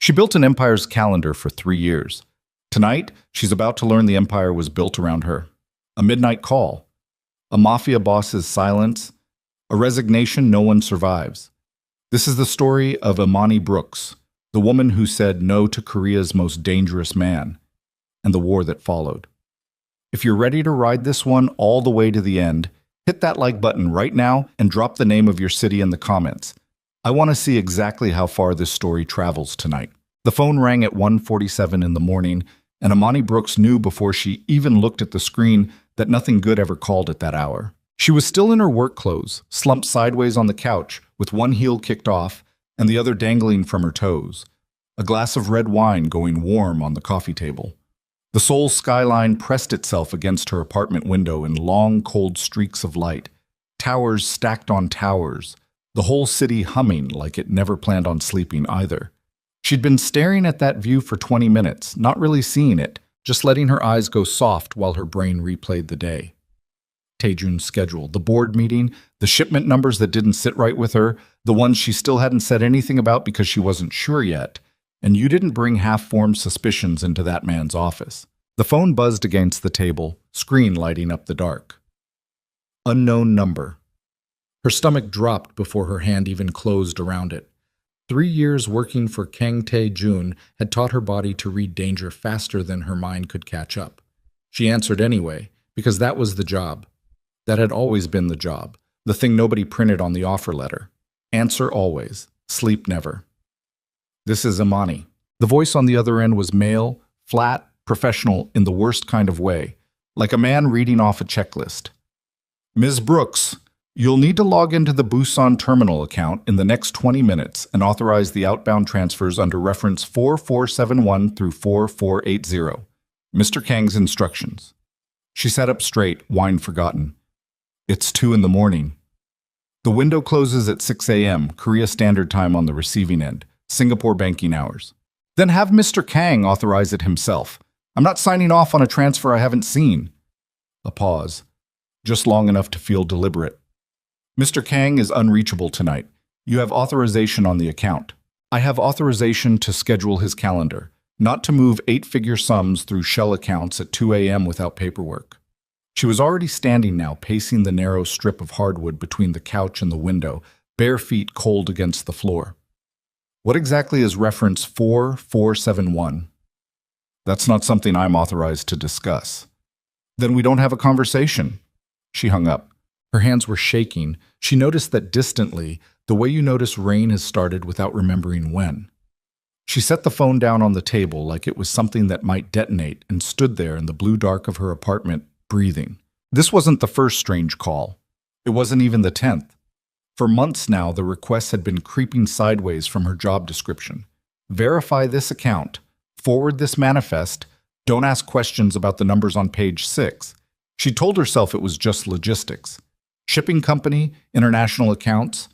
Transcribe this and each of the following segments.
She built an empire's calendar for 3 years. Tonight, she's about to learn the empire was built around her. A midnight call, a mafia boss's silence, a resignation no one survives. This is the story of Imani Brooks, the woman who said no to Korea's most dangerous man, and the war that followed. If you're ready to ride this one all the way to the end, hit that like button right now and drop the name of your city in the comments. I want to see exactly how far this story travels tonight. The phone rang at 1:47 in the morning, and Imani Brooks knew before she even looked at the screen that nothing good ever called at that hour. She was still in her work clothes, slumped sideways on the couch, with one heel kicked off and the other dangling from her toes, a glass of red wine going warm on the coffee table. The Seoul skyline pressed itself against her apartment window in long, cold streaks of light, towers stacked on towers, the whole city humming like it never planned on sleeping either. She'd been staring at that view for 20 minutes, not really seeing it, just letting her eyes go soft while her brain replayed the day. Taejun's schedule, the board meeting, the shipment numbers that didn't sit right with her, the ones she still hadn't said anything about because she wasn't sure yet, and you didn't bring half-formed suspicions into that man's office. The phone buzzed against the table, screen lighting up the dark. Unknown number. Her stomach dropped before her hand even closed around it. 3 years working for Kang Tae-jun had taught her body to read danger faster than her mind could catch up. She answered anyway, because that was the job. That had always been the job, the thing nobody printed on the offer letter. Answer always, sleep never. This is Imani. The voice on the other end was male, flat, professional in the worst kind of way, like a man reading off a checklist. Ms. Brooks, you'll need to log into the Busan terminal account in the next 20 minutes and authorize the outbound transfers under reference 4471 through 4480. Mr. Kang's instructions. She sat up straight, wine forgotten. It's 2 in the morning. The window closes at 6 a.m., Korea Standard Time on the receiving end, Singapore banking hours. Then have Mr. Kang authorize it himself. I'm not signing off on a transfer I haven't seen. A pause, just long enough to feel deliberate. Mr. Kang is unreachable tonight. You have authorization on the account. I have authorization to schedule his calendar, not to move 8-figure sums through shell accounts at 2 a.m. without paperwork. She was already standing now, pacing the narrow strip of hardwood between the couch and the window, bare feet cold against the floor. What exactly is reference 4471? That's not something I'm authorized to discuss. Then we don't have a conversation. She hung up. Her hands were shaking. She noticed that distantly, the way you notice rain has started without remembering when. She set the phone down on the table like it was something that might detonate and stood there in the blue dark of her apartment, breathing. This wasn't the first strange call. It wasn't even the 10th. For months now, the requests had been creeping sideways from her job description. Verify this account. Forward this manifest. Don't ask questions about the numbers on page 6. She told herself it was just logistics. Shipping company, international accounts.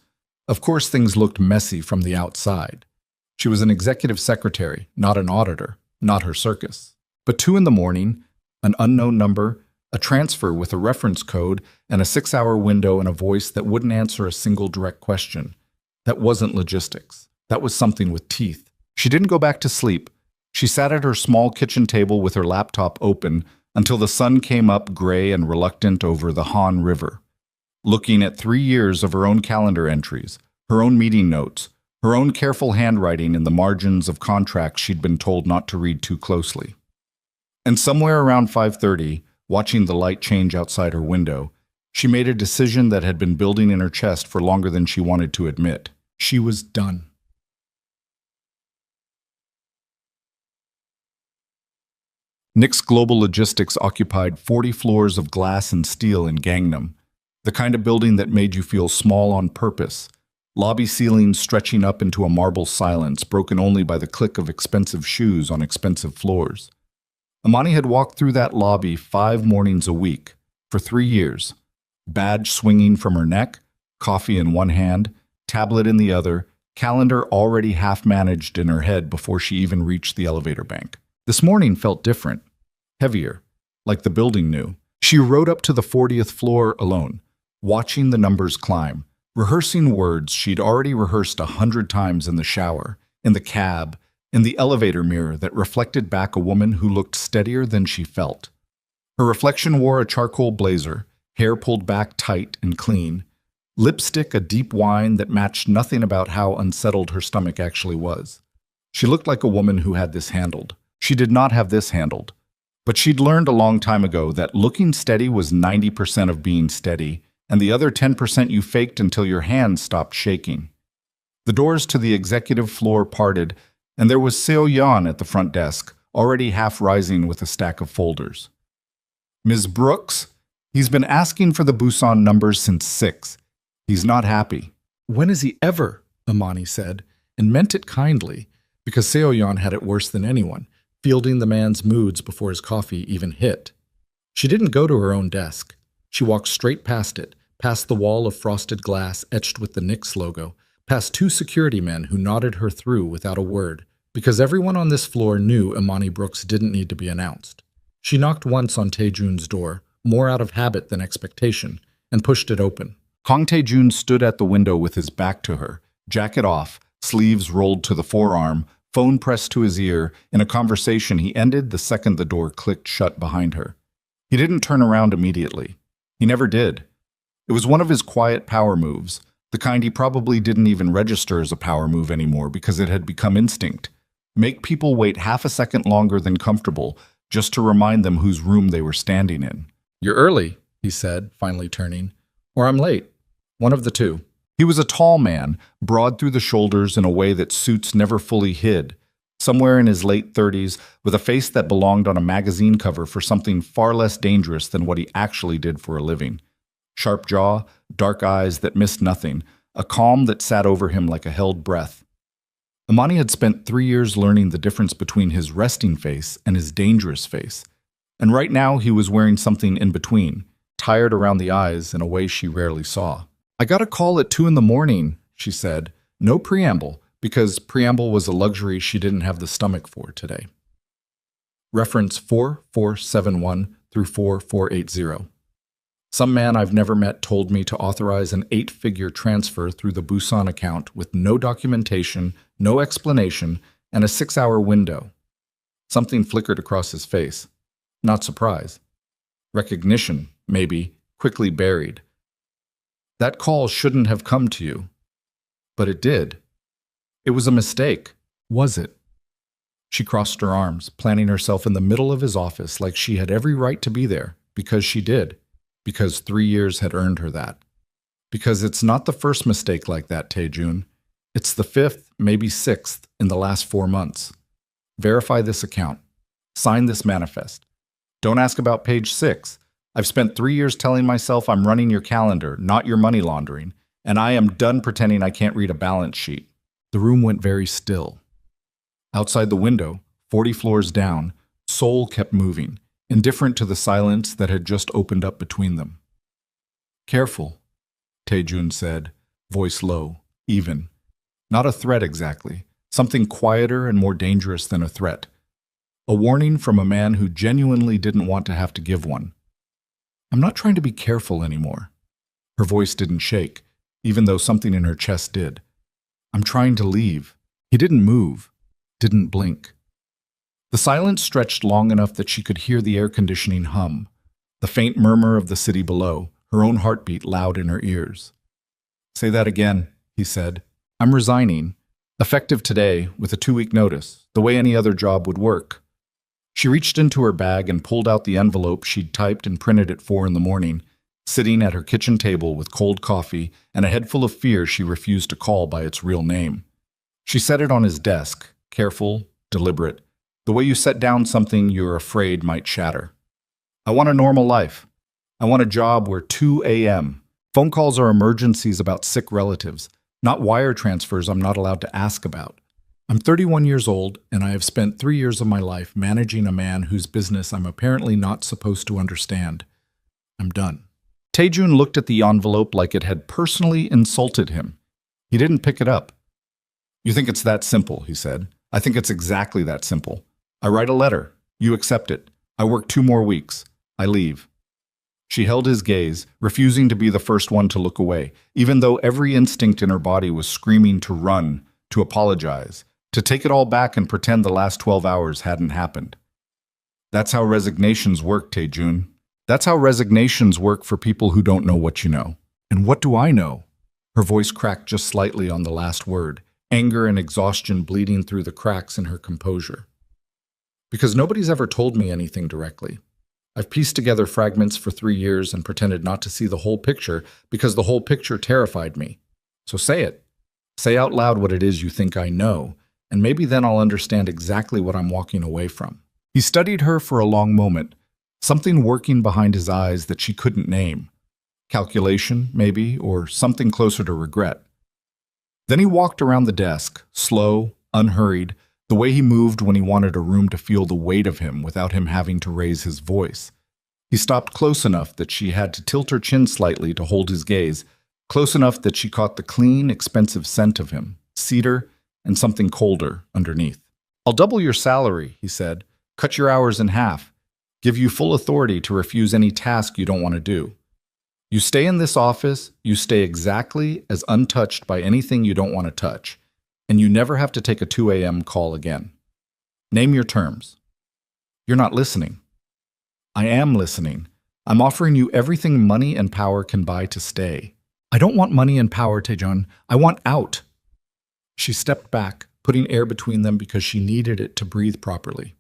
Of course, things looked messy from the outside. She was an executive secretary, not an auditor, not her circus. But 2 in the morning, an unknown number, a transfer with a reference code, and a 6-hour window and a voice that wouldn't answer a single direct question. That wasn't logistics. That was something with teeth. She didn't go back to sleep. She sat at her small kitchen table with her laptop open until the sun came up gray and reluctant over the Han River, looking at 3 years of her own calendar entries, her own meeting notes, her own careful handwriting in the margins of contracts she'd been told not to read too closely. And somewhere around 5:30, watching the light change outside her window, she made a decision that had been building in her chest for longer than she wanted to admit. She was done. NYX Global Logistics occupied 40 floors of glass and steel in Gangnam, the kind of building that made you feel small on purpose, lobby ceilings stretching up into a marble silence broken only by the click of expensive shoes on expensive floors. Imani had walked through that lobby 5 mornings a week for 3 years, badge swinging from her neck, coffee in one hand, tablet in the other, calendar already half-managed in her head before she even reached the elevator bank. This morning felt different, heavier, like the building knew. She rode up to the 40th floor alone, watching the numbers climb, rehearsing words she'd already rehearsed 100 times in the shower, in the cab, in the elevator mirror that reflected back a woman who looked steadier than she felt. Her reflection wore a charcoal blazer, hair pulled back tight and clean, lipstick a deep wine that matched nothing about how unsettled her stomach actually was. She looked like a woman who had this handled. She did not have this handled. But she'd learned a long time ago that looking steady was 90% of being steady, and the other 10% you faked until your hands stopped shaking. The doors to the executive floor parted, and there was Seo Yan at the front desk, already half rising with a stack of folders. "Ms. Brooks, he's been asking for the Busan numbers since 6. He's not happy." "When is he ever?" Imani said, and meant it kindly, because Seo Yan had it worse than anyone, fielding the man's moods before his coffee even hit. She didn't go to her own desk. She walked straight past it, past the wall of frosted glass etched with the NYX logo, past 2 security men who nodded her through without a word, because everyone on this floor knew Imani Brooks didn't need to be announced. She knocked once on Taejun's door, more out of habit than expectation, and pushed it open. Kang Taejun stood at the window with his back to her, jacket off, sleeves rolled to the forearm, phone pressed to his ear, in a conversation he ended the second the door clicked shut behind her. He didn't turn around immediately. He never did. It was one of his quiet power moves, the kind he probably didn't even register as a power move anymore because it had become instinct. Make people wait half a second longer than comfortable, just to remind them whose room they were standing in. "You're early," he said, finally turning. "Or I'm late. One of the two." He was a tall man, broad through the shoulders in a way that suits never fully hid, somewhere in his late 30s, with a face that belonged on a magazine cover for something far less dangerous than what he actually did for a living. Sharp jaw, dark eyes that missed nothing, a calm that sat over him like a held breath. Imani had spent 3 years learning the difference between his resting face and his dangerous face, and right now he was wearing something in between, tired around the eyes in a way she rarely saw. "I got a call at 2 in the morning, she said, no preamble, because preamble was a luxury she didn't have the stomach for today. Reference 4471 through 4480. Some man I've never met told me to authorize an 8-figure transfer through the Busan account with no documentation, no explanation, and a 6-hour window. Something flickered across his face. Not surprise. Recognition, maybe, quickly buried. That call shouldn't have come to you. But it did. It was a mistake. Was it? She crossed her arms, planting herself in the middle of his office like she had every right to be there, because she did. Because 3 years had earned her that. Because it's not the first mistake like that, Taejun. It's the 5th, maybe 6th, in the last 4 months. Verify this account. Sign this manifest. Don't ask about page 6. I've spent 3 years telling myself I'm running your calendar, not your money laundering, and I am done pretending I can't read a balance sheet. The room went very still. Outside the window, 40 floors down, Seoul kept moving, indifferent to the silence that had just opened up between them. Careful, Taejun said, voice low, even. Not a threat exactly, something quieter and more dangerous than a threat. A warning from a man who genuinely didn't want to have to give one. I'm not trying to be careful anymore. Her voice didn't shake, even though something in her chest did. I'm trying to leave. He didn't move, didn't blink. The silence stretched long enough that she could hear the air conditioning hum, the faint murmur of the city below, her own heartbeat loud in her ears. Say that again, he said. I'm resigning, effective today, with a 2-week notice, the way any other job would work. She reached into her bag and pulled out the envelope she'd typed and printed at 4 in the morning, sitting at her kitchen table with cold coffee and a head full of fear she refused to call by its real name. She set it on his desk, careful, deliberate, the way you set down something you're afraid might shatter. I want a normal life. I want a job where 2 a.m. Phone calls are emergencies about sick relatives, not wire transfers I'm not allowed to ask about. I'm 31 years old, and I have spent 3 years of my life managing a man whose business I'm apparently not supposed to understand. I'm done. Taejun looked at the envelope like it had personally insulted him. He didn't pick it up. You think it's that simple, he said. I think it's exactly that simple. I write a letter. You accept it. I work 2 more weeks. I leave. She held his gaze, refusing to be the first one to look away, even though every instinct in her body was screaming to run, to apologize, to take it all back and pretend the last 12 hours hadn't happened. That's how resignations work, Taejun. That's how resignations work for people who don't know what you know. And what do I know? Her voice cracked just slightly on the last word, anger and exhaustion bleeding through the cracks in her composure. Because nobody's ever told me anything directly. I've pieced together fragments for 3 years and pretended not to see the whole picture because the whole picture terrified me. So say it. Say out loud what it is you think I know, and maybe then I'll understand exactly what I'm walking away from. He studied her for a long moment, something working behind his eyes that she couldn't name. Calculation, maybe, or something closer to regret. Then he walked around the desk, slow, unhurried, the way he moved when he wanted a room to feel the weight of him without him having to raise his voice. He stopped close enough that she had to tilt her chin slightly to hold his gaze, close enough that she caught the clean, expensive scent of him, cedar and something colder underneath. "I'll double your salary," he said, "cut your hours in half, give you full authority to refuse any task you don't want to do. You stay in this office, you stay exactly as untouched by anything you don't want to touch, and you never have to take a 2 a.m. call again. Name your terms." "You're not listening." "I am listening. I'm offering you everything money and power can buy to stay." "I don't want money and power, Taejun. I want out." She stepped back, putting air between them because she needed it to breathe properly.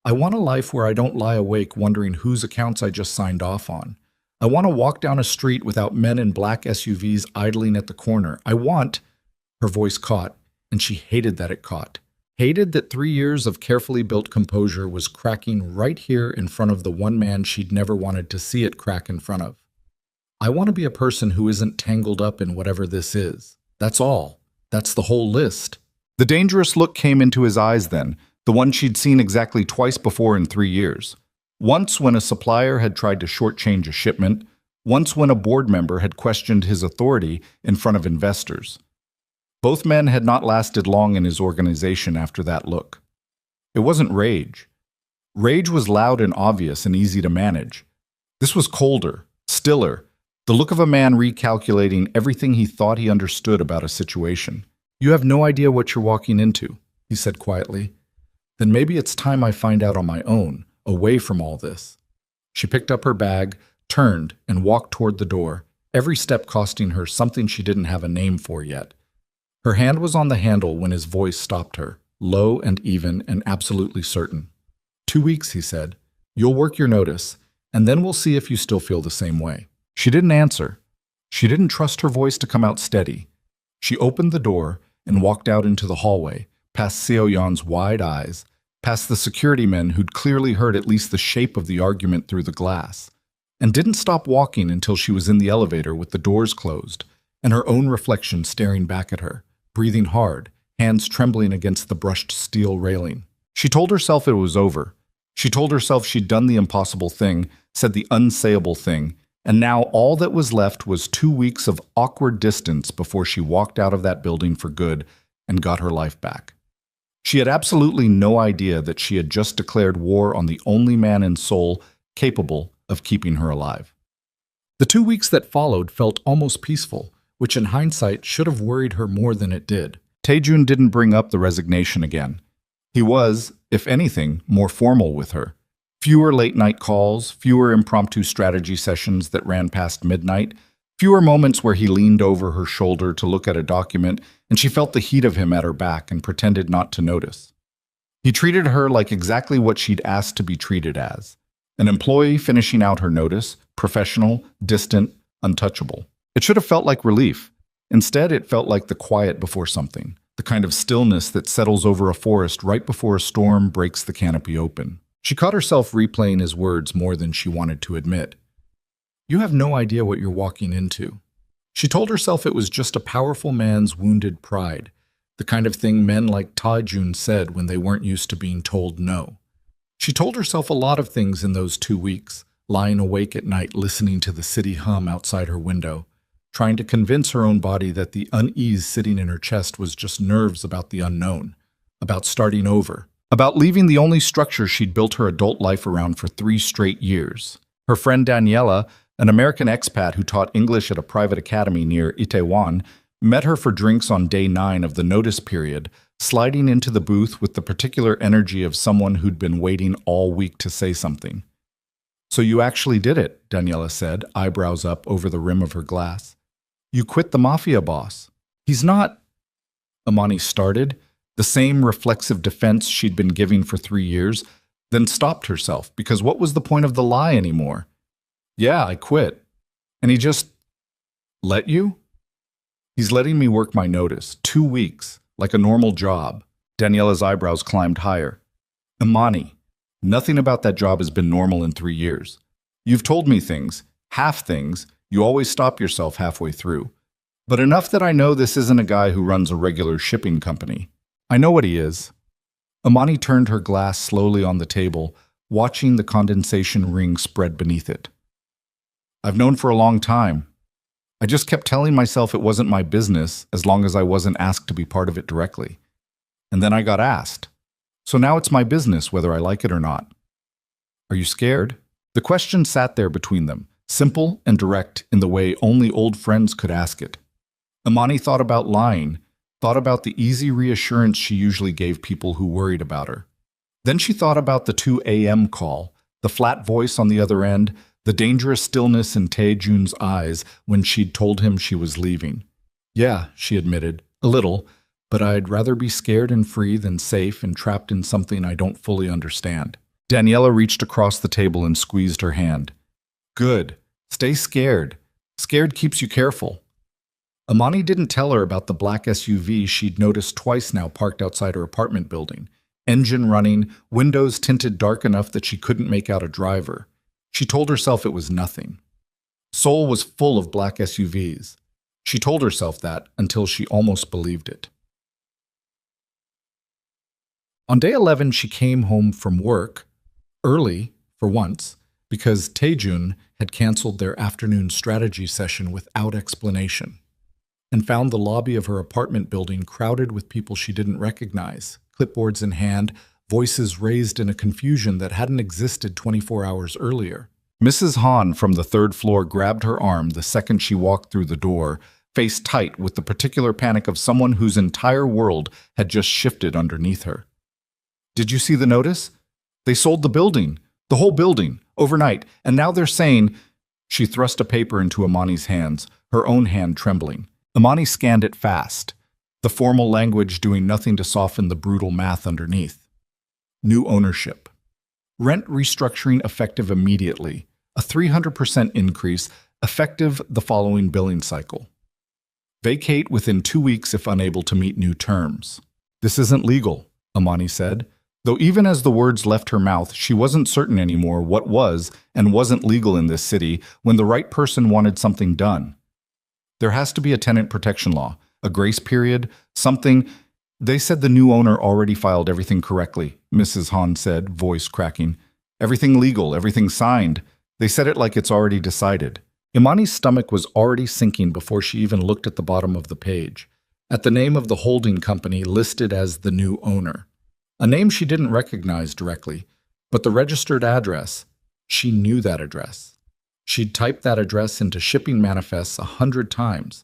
"I want a life where I don't lie awake wondering whose accounts I just signed off on. I want to walk down a street without men in black SUVs idling at the corner. I want—" Her voice caught, and she hated that it caught. Hated that 3 years of carefully built composure was cracking right here in front of the one man she'd never wanted to see it crack in front of. "I want to be a person who isn't tangled up in whatever this is. That's all. That's the whole list." The dangerous look came into his eyes then, the one she'd seen exactly twice before in 3 years. Once when a supplier had tried to shortchange a shipment, once when a board member had questioned his authority in front of investors. Both men had not lasted long in his organization after that look. It wasn't rage. Rage was loud and obvious and easy to manage. This was colder, stiller, the look of a man recalculating everything he thought he understood about a situation. "You have no idea what you're walking into," he said quietly. "Then maybe it's time I find out on my own, away from all this." She picked up her bag, turned, and walked toward the door, every step costing her something she didn't have a name for yet. Her hand was on the handle when his voice stopped her, low and even and absolutely certain. 2 weeks, he said. "You'll work your notice, and then we'll see if you still feel the same way." She didn't answer. She didn't trust her voice to come out steady. She opened the door and walked out into the hallway, past Seo-yeon's wide eyes, past the security men who'd clearly heard at least the shape of the argument through the glass, and didn't stop walking until she was in the elevator with the doors closed, and her own reflection staring back at her, breathing hard, hands trembling against the brushed steel railing. She told herself it was over. She told herself she'd done the impossible thing, said the unsayable thing, and now all that was left was 2 weeks of awkward distance before she walked out of that building for good and got her life back. She had absolutely no idea that she had just declared war on the only man in Seoul capable of keeping her alive. The 2 weeks that followed felt almost peaceful, which in hindsight should have worried her more than it did. Taejun didn't bring up the resignation again. He was, if anything, more formal with her. Fewer late-night calls, fewer impromptu strategy sessions that ran past midnight, fewer moments where he leaned over her shoulder to look at a document and she felt the heat of him at her back and pretended not to notice. He treated her like exactly what she'd asked to be treated as. An employee finishing out her notice, professional, distant, untouchable. It should have felt like relief. Instead, it felt like the quiet before something, the kind of stillness that settles over a forest right before a storm breaks the canopy open. She caught herself replaying his words more than she wanted to admit. "You have no idea what you're walking into." She told herself it was just a powerful man's wounded pride, the kind of thing men like Taejun said when they weren't used to being told no. She told herself a lot of things in those 2 weeks, lying awake at night listening to the city hum outside her window, trying to convince her own body that the unease sitting in her chest was just nerves about the unknown, about starting over, about leaving the only structure she'd built her adult life around for 3 straight years. Her friend Daniela, an American expat who taught English at a private academy near Itaewon, met her for drinks on day 9 of the notice period, sliding into the booth with the particular energy of someone who'd been waiting all week to say something. "So you actually did it," Daniela said, eyebrows up over the rim of her glass. "You quit the Mafia boss." "He's not—" Amani started, the same reflexive defense she'd been giving for 3 years, then stopped herself, because what was the point of the lie anymore? "Yeah, I quit. And he just let you?" "He's letting me work my notice, 2 weeks, like a normal job." Daniela's eyebrows climbed higher. "Amani, nothing about that job has been normal in 3 years. You've told me things, half things, you always stop yourself halfway through. But enough that I know this isn't a guy who runs a regular shipping company. I know what he is." Amani turned her glass slowly on the table, watching the condensation ring spread beneath it. "I've known for a long time. I just kept telling myself it wasn't my business as long as I wasn't asked to be part of it directly. And then I got asked. So now it's my business whether I like it or not." "Are you scared?" The question sat there between them, simple and direct in the way only old friends could ask it. Amani thought about lying, thought about the easy reassurance she usually gave people who worried about her. Then she thought about the 2 a.m. call, the flat voice on the other end, the dangerous stillness in Tae-jun's eyes when she'd told him she was leaving. "Yeah," she admitted, "a little, but I'd rather be scared and free than safe and trapped in something I don't fully understand." Daniela reached across the table and squeezed her hand. "Good. Stay scared. Scared keeps you careful." Amani didn't tell her about the black SUV she'd noticed twice now parked outside her apartment building. Engine running, windows tinted dark enough that she couldn't make out a driver. She told herself it was nothing. Seoul was full of black SUVs. She told herself that until she almost believed it. On day 11, she came home from work, early for once, because Tae-jun had canceled their afternoon strategy session without explanation, and found the lobby of her apartment building crowded with people she didn't recognize, clipboards in hand, voices raised in a confusion that hadn't existed 24 hours earlier. Mrs. Han from the 3rd floor grabbed her arm the second she walked through the door, face tight with the particular panic of someone whose entire world had just shifted underneath her. "Did you see the notice? They sold the building, the whole building, overnight, and now they're saying—" She thrust a paper into Amani's hands, her own hand trembling. Amani scanned it fast, the formal language doing nothing to soften the brutal math underneath. New ownership. Rent restructuring effective immediately, a 300% increase, effective the following billing cycle. Vacate within 2 weeks if unable to meet new terms. "This isn't legal," Amani said, though even as the words left her mouth, she wasn't certain anymore what was and wasn't legal in this city when the right person wanted something done. "There has to be a tenant protection law, a grace period, something—" "They said the new owner already filed everything correctly," Mrs. Han said, voice cracking. "Everything legal, everything signed. They said it like it's already decided." Imani's stomach was already sinking before she even looked at the bottom of the page, at the name of the holding company listed as the new owner. A name she didn't recognize directly, but the registered address, she knew that address. She'd typed that address into shipping manifests 100 times.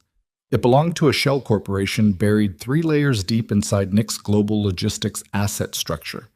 It belonged to a shell corporation buried 3 layers deep inside Nick's global logistics asset structure.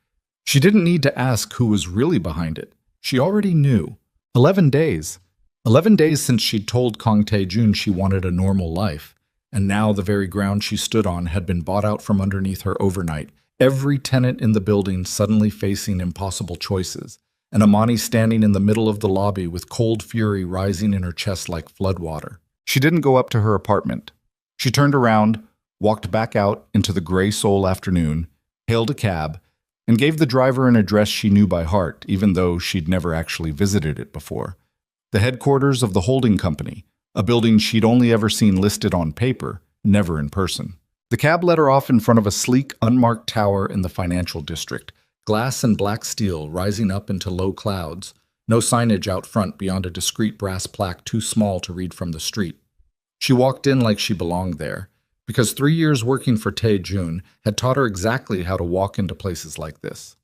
She didn't need to ask who was really behind it. She already knew. 11 days. 11 days since she'd told Kang Tae-jun she wanted a normal life, and now the very ground she stood on had been bought out from underneath her overnight, every tenant in the building suddenly facing impossible choices, and Amani standing in the middle of the lobby with cold fury rising in her chest like floodwater. She didn't go up to her apartment. She turned around, walked back out into the gray Seoul afternoon, hailed a cab, and gave the driver an address she knew by heart, even though she'd never actually visited it before. The headquarters of the holding company, a building she'd only ever seen listed on paper, never in person. The cab let her off in front of a sleek, unmarked tower in the financial district, glass and black steel rising up into low clouds, no signage out front beyond a discreet brass plaque too small to read from the street. She walked in like she belonged there, because 3 years working for Tae-jun had taught her exactly how to walk into places like this.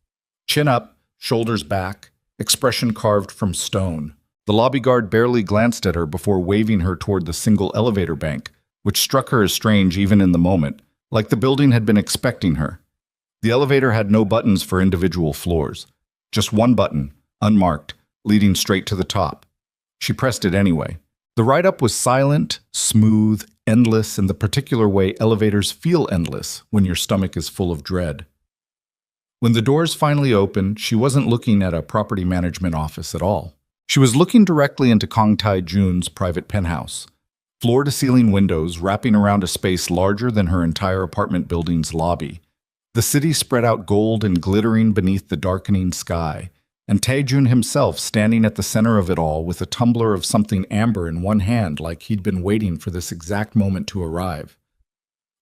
Chin up, shoulders back, expression carved from stone. The lobby guard barely glanced at her before waving her toward the single elevator bank, which struck her as strange even in the moment, like the building had been expecting her. The elevator had no buttons for individual floors, just one button, unmarked, leading straight to the top. She pressed it anyway. The ride-up was silent, smooth, endless in the particular way elevators feel endless when your stomach is full of dread. When the doors finally opened, she wasn't looking at a property management office at all. She was looking directly into Kong Tai-jun's private penthouse. Floor-to-ceiling windows wrapping around a space larger than her entire apartment building's lobby. The city spread out gold and glittering beneath the darkening sky, and Tai-jun himself standing at the center of it all with a tumbler of something amber in one hand like he'd been waiting for this exact moment to arrive.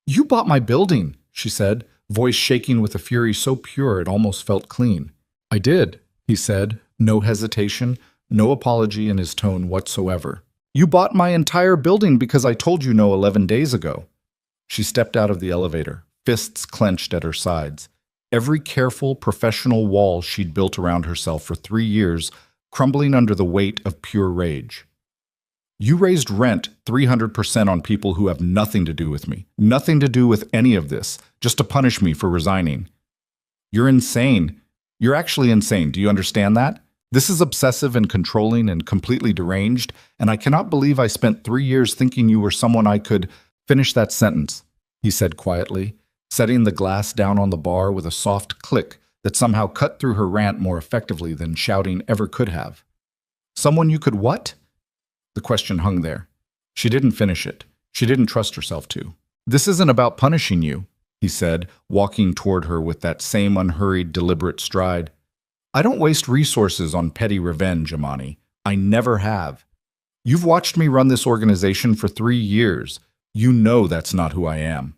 "You bought my building," she said, voice shaking with a fury so pure it almost felt clean. "I did," he said, no hesitation, no apology in his tone whatsoever. "You bought my entire building because I told you no 11 days ago." She stepped out of the elevator, fists clenched at her sides. Every careful, professional wall she'd built around herself for 3 years crumbling under the weight of pure rage. "You raised rent 300% on people who have nothing to do with me, nothing to do with any of this, just to punish me for resigning. You're insane. You're actually insane. Do you understand that? This is obsessive and controlling and completely deranged, and I cannot believe I spent 3 years thinking you were someone I could—" "Finish that sentence," he said quietly, setting the glass down on the bar with a soft click that somehow cut through her rant more effectively than shouting ever could have. "Someone you could what?" The question hung there. She didn't finish it. She didn't trust herself to. "This isn't about punishing you," he said, walking toward her with that same unhurried, deliberate stride. "I don't waste resources on petty revenge, Imani. I never have. You've watched me run this organization for 3 years. You know that's not who I am.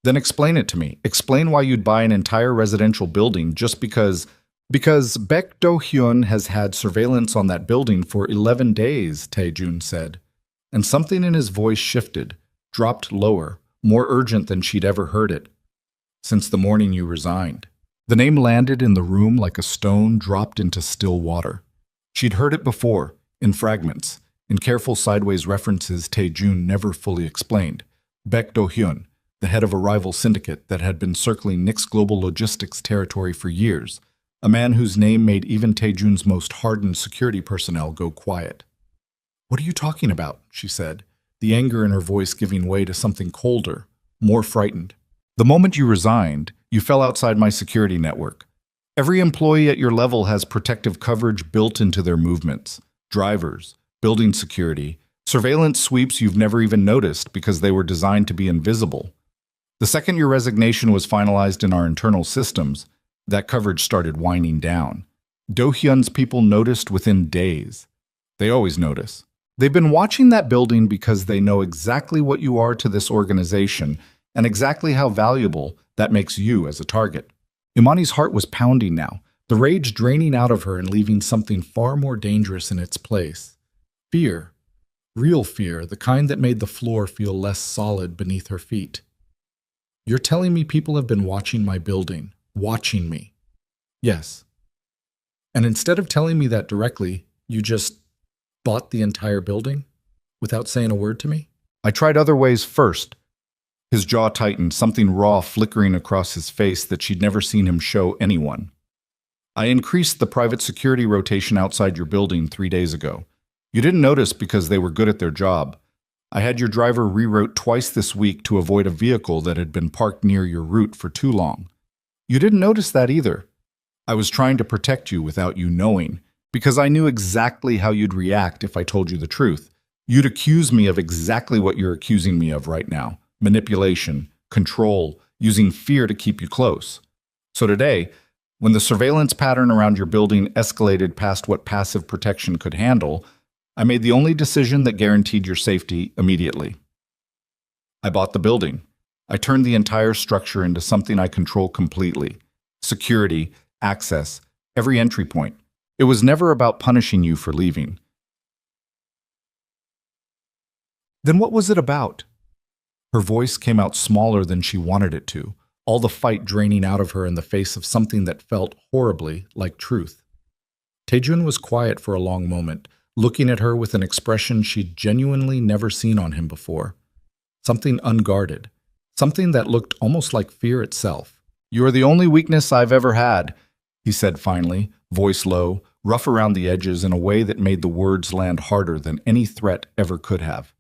Then explain it to me. Explain why you'd buy an entire residential building just because Baek Do-hyun has had surveillance on that building for 11 days, Tai-jun said. And something in his voice shifted, dropped lower, more urgent than she'd ever heard it. "Since the morning you resigned." The name landed in the room like a stone dropped into still water. She'd heard it before, in fragments, in careful sideways references Tai-jun never fully explained. Baek Do-hyun, the head of a rival syndicate that had been circling Nick's global logistics territory for years, a man whose name made even Tai-jun's most hardened security personnel go quiet. "What are you talking about?" she said, the anger in her voice giving way to something colder, more frightened. "The moment you resigned, you fell outside my security network. Every employee at your level has protective coverage built into their movements. Drivers, building security, surveillance sweeps you've never even noticed because they were designed to be invisible. The second your resignation was finalized in our internal systems, that coverage started winding down. Do-hyun's people noticed within days. They always notice. They've been watching that building because they know exactly what you are to this organization and exactly how valuable that makes you as a target." Imani's heart was pounding now, the rage draining out of her and leaving something far more dangerous in its place. Fear. Real fear, the kind that made the floor feel less solid beneath her feet. "You're telling me people have been watching my building, watching me?" "Yes." "And instead of telling me that directly, you just bought the entire building without saying a word to me?" "I tried other ways first." His jaw tightened, something raw flickering across his face that she'd never seen him show anyone. "I increased the private security rotation outside your building 3 days ago. You didn't notice because they were good at their job. I had your driver reroute twice this week to avoid a vehicle that had been parked near your route for too long. You didn't notice that either. I was trying to protect you without you knowing, because I knew exactly how you'd react if I told you the truth. You'd accuse me of exactly what you're accusing me of right now. Manipulation, control, using fear to keep you close. So today, when the surveillance pattern around your building escalated past what passive protection could handle, I made the only decision that guaranteed your safety immediately. I bought the building. I turned the entire structure into something I control completely. Security, access, every entry point. It was never about punishing you for leaving." "Then what was it about?" Her voice came out smaller than she wanted it to, all the fight draining out of her in the face of something that felt horribly like truth. Tai-jun was quiet for a long moment, looking at her with an expression she'd genuinely never seen on him before. Something unguarded, something that looked almost like fear itself. "You are the only weakness I've ever had," he said finally, voice low, rough around the edges in a way that made the words land harder than any threat ever could have.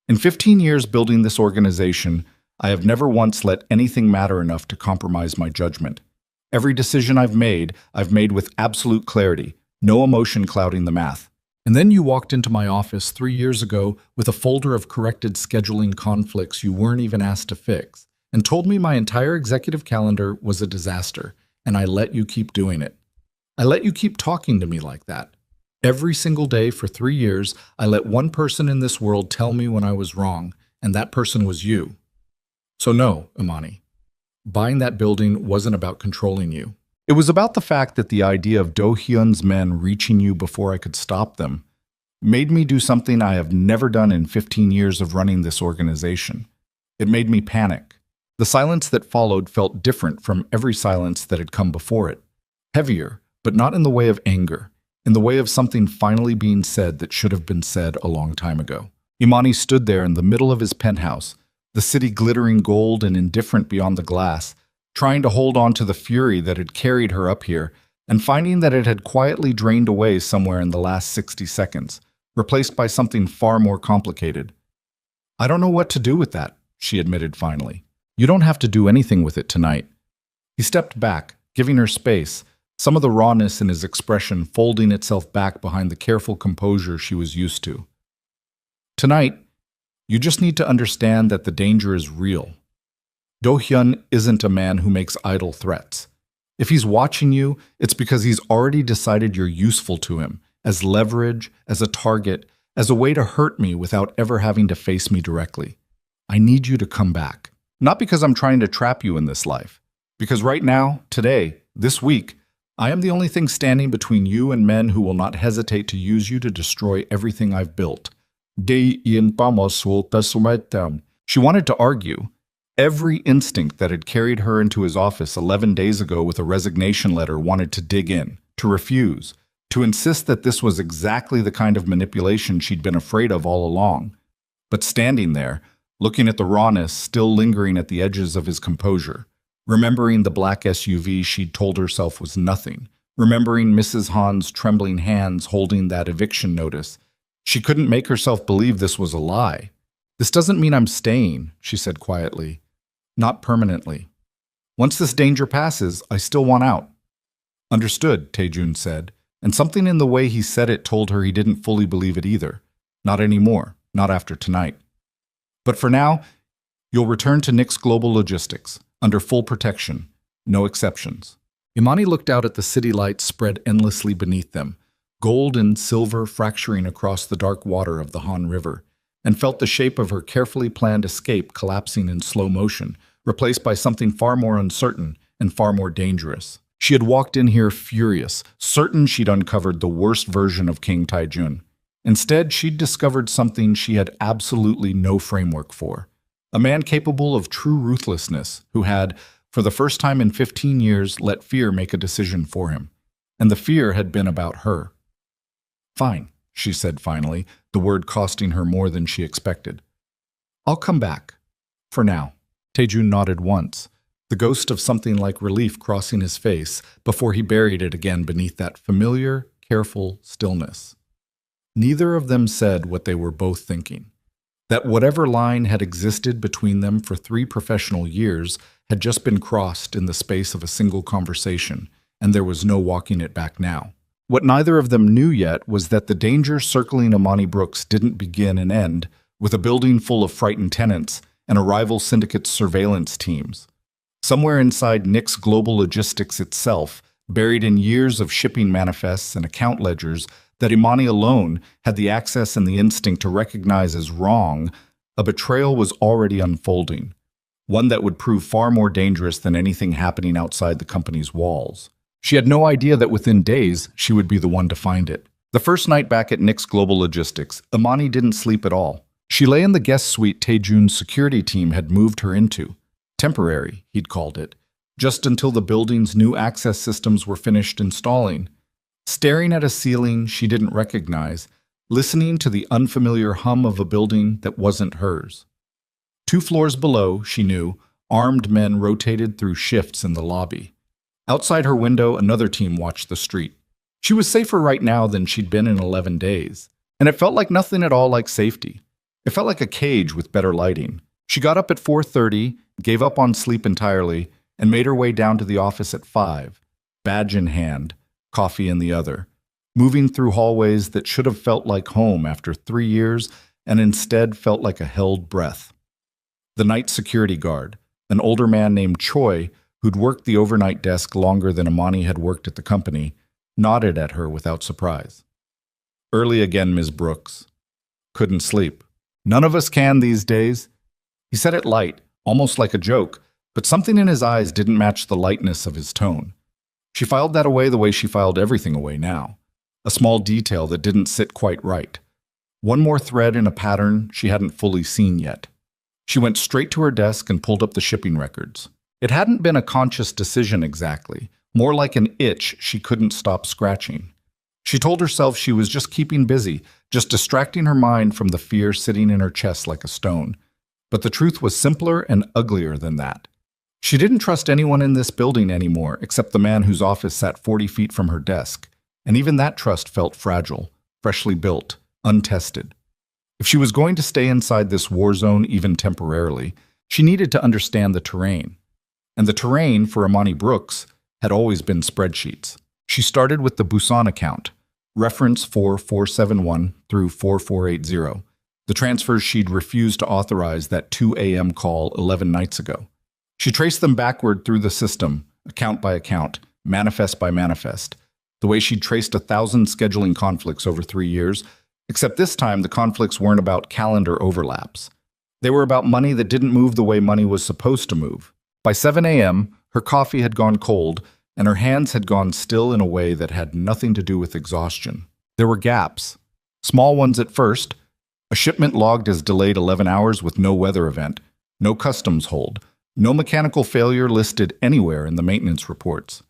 "In 15 years building this organization, I have never once let anything matter enough to compromise my judgment. Every decision I've made with absolute clarity, no emotion clouding the math." And then you walked into my office 3 years ago with a folder of corrected scheduling conflicts you weren't even asked to fix, and told me my entire executive calendar was a disaster, and I let you keep doing it. I let you keep talking to me like that. Every single day for 3 years, I let one person in this world tell me when I was wrong, and that person was you. So no, Imani, buying that building wasn't about controlling you. It was about the fact that the idea of Do-hyun's men reaching you before I could stop them made me do something I have never done in 15 years of running this organization. It made me panic. The silence that followed felt different from every silence that had come before it. Heavier, but not in the way of anger, in the way of something finally being said that should have been said a long time ago. Imani stood there in the middle of his penthouse, the city glittering gold and indifferent beyond the glass, trying to hold on to the fury that had carried her up here, and finding that it had quietly drained away somewhere in the last 60 seconds, replaced by something far more complicated. "I don't know what to do with that," she admitted finally. "You don't have to do anything with it tonight." He stepped back, giving her space, some of the rawness in his expression folding itself back behind the careful composure she was used to. "Tonight, you just need to understand that the danger is real. Do-hyun isn't a man who makes idle threats. If he's watching you, it's because he's already decided you're useful to him, as leverage, as a target, as a way to hurt me without ever having to face me directly. I need you to come back. Not because I'm trying to trap you in this life. Because right now, today, this week, I am the only thing standing between you and men who will not hesitate to use you to destroy everything I've built." She wanted to argue. Every instinct that had carried her into his office 11 days ago with a resignation letter wanted to dig in, to refuse, to insist that this was exactly the kind of manipulation she'd been afraid of all along. But standing there, looking at the rawness still lingering at the edges of his composure, remembering the black SUV she'd told herself was nothing, remembering Mrs. Han's trembling hands holding that eviction notice, she couldn't make herself believe this was a lie. "This doesn't mean I'm staying," she said quietly. "Not permanently. Once this danger passes, I still want out." "Understood," Taejun said, and something in the way he said it told her he didn't fully believe it either. Not anymore, not after tonight. "But for now, you'll return to Nix Global Logistics, under full protection, no exceptions." Imani looked out at the city lights spread endlessly beneath them, gold and silver fracturing across the dark water of the Han River, and felt the shape of her carefully planned escape collapsing in slow motion, replaced by something far more uncertain and far more dangerous. She had walked in here furious, certain she'd uncovered the worst version of King Taejun. Instead, she'd discovered something she had absolutely no framework for. A man capable of true ruthlessness, who had, for the first time in 15 years, let fear make a decision for him. And the fear had been about her. "Fine," she said finally, the word costing her more than she expected. "I'll come back. For now." Taejun nodded once, the ghost of something like relief crossing his face before he buried it again beneath that familiar, careful stillness. Neither of them said what they were both thinking. That whatever line had existed between them for 3 professional years had just been crossed in the space of a single conversation, and there was no walking it back now. What neither of them knew yet was that the danger circling Imani Brooks didn't begin and end with a building full of frightened tenants and a rival syndicate's surveillance teams. Somewhere inside Nix Global Logistics itself, buried in years of shipping manifests and account ledgers that Imani alone had the access and the instinct to recognize as wrong, a betrayal was already unfolding, one that would prove far more dangerous than anything happening outside the company's walls. She had no idea that within days she would be the one to find it. The first night back at Nix Global Logistics, Imani didn't sleep at all. She lay in the guest suite Taejun's security team had moved her into. Temporary, he'd called it, just until the building's new access systems were finished installing. Staring at a ceiling she didn't recognize, listening to the unfamiliar hum of a building that wasn't hers. 2 floors below, she knew, armed men rotated through shifts in the lobby. Outside her window, another team watched the street. She was safer right now than she'd been in 11 days, and it felt like nothing at all like safety. It felt like a cage with better lighting. She got up at 4:30, gave up on sleep entirely, and made her way down to the office at 5, badge in hand, coffee in the other, moving through hallways that should have felt like home after 3 years and instead felt like a held breath. The night security guard, an older man named Choi, who'd worked the overnight desk longer than Amani had worked at the company, nodded at her without surprise. "Early again, Ms. Brooks. Couldn't sleep. None of us can these days." He said it light, almost like a joke, but something in his eyes didn't match the lightness of his tone. She filed that away the way she filed everything away now, a small detail that didn't sit quite right. One more thread in a pattern she hadn't fully seen yet. She went straight to her desk and pulled up the shipping records. It hadn't been a conscious decision exactly, more like an itch she couldn't stop scratching. She told herself she was just keeping busy, just distracting her mind from the fear sitting in her chest like a stone. But the truth was simpler and uglier than that. She didn't trust anyone in this building anymore except the man whose office sat 40 feet from her desk, and even that trust felt fragile, freshly built, untested. If she was going to stay inside this war zone even temporarily, she needed to understand the terrain. And the terrain, for Amani Brooks, had always been spreadsheets. She started with the Busan account, reference 4471 through 4480, the transfers she'd refused to authorize that 2 a.m. call 11 nights ago. She traced them backward through the system, account by account, manifest by manifest, the way she'd traced 1,000 scheduling conflicts over 3 years, except this time the conflicts weren't about calendar overlaps. They were about money that didn't move the way money was supposed to move. By 7 a.m., her coffee had gone cold, and her hands had gone still in a way that had nothing to do with exhaustion. There were gaps, small ones at first, a shipment logged as delayed 11 hours with no weather event, no customs hold, no mechanical failure listed anywhere in the maintenance reports.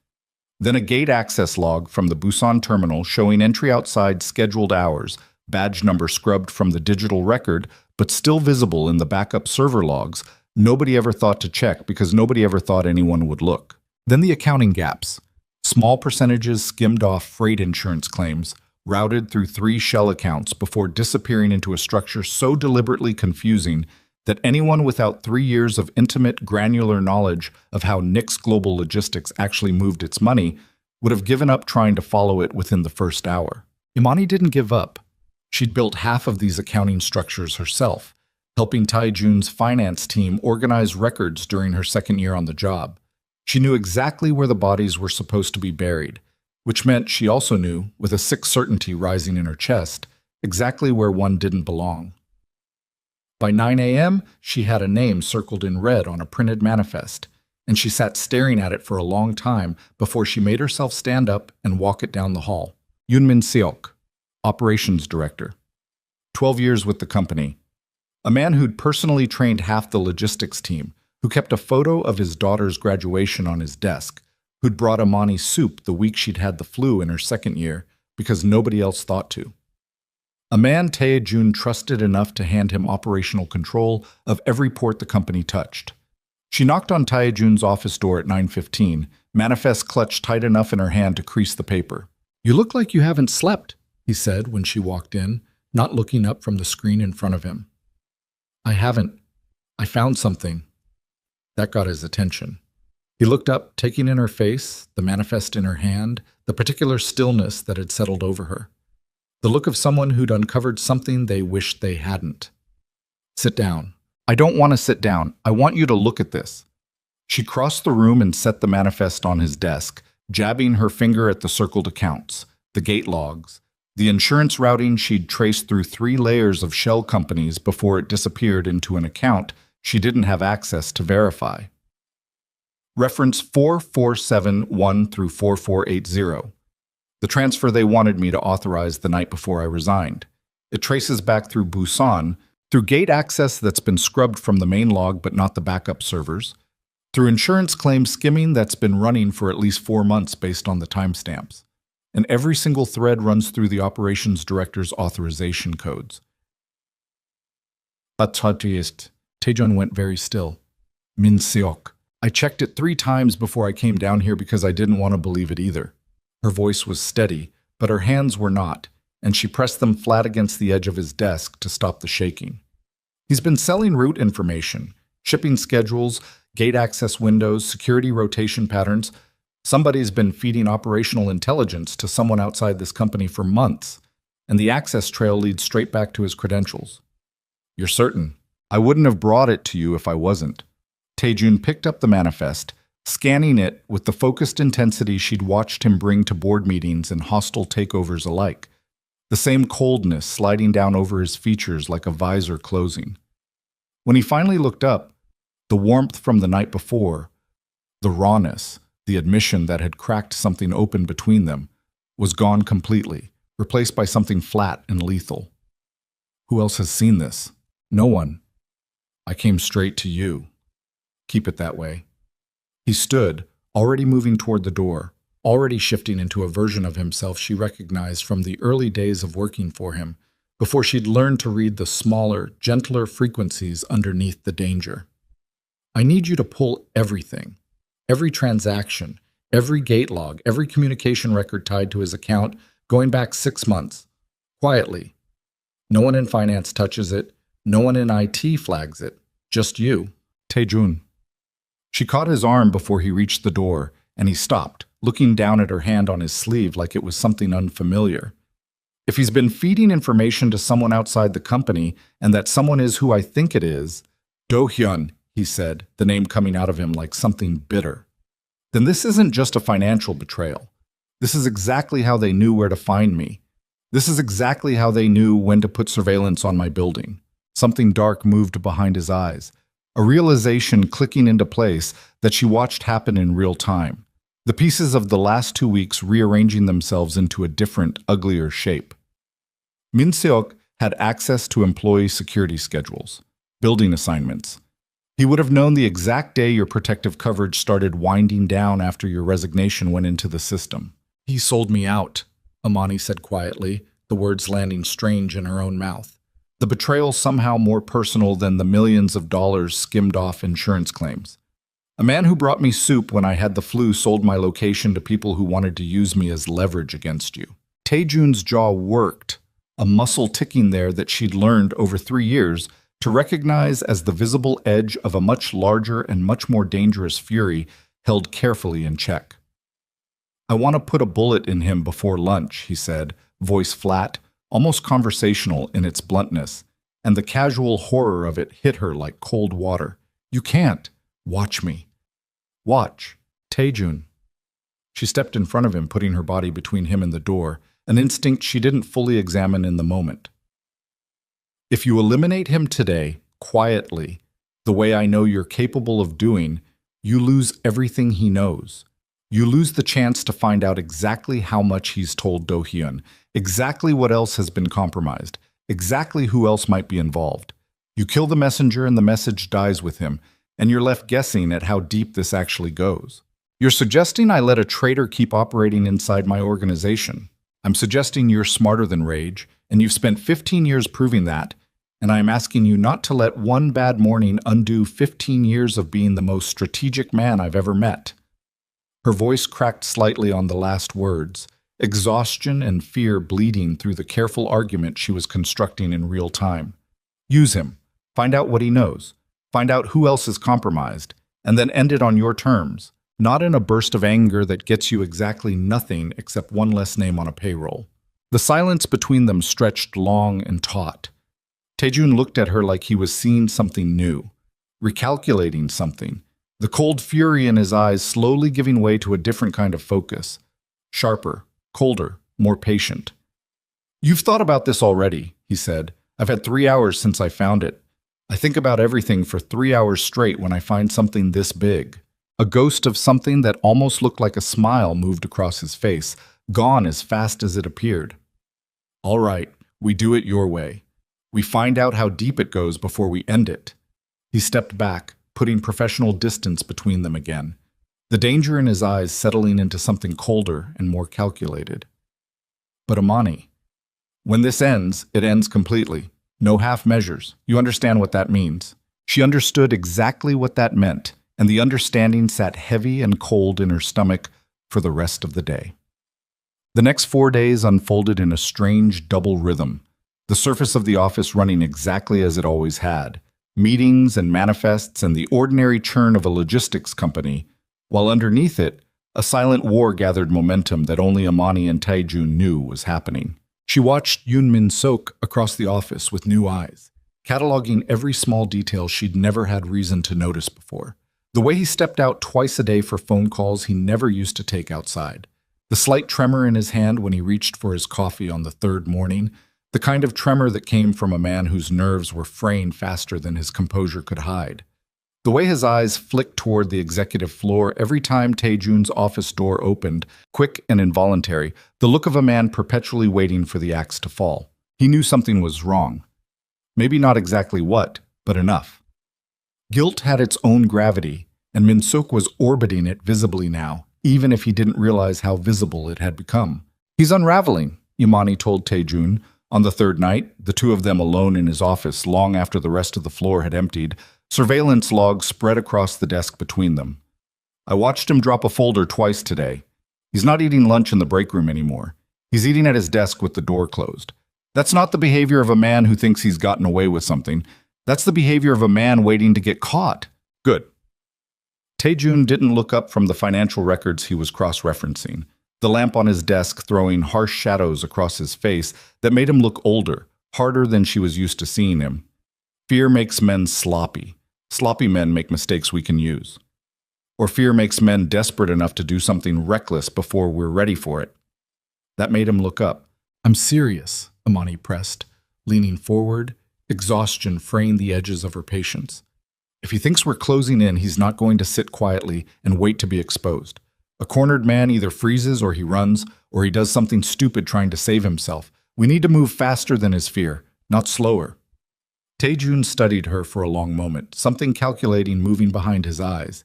Then a gate access log from the Busan terminal showing entry outside scheduled hours, badge number scrubbed from the digital record, but still visible in the backup server logs. Nobody ever thought to check because nobody ever thought anyone would look. Then the accounting gaps. Small percentages skimmed off freight insurance claims, routed through 3 shell accounts before disappearing into a structure so deliberately confusing that anyone without 3 years of intimate, granular knowledge of how Nix Global Logistics actually moved its money would have given up trying to follow it within the first hour. Imani didn't give up. She'd built half of these accounting structures herself, helping Taijun's finance team organize records during her second year on the job. She knew exactly where the bodies were supposed to be buried, which meant she also knew, with a sick certainty rising in her chest, exactly where one didn't belong. By 9 a.m., she had a name circled in red on a printed manifest, and she sat staring at it for a long time before she made herself stand up and walk it down the hall. Yoonmin Seok, Operations Director. 12 years with the company. A man who'd personally trained half the logistics team, who kept a photo of his daughter's graduation on his desk, who'd brought Amani soup the week she'd had the flu in her second year because nobody else thought to. A man Tae-jun trusted enough to hand him operational control of every port the company touched. She knocked on Tae-jun's office door at 9:15, manifest clutched tight enough in her hand to crease the paper. "You look like you haven't slept," he said when she walked in, not looking up from the screen in front of him. "I haven't. I found something." That got his attention. He looked up, taking in her face, the manifest in her hand, the particular stillness that had settled over her. The look of someone who'd uncovered something they wished they hadn't. "Sit down." "I don't want to sit down. I want you to look at this." She crossed the room and set the manifest on his desk, jabbing her finger at the circled accounts, the gate logs, the insurance routing she'd traced through 3 layers of shell companies before it disappeared into an account she didn't have access to verify. Reference 4471 through 4480. The transfer they wanted me to authorize the night before I resigned. It traces back through Busan, through gate access that's been scrubbed from the main log but not the backup servers, through insurance claim skimming that's been running for at least 4 months based on the timestamps. And every single thread runs through the operations director's authorization codes. Patrioist, Taejun went very still. Min Seok. I checked it 3 times before I came down here because I didn't want to believe it either. Her voice was steady, but her hands were not, and she pressed them flat against the edge of his desk to stop the shaking. He's been selling route information, shipping schedules, gate access windows, security rotation patterns. Somebody's been feeding operational intelligence to someone outside this company for months, and the access trail leads straight back to his credentials. You're certain? I wouldn't have brought it to you if I wasn't. Taejun picked up the manifest, scanning it with the focused intensity she'd watched him bring to board meetings and hostile takeovers alike. The same coldness sliding down over his features like a visor closing. When he finally looked up, the warmth from the night before, the rawness, the admission that had cracked something open between them, was gone completely, replaced by something flat and lethal. Who else has seen this? No one. I came straight to you. Keep it that way. He stood, already moving toward the door, already shifting into a version of himself she recognized from the early days of working for him, before she'd learned to read the smaller, gentler frequencies underneath the danger. I need you to pull everything, every transaction, every gate log, every communication record tied to his account going back 6 months, quietly. No one in finance touches it, no one in IT flags it, just you. Taejun. She caught his arm before he reached the door, and he stopped, looking down at her hand on his sleeve like it was something unfamiliar. If he's been feeding information to someone outside the company, and that someone is who I think it is, Do-hyun, he said, the name coming out of him like something bitter, then this isn't just a financial betrayal. This is exactly how they knew where to find me. This is exactly how they knew when to put surveillance on my building. Something dark moved behind his eyes, a realization clicking into place that she watched happen in real time, the pieces of the last 2 weeks rearranging themselves into a different, uglier shape. Min Seok had access to employee security schedules, building assignments. He would have known the exact day your protective coverage started winding down after your resignation went into the system. He sold me out, Amani said quietly, the words landing strange in her own mouth. The betrayal somehow more personal than the millions of dollars skimmed off insurance claims. A man who brought me soup when I had the flu sold my location to people who wanted to use me as leverage against you. Taejun's jaw worked, a muscle ticking there that she'd learned over 3 years to recognize as the visible edge of a much larger and much more dangerous fury held carefully in check. I want to put a bullet in him before lunch, he said, voice flat, almost conversational in its bluntness, and the casual horror of it hit her like cold water. You can't. Watch me. Watch. Taejun. She stepped in front of him, putting her body between him and the door, an instinct she didn't fully examine in the moment. If you eliminate him today, quietly, the way I know you're capable of doing, you lose everything he knows. You lose the chance to find out exactly how much he's told Do-hyun, exactly what else has been compromised, exactly who else might be involved. You kill the messenger and the message dies with him, and you're left guessing at how deep this actually goes. You're suggesting I let a traitor keep operating inside my organization. I'm suggesting you're smarter than Rage, and you've spent 15 years proving that, and I am asking you not to let one bad morning undo 15 years of being the most strategic man I've ever met. Her voice cracked slightly on the last words, exhaustion and fear bleeding through the careful argument she was constructing in real time. Use him. Find out what he knows. Find out who else is compromised, and then end it on your terms, not in a burst of anger that gets you exactly nothing except one less name on a payroll. The silence between them stretched long and taut. Taejun looked at her like he was seeing something new, recalculating something, the cold fury in his eyes slowly giving way to a different kind of focus, sharper, colder, more patient. You've thought about this already, he said. I've had 3 hours since I found it. I think about everything for 3 hours straight when I find something this big. A ghost of something that almost looked like a smile moved across his face, gone as fast as it appeared. All right, we do it your way. We find out how deep it goes before we end it. He stepped back, putting professional distance between them again, the danger in his eyes settling into something colder and more calculated. But Amani, when this ends, it ends completely. No half measures. You understand what that means. She understood exactly what that meant, and the understanding sat heavy and cold in her stomach for the rest of the day. The next 4 days unfolded in a strange double rhythm, the surface of the office running exactly as it always had, meetings and manifests and the ordinary churn of a logistics company, while underneath it, a silent war gathered momentum that only Amani and Taejun knew was happening. She watched Yoon Min Sok across the office with new eyes, cataloging every small detail she'd never had reason to notice before. The way he stepped out twice a day for phone calls he never used to take outside. The slight tremor in his hand when he reached for his coffee on the third morning, the kind of tremor that came from a man whose nerves were fraying faster than his composure could hide. The way his eyes flicked toward the executive floor every time Taejun's office door opened, quick and involuntary, the look of a man perpetually waiting for the axe to fall. He knew something was wrong. Maybe not exactly what, but enough. Guilt had its own gravity, and Min-suk was orbiting it visibly now, even if he didn't realize how visible it had become. He's unraveling, Imani told Taejun. On the third night, the two of them alone in his office long after the rest of the floor had emptied, surveillance logs spread across the desk between them. I watched him drop a folder twice today. He's not eating lunch in the break room anymore. He's eating at his desk with the door closed. That's not the behavior of a man who thinks he's gotten away with something. That's the behavior of a man waiting to get caught. Good. Taejun didn't look up from the financial records he was cross-referencing, the lamp on his desk throwing harsh shadows across his face that made him look older, harder than she was used to seeing him. Fear makes men sloppy. Sloppy men make mistakes we can use. Or fear makes men desperate enough to do something reckless before we're ready for it. That made him look up. I'm serious, Amani pressed, leaning forward, exhaustion fraying the edges of her patience. If he thinks we're closing in, he's not going to sit quietly and wait to be exposed. A cornered man either freezes or he runs, or he does something stupid trying to save himself. We need to move faster than his fear, not slower. Taejun studied her for a long moment, something calculating moving behind his eyes.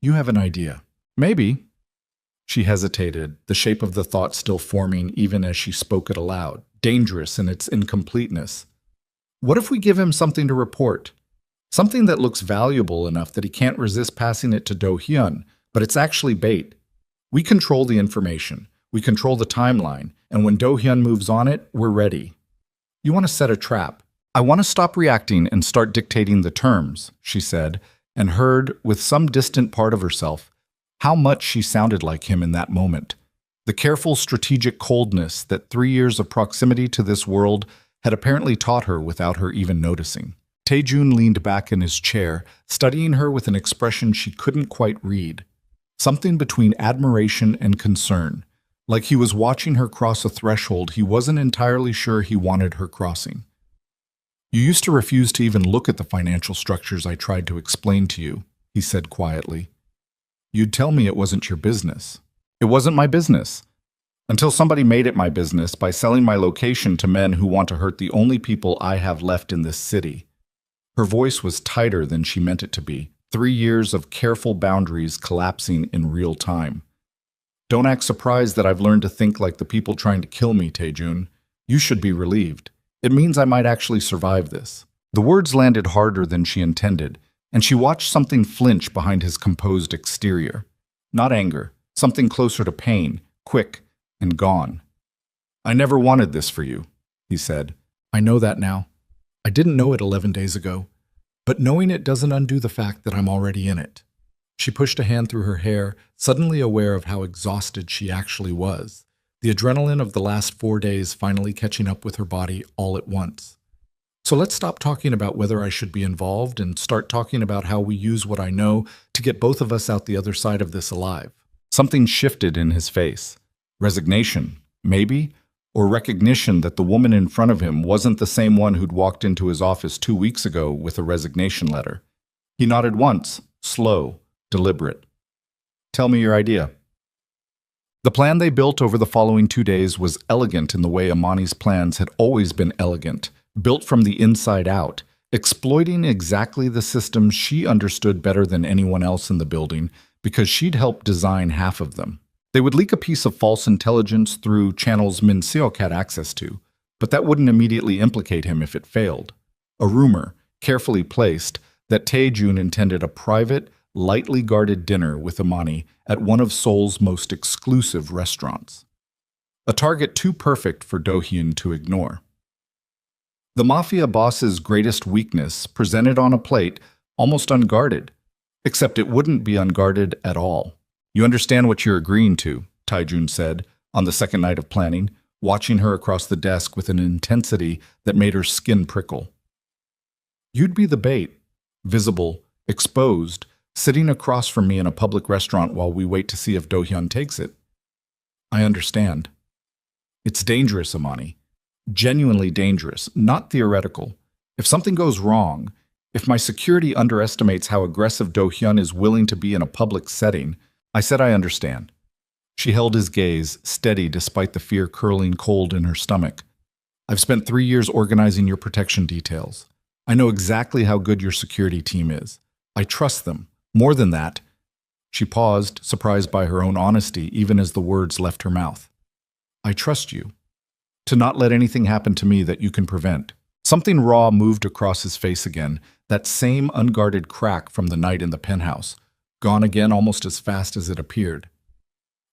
You have an idea. Maybe. She hesitated, the shape of the thought still forming even as she spoke it aloud, dangerous in its incompleteness. What if we give him something to report? Something that looks valuable enough that he can't resist passing it to Do-hyun, but it's actually bait. We control the information, we control the timeline, and when Do-hyun moves on it, we're ready. You want to set a trap. I want to stop reacting and start dictating the terms, she said, and heard, with some distant part of herself, how much she sounded like him in that moment. The careful, strategic coldness that 3 years of proximity to this world had apparently taught her without her even noticing. Taejun leaned back in his chair, studying her with an expression she couldn't quite read. Something between admiration and concern, like he was watching her cross a threshold he wasn't entirely sure he wanted her crossing. You used to refuse to even look at the financial structures I tried to explain to you, he said quietly. You'd tell me it wasn't your business. It wasn't my business. Until somebody made it my business by selling my location to men who want to hurt the only people I have left in this city. Her voice was tighter than she meant it to be, 3 years of careful boundaries collapsing in real time. Don't act surprised that I've learned to think like the people trying to kill me, Taejun. You should be relieved. It means I might actually survive this. The words landed harder than she intended, and she watched something flinch behind his composed exterior. Not anger, something closer to pain, quick and gone. I never wanted this for you, he said. I know that now. I didn't know it 11 days ago, but knowing it doesn't undo the fact that I'm already in it. She pushed a hand through her hair, suddenly aware of how exhausted she actually was, the adrenaline of the last 4 days finally catching up with her body all at once. So let's stop talking about whether I should be involved and start talking about how we use what I know to get both of us out the other side of this alive. Something shifted in his face. Resignation, maybe? Or recognition that the woman in front of him wasn't the same one who'd walked into his office 2 weeks ago with a resignation letter. He nodded once, slow, deliberate. Tell me your idea. The plan they built over the following 2 days was elegant in the way Amani's plans had always been elegant, built from the inside out, exploiting exactly the systems she understood better than anyone else in the building because she'd helped design half of them. They would leak a piece of false intelligence through channels Min Seok had access to, but that wouldn't immediately implicate him if it failed. A rumor, carefully placed, that Tae-jun intended a private, lightly guarded dinner with Imani at one of Seoul's most exclusive restaurants. A target too perfect for Do-hyun to ignore. The mafia boss's greatest weakness presented on a plate, almost unguarded, except it wouldn't be unguarded at all. "You understand what you're agreeing to," Tae-jun said on the second night of planning, watching her across the desk with an intensity that made her skin prickle. "You'd be the bait, visible, exposed, sitting across from me in a public restaurant while we wait to see if Do-hyun takes it." "I understand." "It's dangerous, Imani. Genuinely dangerous, not theoretical. If something goes wrong, if my security underestimates how aggressive Do-hyun is willing to be in a public setting," I said I understand. She held his gaze, steady despite the fear curling cold in her stomach. "I've spent 3 years organizing your protection details. I know exactly how good your security team is. I trust them. More than that." She paused, surprised by her own honesty, even as the words left her mouth. "I trust you. To not let anything happen to me that you can prevent." Something raw moved across his face again, that same unguarded crack from the night in the penthouse, gone again almost as fast as it appeared.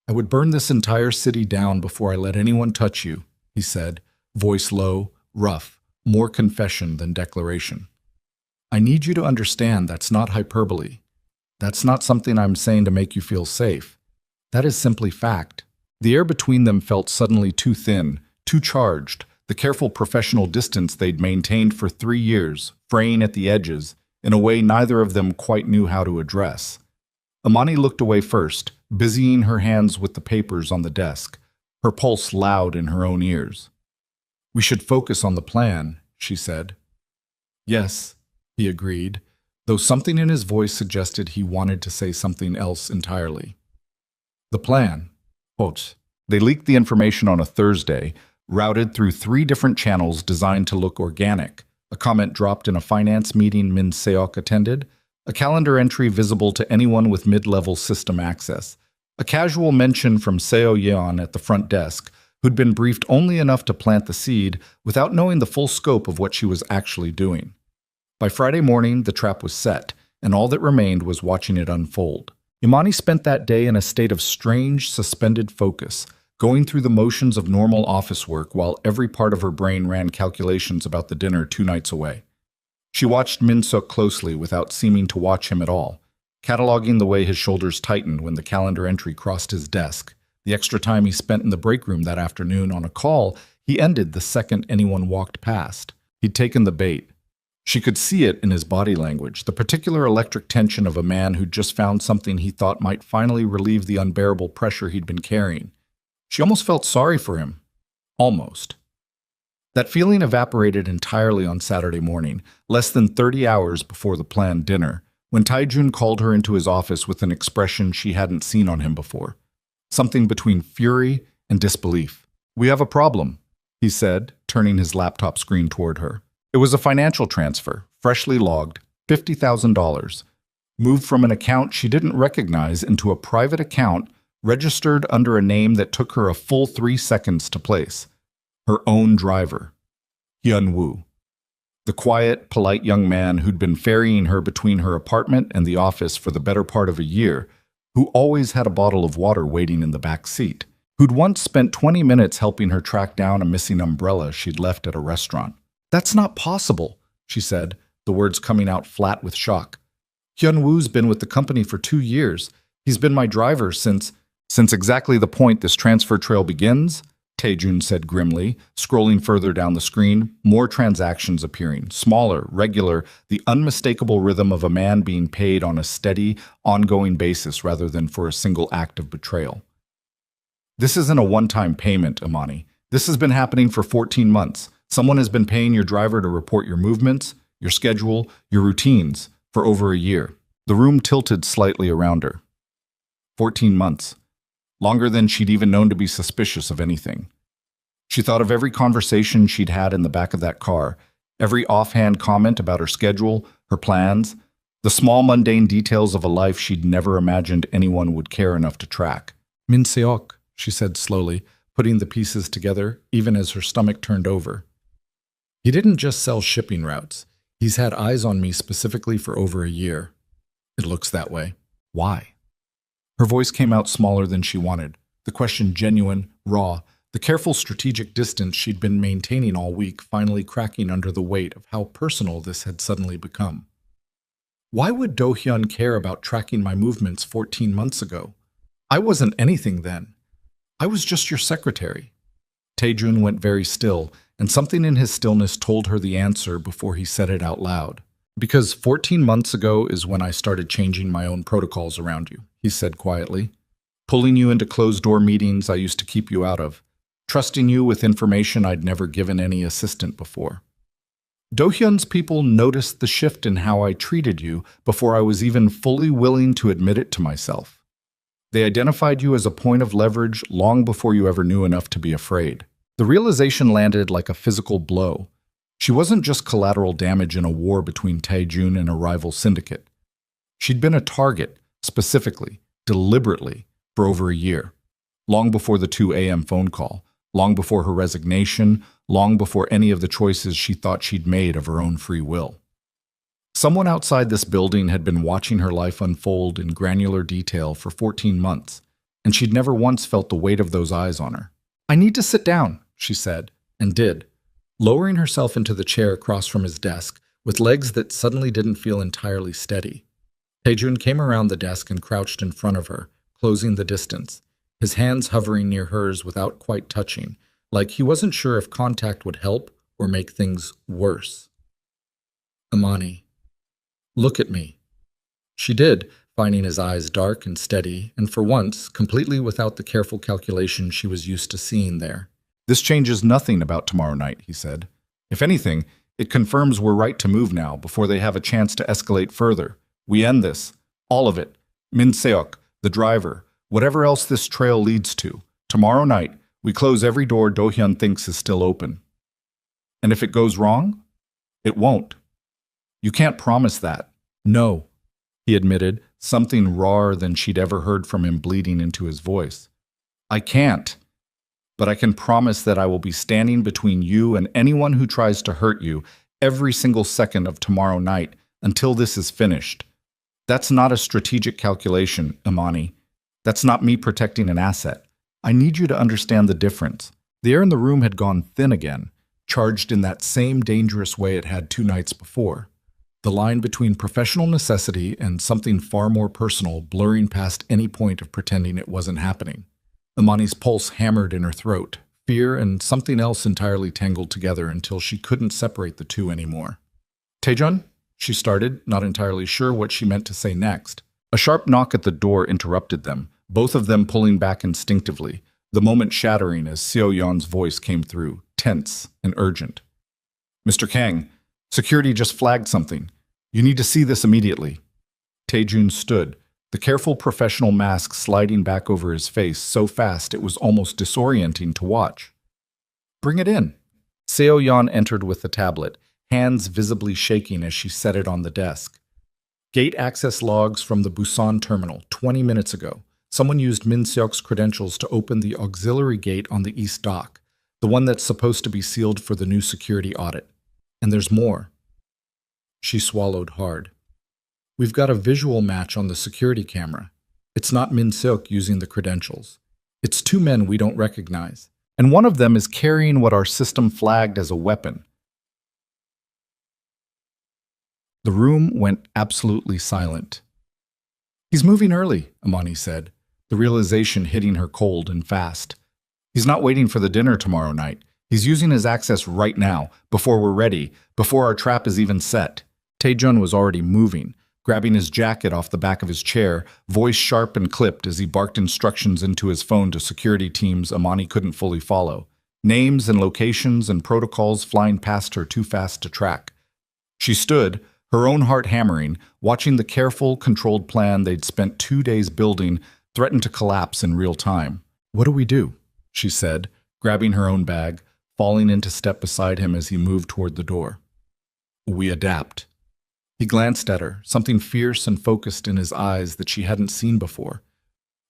"I would burn this entire city down before I let anyone touch you," he said, voice low, rough, more confession than declaration. "I need you to understand that's not hyperbole. That's not something I'm saying to make you feel safe. That is simply fact." The air between them felt suddenly too thin, too charged, the careful professional distance they'd maintained for 3 years, fraying at the edges, in a way neither of them quite knew how to address. Imani looked away first, busying her hands with the papers on the desk, her pulse loud in her own ears. "We should focus on the plan," she said. "Yes," he agreed, though something in his voice suggested he wanted to say something else entirely. "The plan." Quote, "They leaked the information on a Thursday, routed through 3 different channels designed to look organic," a comment dropped in a finance meeting Min Seok attended, a calendar entry visible to anyone with mid-level system access, a casual mention from Seo Yeon at the front desk, who'd been briefed only enough to plant the seed without knowing the full scope of what she was actually doing. By Friday morning, the trap was set, and all that remained was watching it unfold. Imani spent that day in a state of strange, suspended focus, going through the motions of normal office work while every part of her brain ran calculations about the dinner 2 nights away. She watched Min-suk closely without seeming to watch him at all, cataloging the way his shoulders tightened when the calendar entry crossed his desk, the extra time he spent in the break room that afternoon on a call he ended the second anyone walked past. He'd taken the bait. She could see it in his body language, the particular electric tension of a man who'd just found something he thought might finally relieve the unbearable pressure he'd been carrying. She almost felt sorry for him. Almost. That feeling evaporated entirely on Saturday morning, less than 30 hours before the planned dinner, when Tae-jun called her into his office with an expression she hadn't seen on him before. Something between fury and disbelief. "We have a problem," he said, turning his laptop screen toward her. It was a financial transfer, freshly logged, $50,000, moved from an account she didn't recognize into a private account registered under a name that took her a full 3 seconds to place. Her own driver, Hyun-woo. The quiet, polite young man who'd been ferrying her between her apartment and the office for the better part of a year, who always had a bottle of water waiting in the back seat, who'd once spent 20 minutes helping her track down a missing umbrella she'd left at a restaurant. "That's not possible," she said, the words coming out flat with shock. "Hyun-woo's been with the company for 2 years. He's been my driver since exactly the point this transfer trail begins," Tae-jun said grimly, scrolling further down the screen, more transactions appearing, smaller, regular, the unmistakable rhythm of a man being paid on a steady, ongoing basis rather than for a single act of betrayal. "This isn't a one-time payment, Imani. This has been happening for 14 months. Someone has been paying your driver to report your movements, your schedule, your routines, for over a year." The room tilted slightly around her. 14 months. Longer than she'd even known to be suspicious of anything. She thought of every conversation she'd had in the back of that car, every offhand comment about her schedule, her plans, the small mundane details of a life she'd never imagined anyone would care enough to track. "Min Seok," she said slowly, putting the pieces together, even as her stomach turned over. He didn't just sell shipping routes. He's had eyes on me specifically for over a year. It looks that way. Why? Her voice came out smaller than she wanted, the question genuine, raw, the careful strategic distance she'd been maintaining all week finally cracking under the weight of how personal this had suddenly become. Why would Do-hyun care about tracking my movements 14 months ago? I wasn't anything then. I was just your secretary. Taejun went very still, and something in his stillness told her the answer before he said it out loud. Because 14 months ago is when I started changing my own protocols around you, he said quietly. Pulling you into closed-door meetings I used to keep you out of. Trusting you with information I'd never given any assistant before. Do-hyun's people noticed the shift in how I treated you before I was even fully willing to admit it to myself. They identified you as a point of leverage long before you ever knew enough to be afraid. The realization landed like a physical blow. She wasn't just collateral damage in a war between Taejun and a rival syndicate. She'd been a target, specifically, deliberately, for over a year. Long before the 2 a.m. phone call, long before her resignation, long before any of the choices she thought she'd made of her own free will. Someone outside this building had been watching her life unfold in granular detail for 14 months, and she'd never once felt the weight of those eyes on her. I need to sit down, she said, and did, lowering herself into the chair across from his desk with legs that suddenly didn't feel entirely steady. Taejun came around the desk and crouched in front of her, closing the distance, his hands hovering near hers without quite touching, like he wasn't sure if contact would help or make things worse. Amani, look at me. She did, finding his eyes dark and steady, and for once, completely without the careful calculation she was used to seeing there. This changes nothing about tomorrow night, he said. If anything, it confirms we're right to move now before they have a chance to escalate further. We end this. All of it. Min Seok, the driver, whatever else this trail leads to. Tomorrow night, we close every door Do-hyun thinks is still open. And if it goes wrong, it won't. You can't promise that. No, he admitted, something rawer than she'd ever heard from him bleeding into his voice. I can't. But I can promise that I will be standing between you and anyone who tries to hurt you every single second of tomorrow night until this is finished. That's not a strategic calculation, Amani. That's not me protecting an asset. I need you to understand the difference. The air in the room had gone thin again, charged in that same dangerous way it had 2 nights before. The line between professional necessity and something far more personal blurring past any point of pretending it wasn't happening. Amani's pulse hammered in her throat, fear and something else entirely tangled together until she couldn't separate the two anymore. Taejun, she started, not entirely sure what she meant to say next. A sharp knock at the door interrupted them, both of them pulling back instinctively, the moment shattering as Seo-yeon's voice came through, tense and urgent. Mr. Kang, security just flagged something. You need to see this immediately. Taejun stood, the careful professional mask sliding back over his face so fast it was almost disorienting to watch. Bring it in. Seo-yeon entered with the tablet, hands visibly shaking as she set it on the desk. Gate access logs from the Busan terminal 20 minutes ago. Someone used Min Seok's credentials to open the auxiliary gate on the east dock, the one that's supposed to be sealed for the new security audit. And there's more. She swallowed hard. We've got a visual match on the security camera. It's not Min Seok using the credentials. It's 2 men we don't recognize, and one of them is carrying what our system flagged as a weapon. The room went absolutely silent. He's moving early, Amani said, the realization hitting her cold and fast. He's not waiting for the dinner tomorrow night. He's using his access right now, before we're ready, before our trap is even set. Taejun was already moving, grabbing his jacket off the back of his chair, voice sharp and clipped as he barked instructions into his phone to security teams Amani couldn't fully follow. Names and locations and protocols flying past her too fast to track. She stood, her own heart hammering, watching the careful, controlled plan they'd spent 2 days building threaten to collapse in real time. What do we do? She said, grabbing her own bag, falling into step beside him as he moved toward the door. We adapt. He glanced at her, something fierce and focused in his eyes that she hadn't seen before.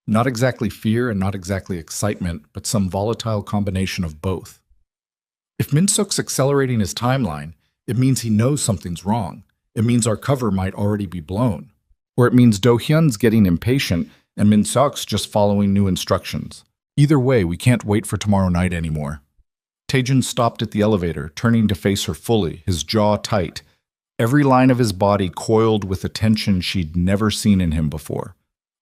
Not exactly fear and not exactly excitement, but some volatile combination of both. If Min Seok's accelerating his timeline, It means he knows something's wrong. It means our cover might already be blown. Or it means Do-hyun's getting impatient and Min-seok's just following new instructions. Either way, we can't wait for tomorrow night anymore. Taejun stopped at the elevator, turning to face her fully, his jaw tight, every line of his body coiled with a tension she'd never seen in him before.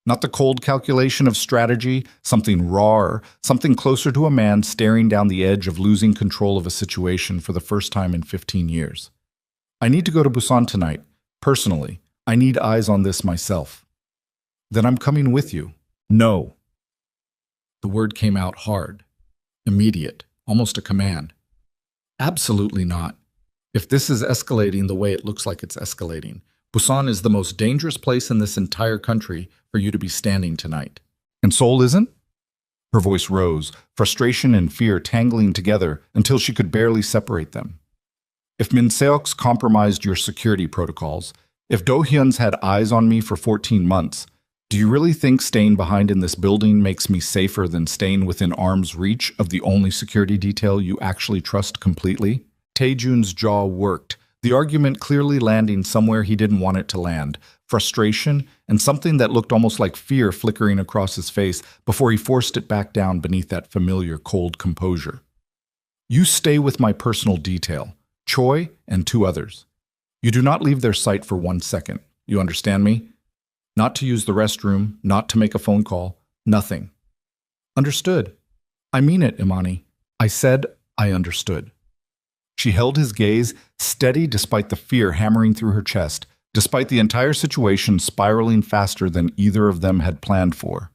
Not the cold calculation of strategy, something rawer, something closer to a man staring down the edge of losing control of a situation for the first time in 15 years. I need to go to Busan tonight. Personally, I need eyes on this myself. Then I'm coming with you. No. The word came out hard, immediate, almost a command. Absolutely not. If this is escalating the way it looks like it's escalating, Busan is the most dangerous place in this entire country for you to be standing tonight. And Seoul isn't? Her voice rose, frustration and fear tangling together until she could barely separate them. If Min-seok's compromised your security protocols, if Do-hyun's had eyes on me for 14 months, do you really think staying behind in this building makes me safer than staying within arm's reach of the only security detail you actually trust completely? Taejun's jaw worked, the argument clearly landing somewhere he didn't want it to land, frustration and something that looked almost like fear flickering across his face before he forced it back down beneath that familiar cold composure. You stay with my personal detail, Choi and 2 others. You do not leave their sight for 1 second. You understand me? Not to use the restroom, not to make a phone call, nothing. Understood. I mean it, Imani. I said I understood. She held his gaze, steady despite the fear hammering through her chest, despite the entire situation spiraling faster than either of them had planned for.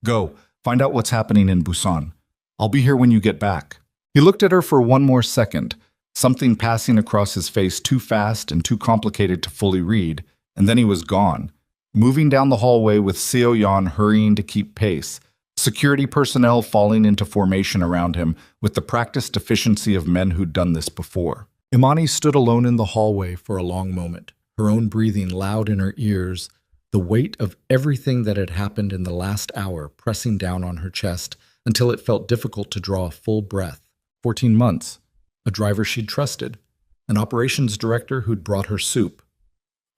Go, find out what's happening in Busan. I'll be here when you get back. He looked at her for 1 more second, something passing across his face too fast and too complicated to fully read, and then he was gone, moving down the hallway with Seo-yeon hurrying to keep pace, security personnel falling into formation around him with the practiced efficiency of men who'd done this before. Imani stood alone in the hallway for a long moment, her own breathing loud in her ears, the weight of everything that had happened in the last hour pressing down on her chest until it felt difficult to draw a full breath. 14 months, a driver she'd trusted, an operations director who'd brought her soup,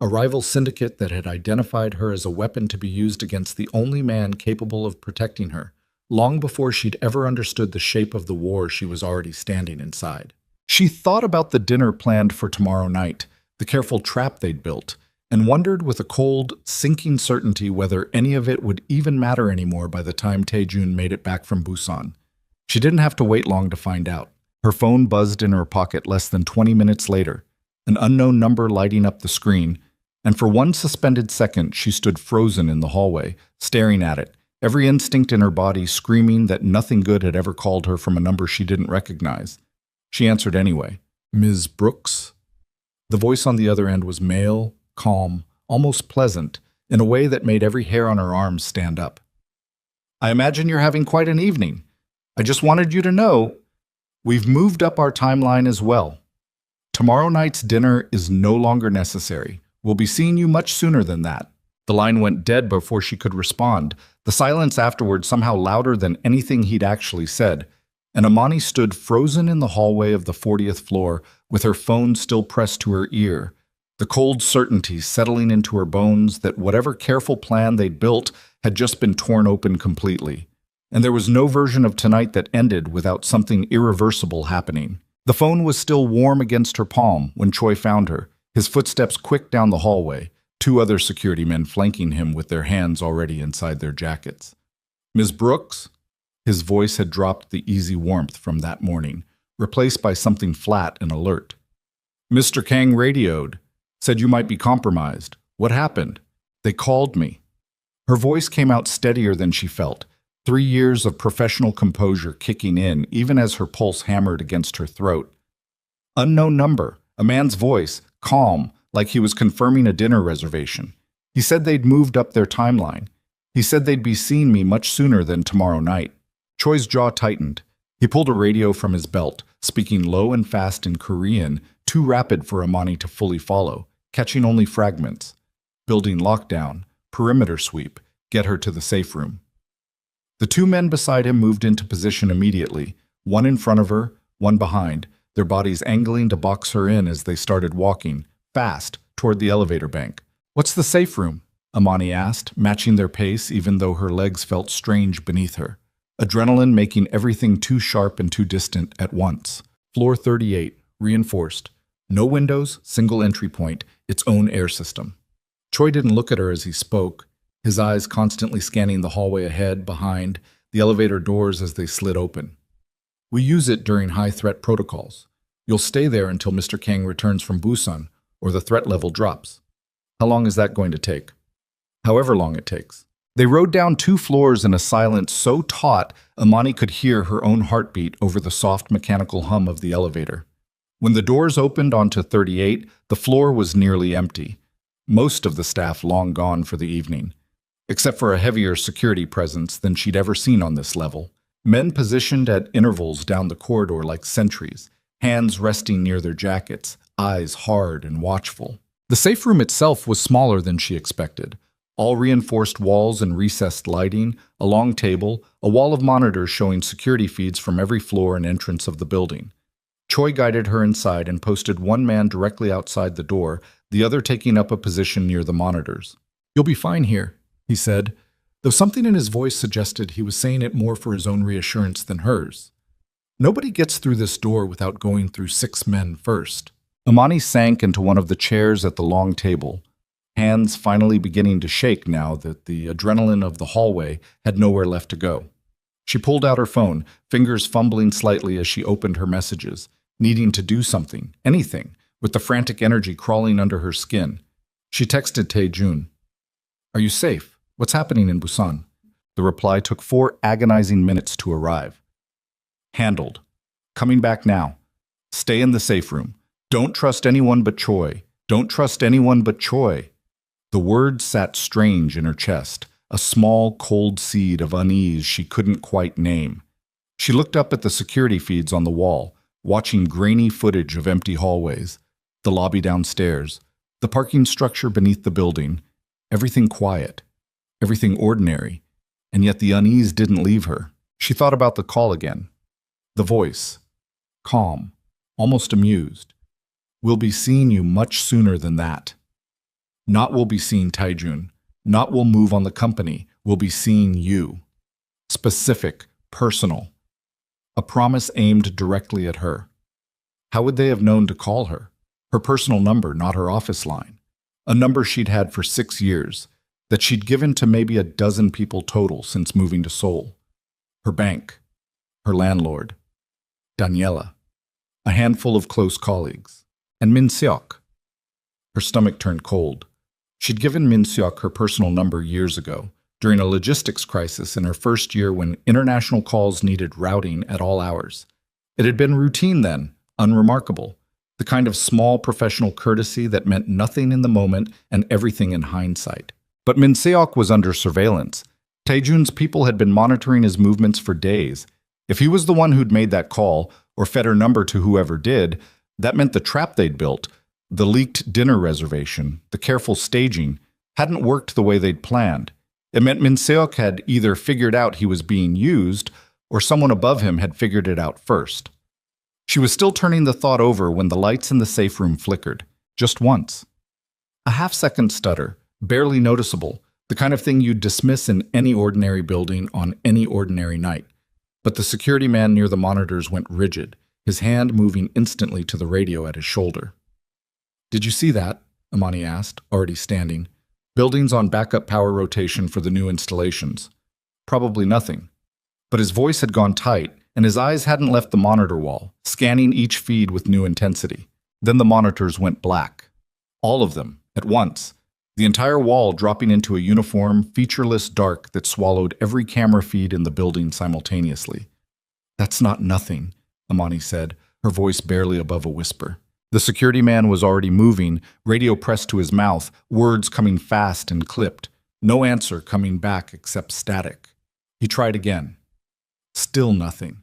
a rival syndicate that had identified her as a weapon to be used against the only man capable of protecting her, long before she'd ever understood the shape of the war she was already standing inside. She thought about the dinner planned for tomorrow night, the careful trap they'd built, and wondered with a cold, sinking certainty whether any of it would even matter anymore by the time Taejun made it back from Busan. She didn't have to wait long to find out. Her phone buzzed in her pocket less than 20 minutes later, an unknown number lighting up the screen, and for 1 suspended second she stood frozen in the hallway, staring at it, every instinct in her body screaming that nothing good had ever called her from a number she didn't recognize. She answered anyway. Ms. Brooks? The voice on the other end was male, calm, almost pleasant, in a way that made every hair on her arms stand up. I imagine you're having quite an evening. I just wanted you to know, we've moved up our timeline as well. Tomorrow night's dinner is no longer necessary. We'll be seeing you much sooner than that. The line went dead before she could respond, the silence afterward somehow louder than anything he'd actually said, and Imani stood frozen in the hallway of the 40th floor with her phone still pressed to her ear, the cold certainty settling into her bones that whatever careful plan they'd built had just been torn open completely. And there was no version of tonight that ended without something irreversible happening. The phone was still warm against her palm when Choi found her, his footsteps quick down the hallway, 2 other security men flanking him with their hands already inside their jackets. Ms. Brooks? His voice had dropped the easy warmth from that morning, replaced by something flat and alert. Mr. Kang radioed, said you might be compromised. What happened? They called me. Her voice came out steadier than she felt, 3 years of professional composure kicking in even as her pulse hammered against her throat. Unknown number, a man's voice, calm, like he was confirming a dinner reservation. He said they'd moved up their timeline. He said they'd be seeing me much sooner than tomorrow night. Choi's jaw tightened. He pulled a radio from his belt, speaking low and fast in Korean, too rapid for Imani to fully follow, catching only fragments. Building lockdown, perimeter sweep, get her to the safe room. The 2 men beside him moved into position immediately, one in front of her, one behind, their bodies angling to box her in as they started walking, fast, toward the elevator bank. "What's the safe room?" Amani asked, matching their pace even though her legs felt strange beneath her. Adrenaline making everything too sharp and too distant at once. Floor 38, reinforced. No windows, single entry point, its own air system. Choi didn't look at her as he spoke, his eyes constantly scanning the hallway ahead, behind, the elevator doors as they slid open. "We use it during high-threat protocols. You'll stay there until Mr. Kang returns from Busan, or the threat level drops. How long is that going to take?" "However long it takes." They rode down 2 floors in a silence so taut Amani could hear her own heartbeat over the soft mechanical hum of the elevator. When the doors opened onto 38, the floor was nearly empty. Most of the staff long gone for the evening, except for a heavier security presence than she'd ever seen on this level. Men positioned at intervals down the corridor like sentries, hands resting near their jackets, eyes hard and watchful. The safe room itself was smaller than she expected. All reinforced walls and recessed lighting, a long table, a wall of monitors showing security feeds from every floor and entrance of the building. Choi guided her inside and posted one man directly outside the door, the other taking up a position near the monitors. "You'll be fine here," he said, though something in his voice suggested he was saying it more for his own reassurance than hers. "Nobody gets through this door without going through 6 men first." Amani sank into one of the chairs at the long table, hands finally beginning to shake now that the adrenaline of the hallway had nowhere left to go. She pulled out her phone, fingers fumbling slightly as she opened her messages, needing to do something, anything, with the frantic energy crawling under her skin. She texted Tae-jun. "Are you safe? What's happening in Busan?" The reply took 4 agonizing minutes to arrive. "Handled. Coming back now. Stay in the safe room. Don't trust anyone but Choi. Don't trust anyone but Choi." The words sat strange in her chest, a small, cold seed of unease she couldn't quite name. She looked up at the security feeds on the wall, watching grainy footage of empty hallways, the lobby downstairs, the parking structure beneath the building, everything quiet, everything ordinary, and yet the unease didn't leave her. She thought about the call again. The voice, calm, almost amused. "We'll be seeing you much sooner than that. Not we'll be seeing Tae-jun, not we'll move on the company, we'll be seeing you." Specific, personal. A promise aimed directly at her. How would they have known to call her? Her personal number, not her office line. A number she'd had for 6 years, that she'd given to maybe a dozen people total since moving to Seoul. Her bank, her landlord, Daniela, a handful of close colleagues, and Min Seok. Her stomach turned cold. She'd given Min Seok her personal number years ago, during a logistics crisis in her first year when international calls needed routing at all hours. It had been routine then, unremarkable, the kind of small professional courtesy that meant nothing in the moment and everything in hindsight. But Min Seok was under surveillance. Tae-jun's people had been monitoring his movements for days. If he was the one who'd made that call, or fed her number to whoever did, that meant the trap they'd built, the leaked dinner reservation, the careful staging, hadn't worked the way they'd planned. It meant Min Seok had either figured out he was being used, or someone above him had figured it out first. She was still turning the thought over when the lights in the safe room flickered, just once. A half-second stutter, barely noticeable, the kind of thing you'd dismiss in any ordinary building on any ordinary night. But the security man near the monitors went rigid, his hand moving instantly to the radio at his shoulder. "Did you see that?" Amani asked, already standing. "Buildings on backup power rotation for the new installations." Probably nothing. But his voice had gone tight, and his eyes hadn't left the monitor wall, scanning each feed with new intensity. Then the monitors went black. All of them, at once. The entire wall dropping into a uniform, featureless dark that swallowed every camera feed in the building simultaneously. "That's not nothing," Amani said, her voice barely above a whisper. The security man was already moving, radio pressed to his mouth, words coming fast and clipped. No answer coming back except static. He tried again. Still nothing.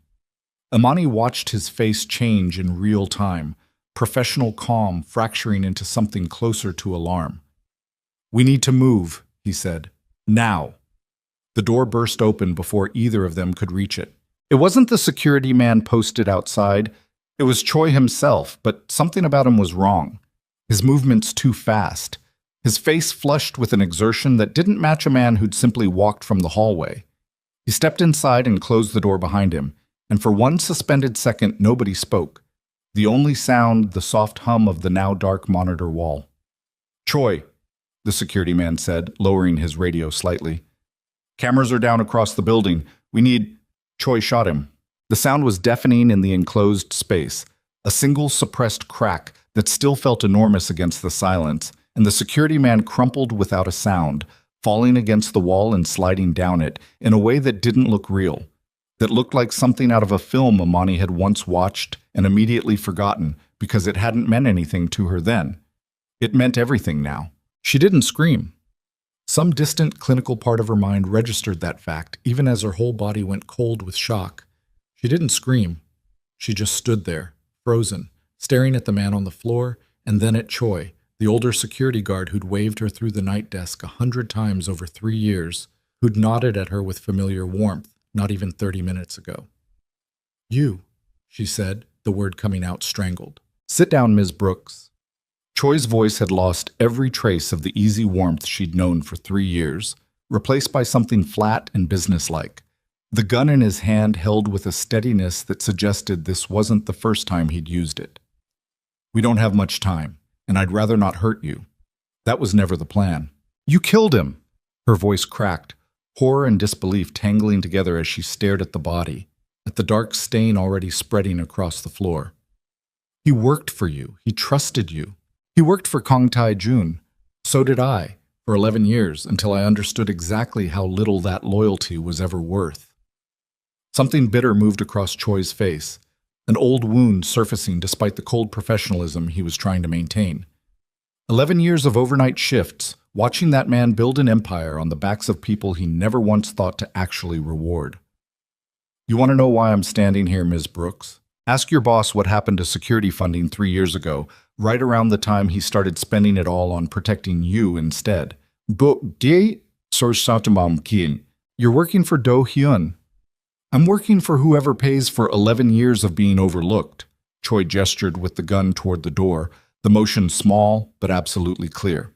Amani watched his face change in real time, professional calm fracturing into something closer to alarm. "We need to move," he said. "Now." The door burst open before either of them could reach it. It wasn't the security man posted outside. It was Choi himself, but something about him was wrong. His movements too fast. His face flushed with an exertion that didn't match a man who'd simply walked from the hallway. He stepped inside and closed the door behind him, and for one suspended second nobody spoke. The only sound, the soft hum of the now dark monitor wall. "Choi," the security man said, lowering his radio slightly. "Cameras are down across the building. We need—" Choi shot him. The sound was deafening in the enclosed space, a single suppressed crack that still felt enormous against the silence, and the security man crumpled without a sound, falling against the wall and sliding down it in a way that didn't look real, that looked like something out of a film Imani had once watched and immediately forgotten because it hadn't meant anything to her then. It meant everything now. She didn't scream. Some distant clinical part of her mind registered that fact, even as her whole body went cold with shock. She didn't scream. She just stood there, frozen, staring at the man on the floor, and then at Choi, the older security guard who'd waved her through the night desk 100 times over 3 years, who'd nodded at her with familiar warmth not even 30 minutes ago. "You," she said, the word coming out strangled. "Sit down, Ms. Brooks." Choi's voice had lost every trace of the easy warmth she'd known for 3 years, replaced by something flat and businesslike. The gun in his hand held with a steadiness that suggested this wasn't the first time he'd used it. "We don't have much time, and I'd rather not hurt you. That was never the plan." "You killed him!" Her voice cracked, horror and disbelief tangling together as she stared at the body, at the dark stain already spreading across the floor. "He worked for you. He trusted you. He worked for Kong Tai-jun. So did I, for 11 years, until I understood exactly how little that loyalty was ever worth." Something bitter moved across Choi's face, an old wound surfacing despite the cold professionalism he was trying to maintain. 11 years of overnight shifts, watching that man build an empire on the backs of people he never once thought to actually reward. "You want to know why I'm standing here, Ms. Brooks? Ask your boss what happened to security funding 3 years ago, right around the time he started spending it all on protecting you instead." "But they You're working for Do Hyun." "I'm working for whoever pays for 11 years of being overlooked." Choi gestured with the gun toward the door, the motion small but absolutely clear.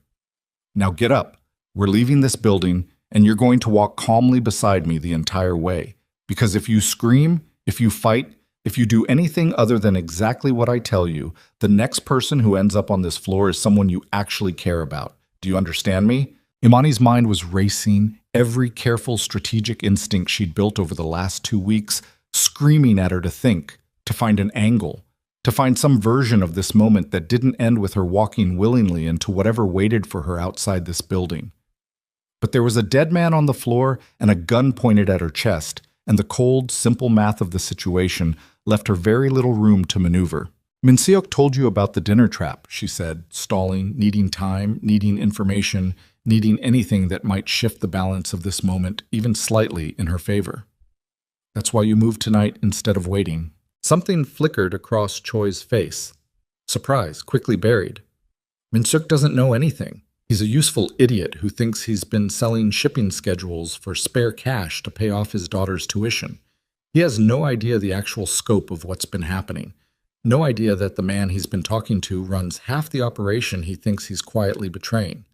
"Now get up. We're leaving this building, and you're going to walk calmly beside me the entire way. Because if you scream, if you fight, if you do anything other than exactly what I tell you, the next person who ends up on this floor is someone you actually care about. Do you understand me?" Imani's mind was racing, every careful strategic instinct she'd built over the last 2 weeks screaming at her to think, to find an angle, to find some version of this moment that didn't end with her walking willingly into whatever waited for her outside this building. But there was a dead man on the floor and a gun pointed at her chest, and the cold, simple math of the situation left her very little room to maneuver. "Min Seok told you about the dinner trap," she said, stalling, needing time, needing information, needing anything that might shift the balance of this moment even slightly in her favor. "That's why you moved tonight instead of waiting." Something flickered across Choi's face. Surprise, quickly buried. "Min Seok doesn't know anything. He's a useful idiot who thinks he's been selling shipping schedules for spare cash to pay off his daughter's tuition. He has no idea the actual scope of what's been happening. No idea that the man he's been talking to runs half the operation he thinks he's quietly betraying."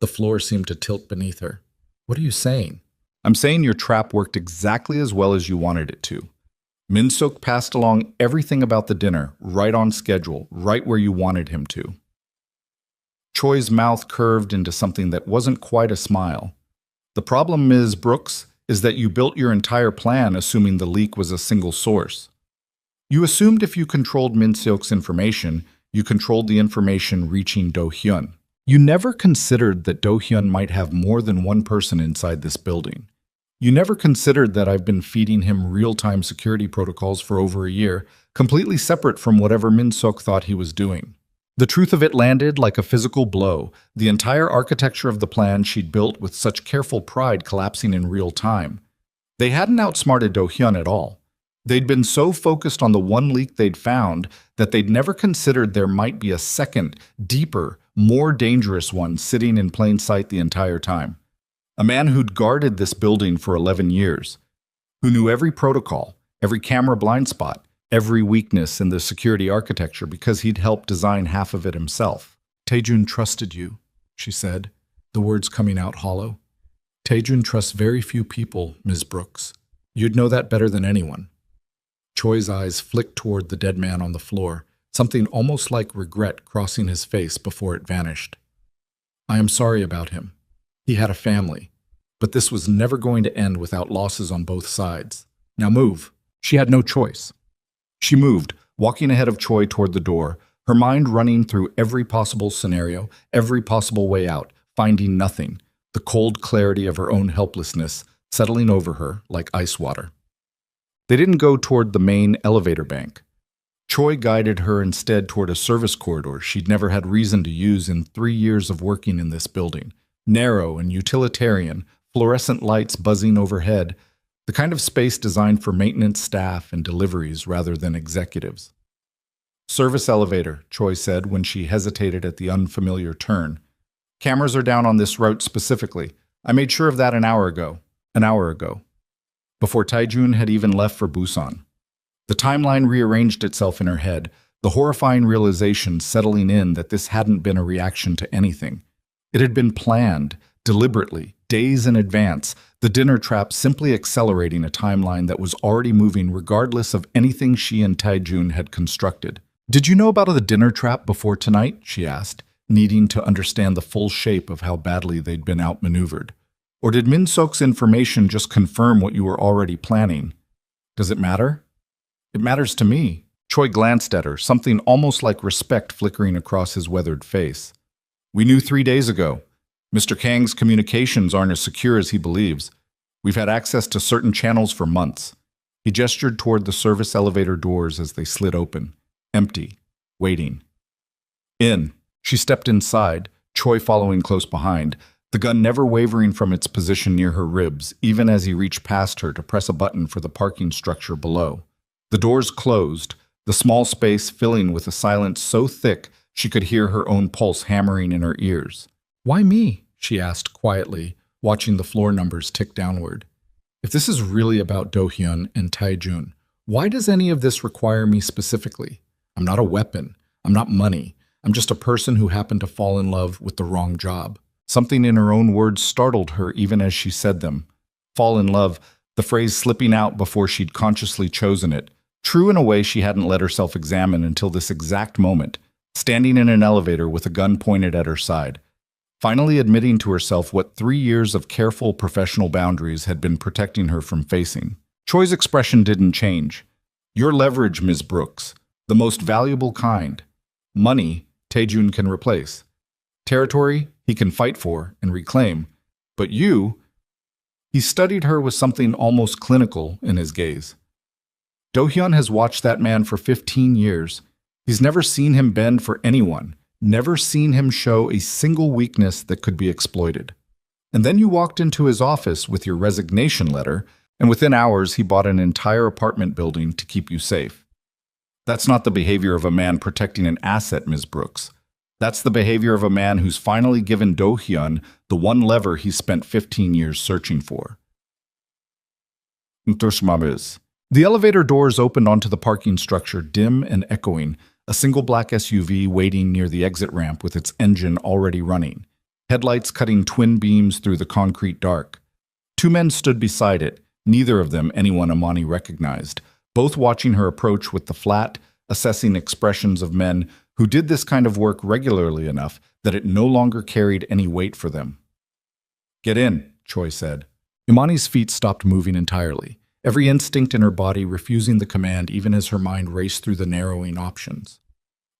The floor seemed to tilt beneath her. "What are you saying?" "I'm saying your trap worked exactly as well as you wanted it to. Min Seok passed along everything about the dinner, right on schedule, right where you wanted him to." Choi's mouth curved into something that wasn't quite a smile. "The problem, Ms. Brooks, is that you built your entire plan assuming the leak was a single source. You assumed if you controlled Min Seok's information, you controlled the information reaching Do Hyun. You never considered that Do Hyun might have more than one person inside this building. You never considered that I've been feeding him real-time security protocols for over a year, completely separate from whatever Min Seok thought he was doing." The truth of it landed like a physical blow, the entire architecture of the plan she'd built with such careful pride collapsing in real time. They hadn't outsmarted Do Hyun at all. They'd been so focused on the one leak they'd found that they'd never considered there might be a second, deeper, more dangerous one sitting in plain sight the entire time. A man who'd guarded this building for 11 years, who knew every protocol, every camera blind spot, every weakness in the security architecture because he'd helped design half of it himself. Taejun trusted you, she said, the words coming out hollow. Taejun trusts very few people, Ms. Brooks. You'd know that better than anyone. Choi's eyes flicked toward the dead man on the floor, something almost like regret crossing his face before it vanished. I am sorry about him. He had a family, but this was never going to end without losses on both sides. Now move. She had no choice. She moved, walking ahead of Choi toward the door, her mind running through every possible scenario, every possible way out, finding nothing, the cold clarity of her own helplessness settling over her like ice water. They didn't go toward the main elevator bank. Choi guided her instead toward a service corridor she'd never had reason to use in 3 years of working in this building. Narrow and utilitarian, fluorescent lights buzzing overhead, the kind of space designed for maintenance staff and deliveries rather than executives. Service elevator, Choi said when she hesitated at the unfamiliar turn. Cameras are down on this route specifically. I made sure of that an hour ago. Before Taejun had even left for Busan. The timeline rearranged itself in her head, the horrifying realization settling in that this hadn't been a reaction to anything. It had been planned, deliberately, days in advance, the dinner trap simply accelerating a timeline that was already moving regardless of anything she and Taejun had constructed. Did you know about the dinner trap before tonight? She asked, needing to understand the full shape of how badly they'd been outmaneuvered. Or did Min Sok's information just confirm what you were already planning? Does it matter? It matters to me. Choi glanced at her, something almost like respect flickering across his weathered face. We knew 3 days ago. Mr. Kang's communications aren't as secure as he believes. We've had access to certain channels for months. He gestured toward the service elevator doors as they slid open, empty, waiting. In. She stepped inside, Choi following close behind, the gun never wavering from its position near her ribs, even as he reached past her to press a button for the parking structure below. The doors closed, the small space filling with a silence so thick she could hear her own pulse hammering in her ears. Why me? She asked quietly, watching the floor numbers tick downward. If this is really about Do-hyun and Taejun, why does any of this require me specifically? I'm not a weapon. I'm not money. I'm just a person who happened to fall in love with the wrong job. Something in her own words startled her even as she said them. Fall in love, the phrase slipping out before she'd consciously chosen it, true in a way she hadn't let herself examine until this exact moment, standing in an elevator with a gun pointed at her side, finally admitting to herself what 3 years of careful professional boundaries had been protecting her from facing. Choi's expression didn't change. Your leverage, Ms. Brooks, the most valuable kind. Money, Taejun can replace. Territory, he can fight for and reclaim. But you... He studied her with something almost clinical in his gaze. Do-hyun has watched that man for 15 years. He's never seen him bend for anyone, never seen him show a single weakness that could be exploited. And then you walked into his office with your resignation letter, and within hours he bought an entire apartment building to keep you safe. That's not the behavior of a man protecting an asset, Ms. Brooks. That's the behavior of a man who's finally given Do-hyun the one lever he spent 15 years searching for. The elevator doors opened onto the parking structure, dim and echoing, a single black SUV waiting near the exit ramp with its engine already running, headlights cutting twin beams through the concrete dark. 2 men stood beside it, neither of them anyone Amani recognized, both watching her approach with the flat, assessing expressions of men who did this kind of work regularly enough that it no longer carried any weight for them. Get in, Choi said. Imani's feet stopped moving entirely, every instinct in her body refusing the command even as her mind raced through the narrowing options.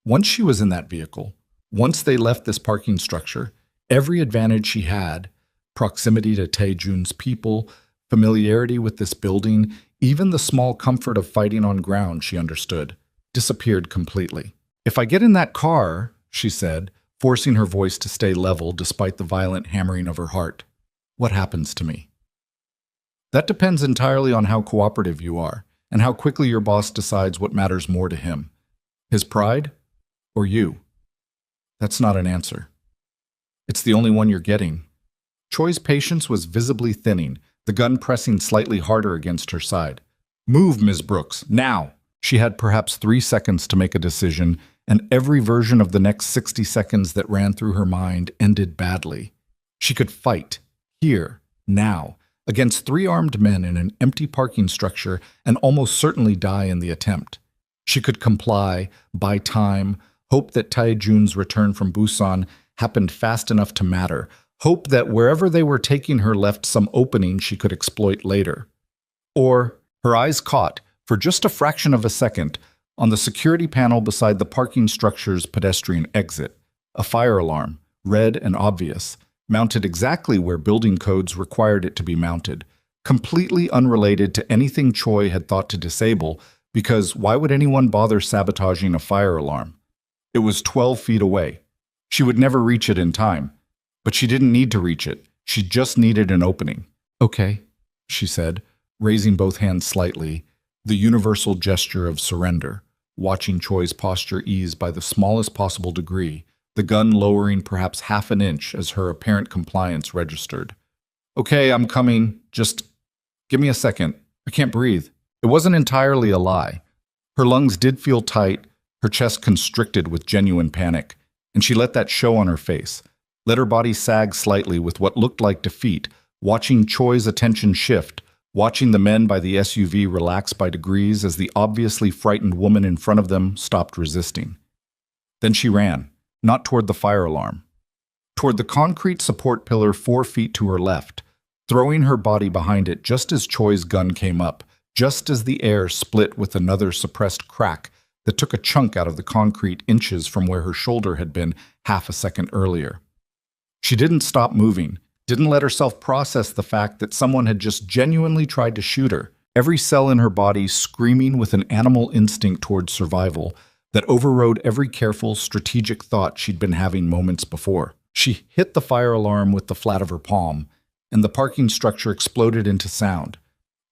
Once she was in that vehicle, once they left this parking structure, every advantage she had, proximity to Taejun's people, familiarity with this building, even the small comfort of fighting on ground she understood, disappeared completely. If I get in that car, she said, forcing her voice to stay level despite the violent hammering of her heart, what happens to me? That depends entirely on how cooperative you are and how quickly your boss decides what matters more to him, his pride or you. That's not an answer. It's the only one you're getting. Choi's patience was visibly thinning, the gun pressing slightly harder against her side. Move, Ms. Brooks, now! She had perhaps 3 seconds to make a decision, and every version of the next 60 seconds that ran through her mind ended badly. She could fight, here, now, against 3 armed men in an empty parking structure and almost certainly die in the attempt. She could comply, buy time, hope that Taejun's return from Busan happened fast enough to matter, hope that wherever they were taking her left some opening she could exploit later. Or her eyes caught, for just a fraction of a second, on the security panel beside the parking structure's pedestrian exit, a fire alarm, red and obvious, mounted exactly where building codes required it to be mounted, completely unrelated to anything Choi had thought to disable, because why would anyone bother sabotaging a fire alarm? It was 12 feet away. She would never reach it in time. But she didn't need to reach it. She just needed an opening. "Okay," she said, raising both hands slightly, the universal gesture of surrender, watching Choi's posture ease by the smallest possible degree, the gun lowering perhaps half an inch as her apparent compliance registered. "Okay, I'm coming. Just give me a second. I can't breathe." It wasn't entirely a lie. Her lungs did feel tight, her chest constricted with genuine panic, and she let that show on her face, let her body sag slightly with what looked like defeat, watching Choi's attention shift, watching the men by the SUV relax by degrees as the obviously frightened woman in front of them stopped resisting. Then she ran, not toward the fire alarm, toward the concrete support pillar 4 feet to her left, throwing her body behind it just as Choi's gun came up, just as the air split with another suppressed crack that took a chunk out of the concrete inches from where her shoulder had been half a second earlier. She didn't stop moving, didn't let herself process the fact that someone had just genuinely tried to shoot her, every cell in her body screaming with an animal instinct toward survival that overrode every careful, strategic thought she'd been having moments before. She hit the fire alarm with the flat of her palm, and the parking structure exploded into sound.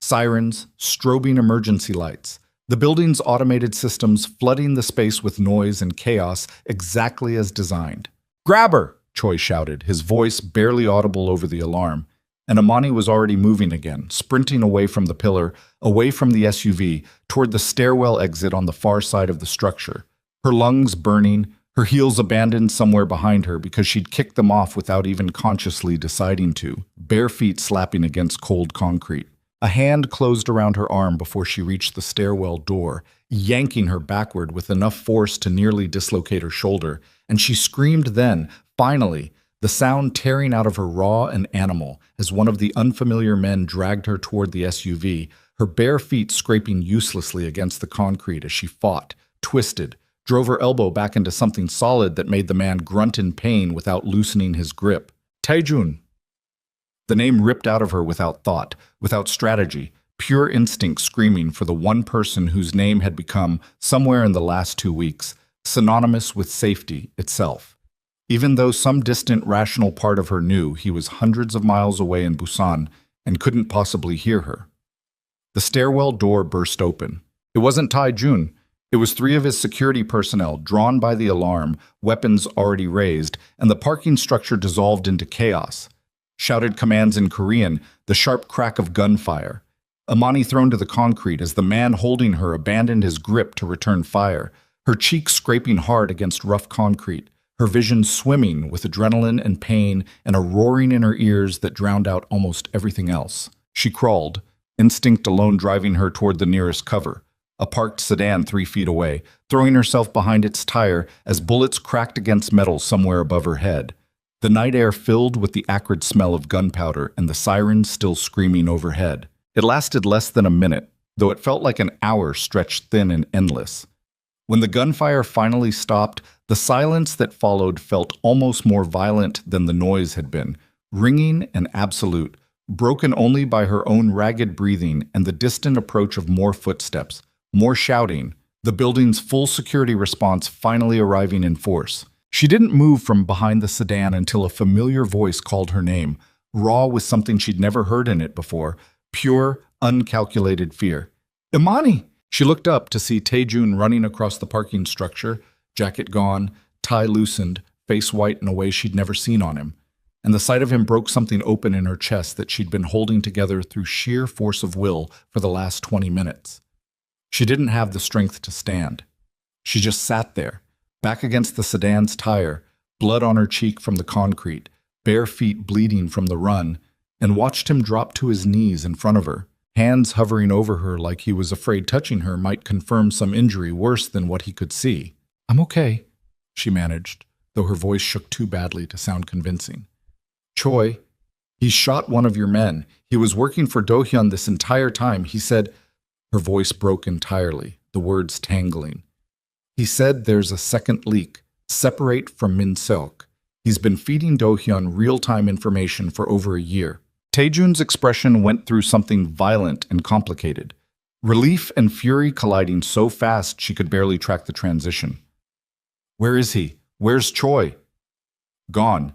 Sirens, strobing emergency lights, the building's automated systems flooding the space with noise and chaos exactly as designed. "Grab her!" Choi shouted, his voice barely audible over the alarm, and Amani was already moving again, sprinting away from the pillar, away from the SUV, toward the stairwell exit on the far side of the structure, her lungs burning, her heels abandoned somewhere behind her because she'd kicked them off without even consciously deciding to, bare feet slapping against cold concrete. A hand closed around her arm before she reached the stairwell door, yanking her backward with enough force to nearly dislocate her shoulder, and she screamed then, finally, the sound tearing out of her raw and animal as one of the unfamiliar men dragged her toward the SUV, her bare feet scraping uselessly against the concrete as she fought, twisted, drove her elbow back into something solid that made the man grunt in pain without loosening his grip. "Taejun!" The name ripped out of her without thought, without strategy, pure instinct screaming for the one person whose name had become, somewhere in the last 2 weeks, synonymous with safety itself. Even though some distant rational part of her knew he was hundreds of miles away in Busan and couldn't possibly hear her. The stairwell door burst open. It wasn't Taejun. It was 3 of his security personnel, drawn by the alarm, weapons already raised, and the parking structure dissolved into chaos. Shouted commands in Korean, the sharp crack of gunfire. Amani thrown to the concrete as the man holding her abandoned his grip to return fire, her cheeks scraping hard against rough concrete, her vision swimming with adrenaline and pain and a roaring in her ears that drowned out almost everything else. She crawled, instinct alone driving her toward the nearest cover, a parked sedan 3 feet away, throwing herself behind its tire as bullets cracked against metal somewhere above her head. The night air filled with the acrid smell of gunpowder and the sirens still screaming overhead. It lasted less than a minute, though it felt like an hour stretched thin and endless. When the gunfire finally stopped, the silence that followed felt almost more violent than the noise had been, ringing and absolute, broken only by her own ragged breathing and the distant approach of more footsteps, more shouting, the building's full security response finally arriving in force. She didn't move from behind the sedan until a familiar voice called her name, raw with something she'd never heard in it before, pure, uncalculated fear. "Imani!" She looked up to see Taejun running across the parking structure, jacket gone, tie loosened, face white in a way she'd never seen on him, and the sight of him broke something open in her chest that she'd been holding together through sheer force of will for the last 20 minutes. She didn't have the strength to stand. She just sat there, back against the sedan's tire, blood on her cheek from the concrete, bare feet bleeding from the run, and watched him drop to his knees in front of her, hands hovering over her like he was afraid touching her might confirm some injury worse than what he could see. "I'm okay," she managed, though her voice shook too badly to sound convincing. "Choi, he shot one of your men. He was working for Do-hyun this entire time. He said—" Her voice broke entirely, the words tangling. "He said there's a second leak. Separate from Min Seok. He's been feeding Do-hyun real-time information for over a year." Taejun's expression went through something violent and complicated. Relief and fury colliding so fast she could barely track the transition. "Where is he? Where's Choi?" "Gone.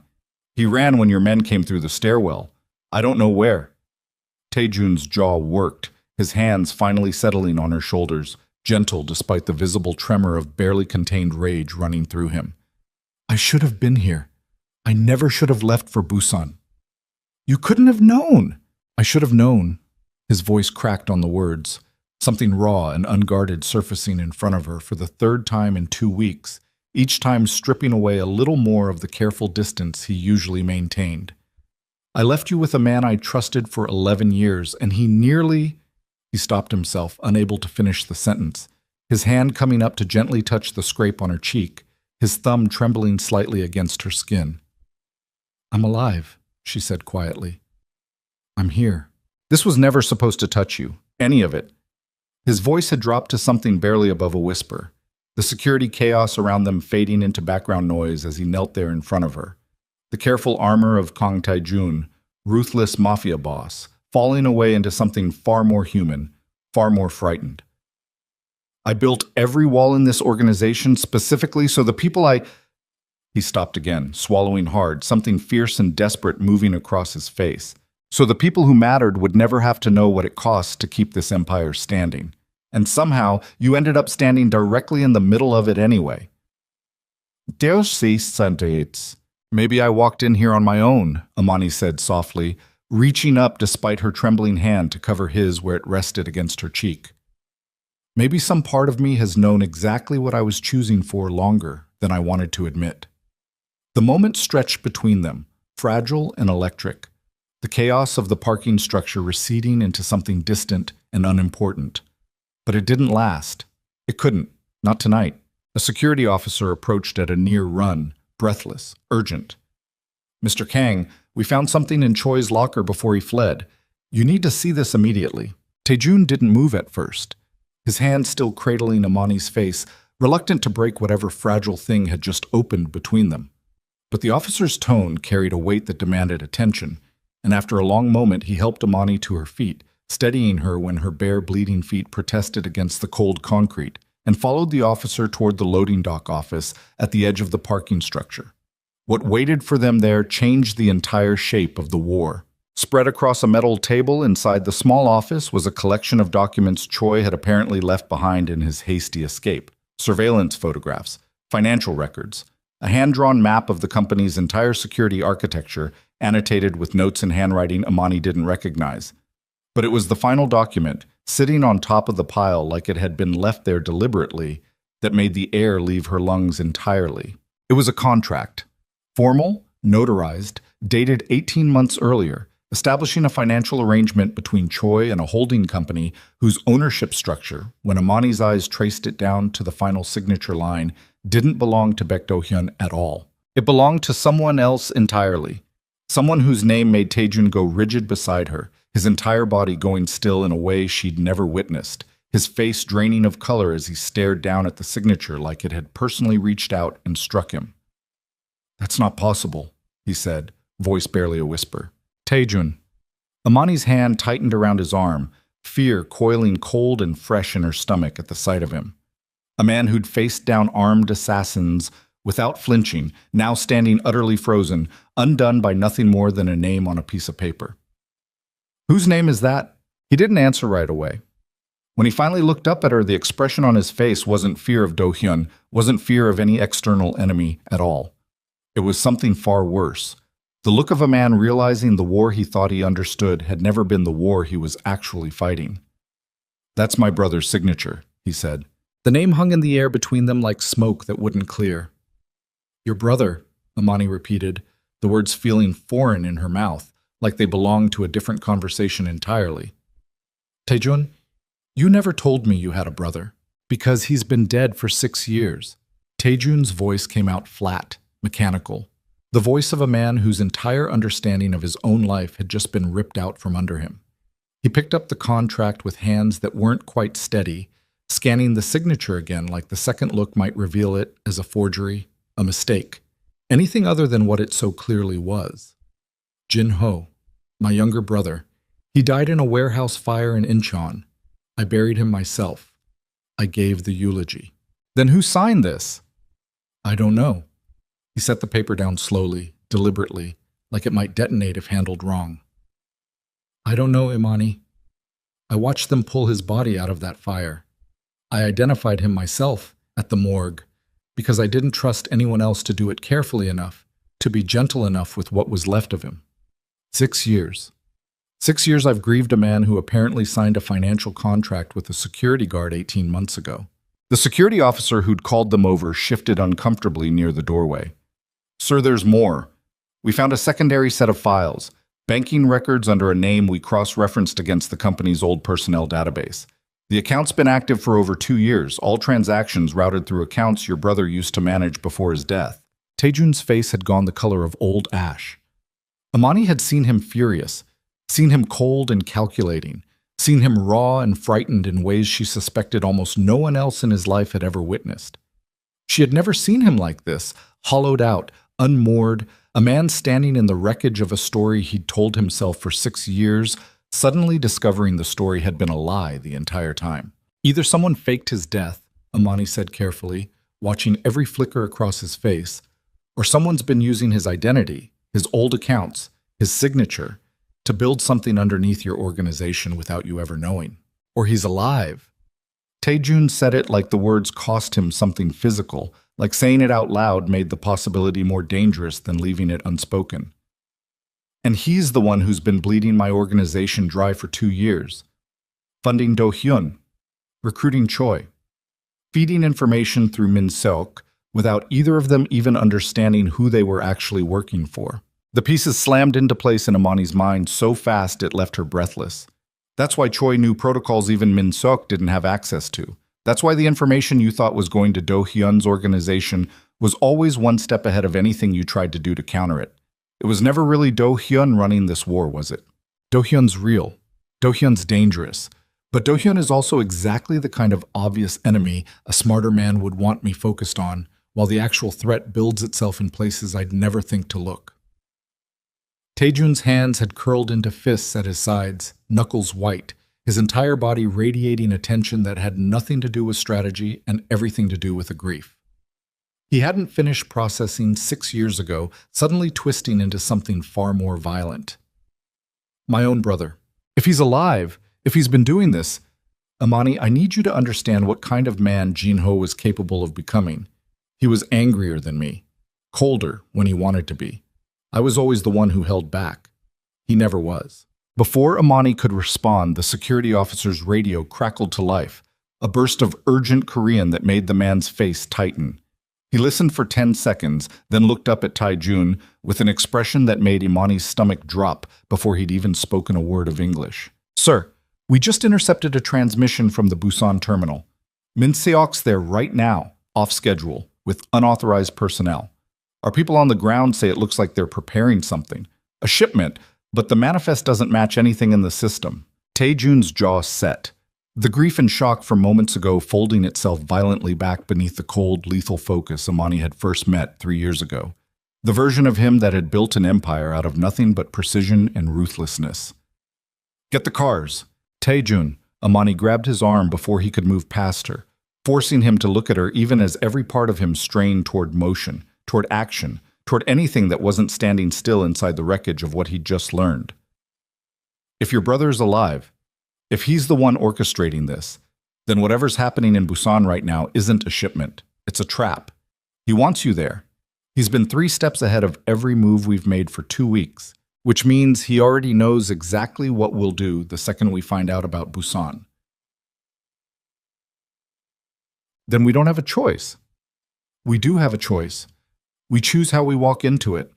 He ran when your men came through the stairwell. I don't know where." Taejun's jaw worked, his hands finally settling on her shoulders, gentle despite the visible tremor of barely contained rage running through him. "I should have been here. I never should have left for Busan." "You couldn't have known." "I should have known." His voice cracked on the words, something raw and unguarded surfacing in front of her for the third time in 2 weeks, each time stripping away a little more of the careful distance he usually maintained. "I left you with a man I trusted for 11 years, and he nearly—" He stopped himself, unable to finish the sentence, his hand coming up to gently touch the scrape on her cheek, his thumb trembling slightly against her skin. "I'm alive," she said quietly. "I'm here." "This was never supposed to touch you, any of it." His voice had dropped to something barely above a whisper, the security chaos around them fading into background noise as he knelt there in front of her. The careful armor of Kang Tae-jun, ruthless mafia boss, falling away into something far more human, far more frightened. "I built every wall in this organization specifically so the people I—" He stopped again, swallowing hard, something fierce and desperate moving across his face. "So the people who mattered would never have to know what it costs to keep this empire standing. And somehow, you ended up standing directly in the middle of it anyway." "Deus santates." "Maybe I walked in here on my own," Amani said softly, reaching up despite her trembling hand to cover his where it rested against her cheek. "Maybe some part of me has known exactly what I was choosing for longer than I wanted to admit." The moment stretched between them, fragile and electric, the chaos of the parking structure receding into something distant and unimportant. But it didn't last. It couldn't, not tonight. A security officer approached at a near run, breathless, urgent. "Mr. Kang, we found something in Choi's locker before he fled. You need to see this immediately." Taejun didn't move at first, his hand still cradling Amani's face, reluctant to break whatever fragile thing had just opened between them. But the officer's tone carried a weight that demanded attention, and after a long moment he helped Amani to her feet, steadying her when her bare bleeding feet protested against the cold concrete, and followed the officer toward the loading dock office at the edge of the parking structure. What waited for them there changed the entire shape of the war. Spread across a metal table inside the small office was a collection of documents Choi had apparently left behind in his hasty escape. Surveillance photographs, financial records, a hand-drawn map of the company's entire security architecture, annotated with notes in handwriting Amani didn't recognize. But it was the final document, sitting on top of the pile like it had been left there deliberately, that made the air leave her lungs entirely. It was a contract. Formal, notarized, dated 18 months earlier, establishing a financial arrangement between Choi and a holding company whose ownership structure, when Amani's eyes traced it down to the final signature line, didn't belong to Baek Do-hyun at all. It belonged to someone else entirely. Someone whose name made Taejun go rigid beside her, his entire body going still in a way she'd never witnessed, his face draining of color as he stared down at the signature like it had personally reached out and struck him. "That's not possible," he said, voice barely a whisper. "Taejun." Amani's hand tightened around his arm, fear coiling cold and fresh in her stomach at the sight of him. A man who'd faced down armed assassins without flinching, now standing utterly frozen, undone by nothing more than a name on a piece of paper. "Whose name is that?" He didn't answer right away. When he finally looked up at her, the expression on his face wasn't fear of Do-hyun, wasn't fear of any external enemy at all. It was something far worse. The look of a man realizing the war he thought he understood had never been the war he was actually fighting. "That's my brother's signature," he said. The name hung in the air between them like smoke that wouldn't clear. Your brother, Amani repeated, the words feeling foreign in her mouth, like they belonged to a different conversation entirely. Taejun, you never told me you had a brother, because he's been dead for 6 years. Taejun's voice came out flat, mechanical, the voice of a man whose entire understanding of his own life had just been ripped out from under him. He picked up the contract with hands that weren't quite steady, scanning the signature again like the second look might reveal it as a forgery, a mistake, anything other than what it so clearly was. Jin Ho, my younger brother. He died in a warehouse fire in Incheon. I buried him myself. I gave the eulogy. Then who signed this? I don't know. He set the paper down slowly, deliberately, like it might detonate if handled wrong. I don't know, Imani. I watched them pull his body out of that fire. I identified him myself at the morgue because I didn't trust anyone else to do it carefully enough, to be gentle enough with what was left of him. 6 years. 6 years I've grieved a man who apparently signed a financial contract with a security guard 18 months ago. The security officer who'd called them over shifted uncomfortably near the doorway. Sir, there's more. We found a secondary set of files, banking records under a name we cross-referenced against the company's old personnel database. The account's been active for over 2 years, all transactions routed through accounts your brother used to manage before his death. Taejun's face had gone the color of old ash. Amani had seen him furious, seen him cold and calculating, seen him raw and frightened in ways she suspected almost no one else in his life had ever witnessed. She had never seen him like this, hollowed out, unmoored, a man standing in the wreckage of a story he'd told himself for 6 years, suddenly discovering the story had been a lie the entire time. Either someone faked his death, Amani said carefully, watching every flicker across his face, or someone's been using his identity, his old accounts, his signature, to build something underneath your organization without you ever knowing. Or he's alive. Taejun said it like the words cost him something physical, like saying it out loud made the possibility more dangerous than leaving it unspoken. And he's the one who's been bleeding my organization dry for 2 years. Funding Do Hyun, recruiting Choi, feeding information through Min Seok without either of them even understanding who they were actually working for. The pieces slammed into place in Amani's mind so fast it left her breathless. That's why Choi knew protocols even Min Seok didn't have access to. That's why the information you thought was going to Do Hyun's organization was always one step ahead of anything you tried to do to counter it. It was never really Do Hyun running this war, was it? Do Hyun's real. Do Hyun's dangerous. But Do Hyun is also exactly the kind of obvious enemy a smarter man would want me focused on, while the actual threat builds itself in places I'd never think to look. Taejun's hands had curled into fists at his sides, knuckles white, his entire body radiating attention that had nothing to do with strategy and everything to do with a grief. He hadn't finished processing 6 years ago, suddenly twisting into something far more violent. My own brother. If he's alive, if he's been doing this, Amani, I need you to understand what kind of man Jin Ho was capable of becoming. He was angrier than me, colder when he wanted to be. I was always the one who held back. He never was. Before Amani could respond, the security officer's radio crackled to life, a burst of urgent Korean that made the man's face tighten. He listened for 10 seconds, then looked up at Taejun with an expression that made Imani's stomach drop before he'd even spoken a word of English. Sir, we just intercepted a transmission from the Busan terminal. Min Seok's there right now, off schedule, with unauthorized personnel. Our people on the ground say it looks like they're preparing something, a shipment, but the manifest doesn't match anything in the system. Taejun's jaw set, the grief and shock from moments ago folding itself violently back beneath the cold, lethal focus Amani had first met 3 years ago. The version of him that had built an empire out of nothing but precision and ruthlessness. Get the cars. Taejun, Amani grabbed his arm before he could move past her, forcing him to look at her even as every part of him strained toward motion, toward action, toward anything that wasn't standing still inside the wreckage of what he'd just learned. If your brother is alive, if he's the one orchestrating this, then whatever's happening in Busan right now isn't a shipment. It's a trap. He wants you there. He's been 3 steps ahead of every move we've made for 2 weeks, which means he already knows exactly what we'll do the second we find out about Busan. Then we don't have a choice. We do have a choice. We choose how we walk into it.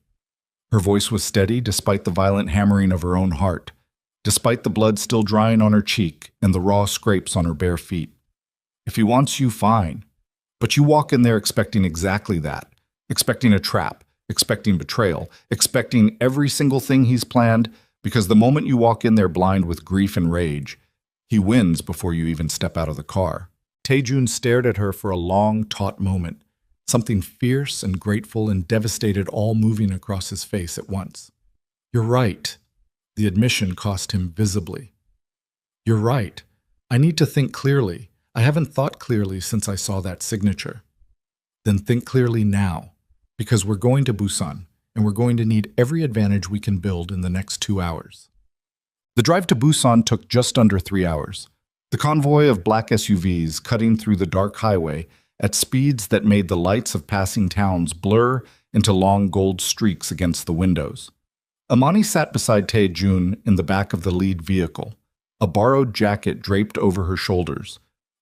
Her voice was steady despite the violent hammering of her own heart, despite the blood still drying on her cheek and the raw scrapes on her bare feet. If he wants you, fine. But you walk in there expecting exactly that, expecting a trap, expecting betrayal, expecting every single thing he's planned, because the moment you walk in there blind with grief and rage, he wins before you even step out of the car. Taejun stared at her for a long, taut moment, something fierce and grateful and devastated all moving across his face at once. You're right. The admission cost him visibly. You're right. I need to think clearly. I haven't thought clearly since I saw that signature. Then think clearly now, because we're going to Busan, and we're going to need every advantage we can build in the next 2 hours. The drive to Busan took just under 3 hours. The convoy of black SUVs cutting through the dark highway at speeds that made the lights of passing towns blur into long gold streaks against the windows. Amani sat beside Taejun in the back of the lead vehicle, a borrowed jacket draped over her shoulders,